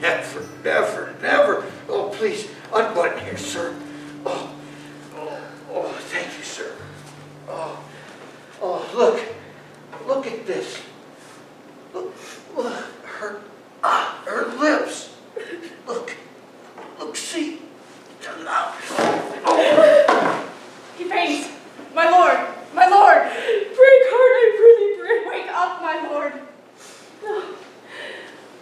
never, never, never. Oh, please, unbutton here, sir. Oh, oh, oh, thank you, sir. Oh, oh, look at this. Look, her lips. Look, see. Now. Oh. He faints. My lord, my lord. Break heart, I prithee, break. Wake up, my lord. No,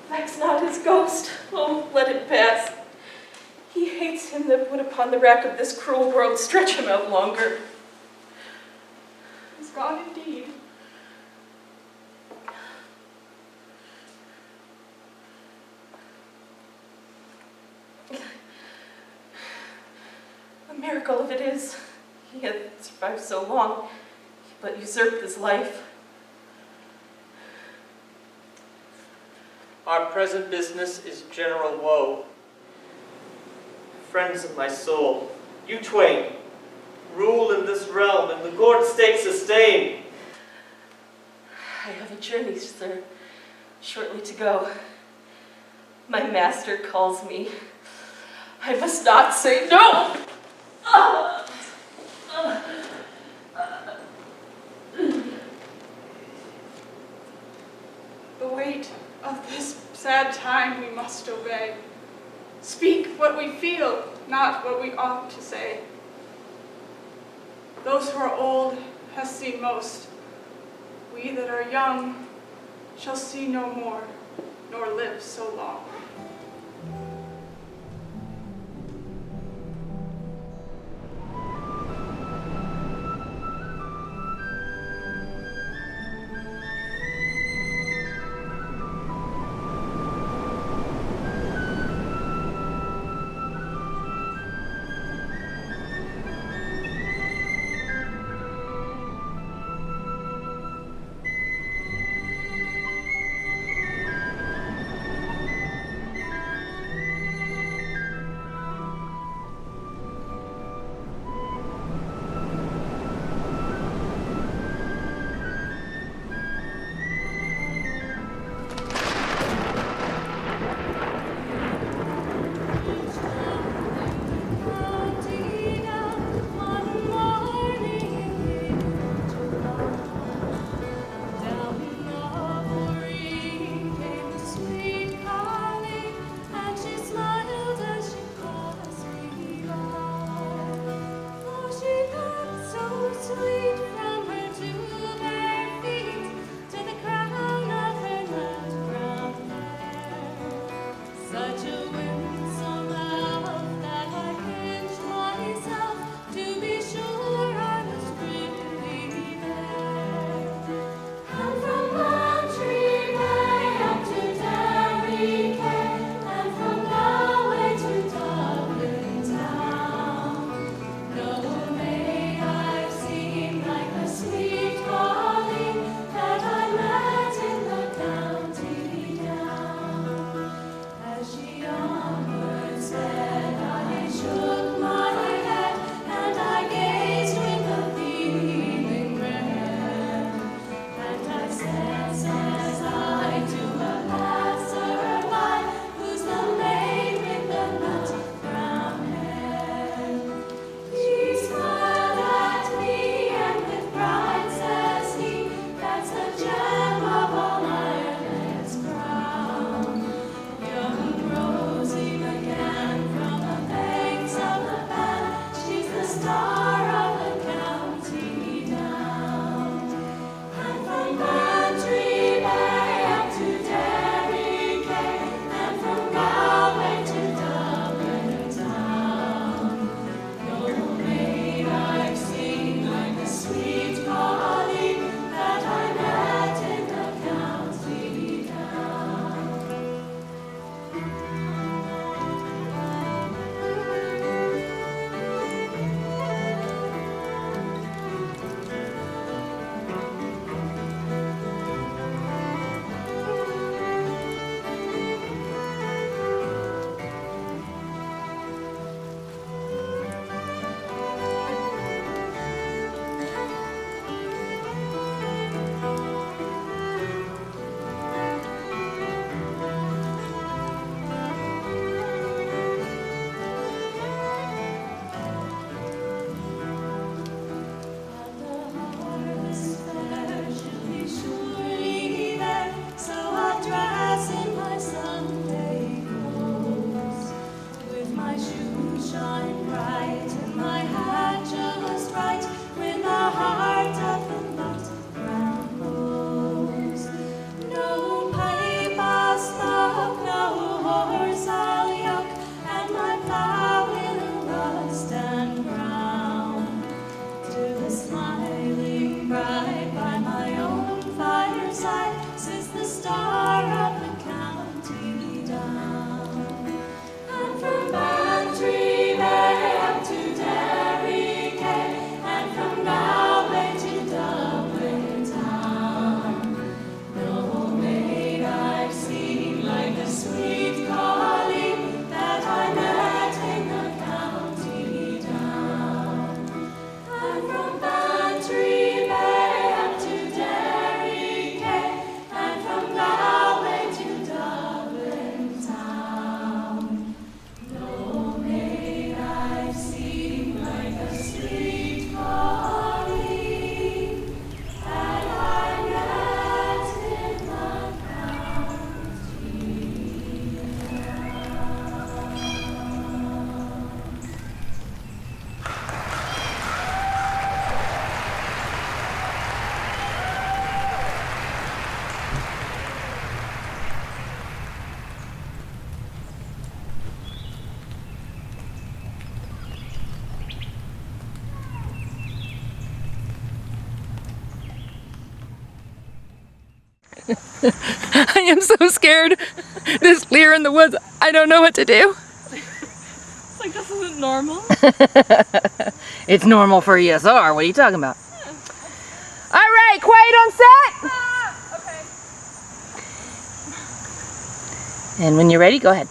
vex not his ghost. Oh, let it pass. He hates him that put upon the rack of this cruel world. Stretch him out longer. He's gone indeed. A miracle if it is. He had survived so long, but usurped his life. Our present business is general woe. Friends of my soul, you twain, rule in this realm and the gourd stake sustain. I have a journey, sir, shortly to go. My master calls me. I must not say no! The weight of this sad time we must obey. Speak what we feel, not what we ought to say. Those who are old have seen most. We that are young shall see no more, nor live so long. star of the county down. And from Bantry Bay up to Derry Quay, and from Galway to Dublin town. No maid I've seen like the sweet Colleen that I met in the county down. And from Bantry Bay up to Derry Quay, and from Galway to Dublin town. No maid I've seen like the sweet Colleen that I met in the I am so scared. This clear in the woods, I don't know what to do. It's like this isn't normal. It's normal for ESR. What are you talking about? All right, quiet on set. Okay. And when you're ready, go ahead.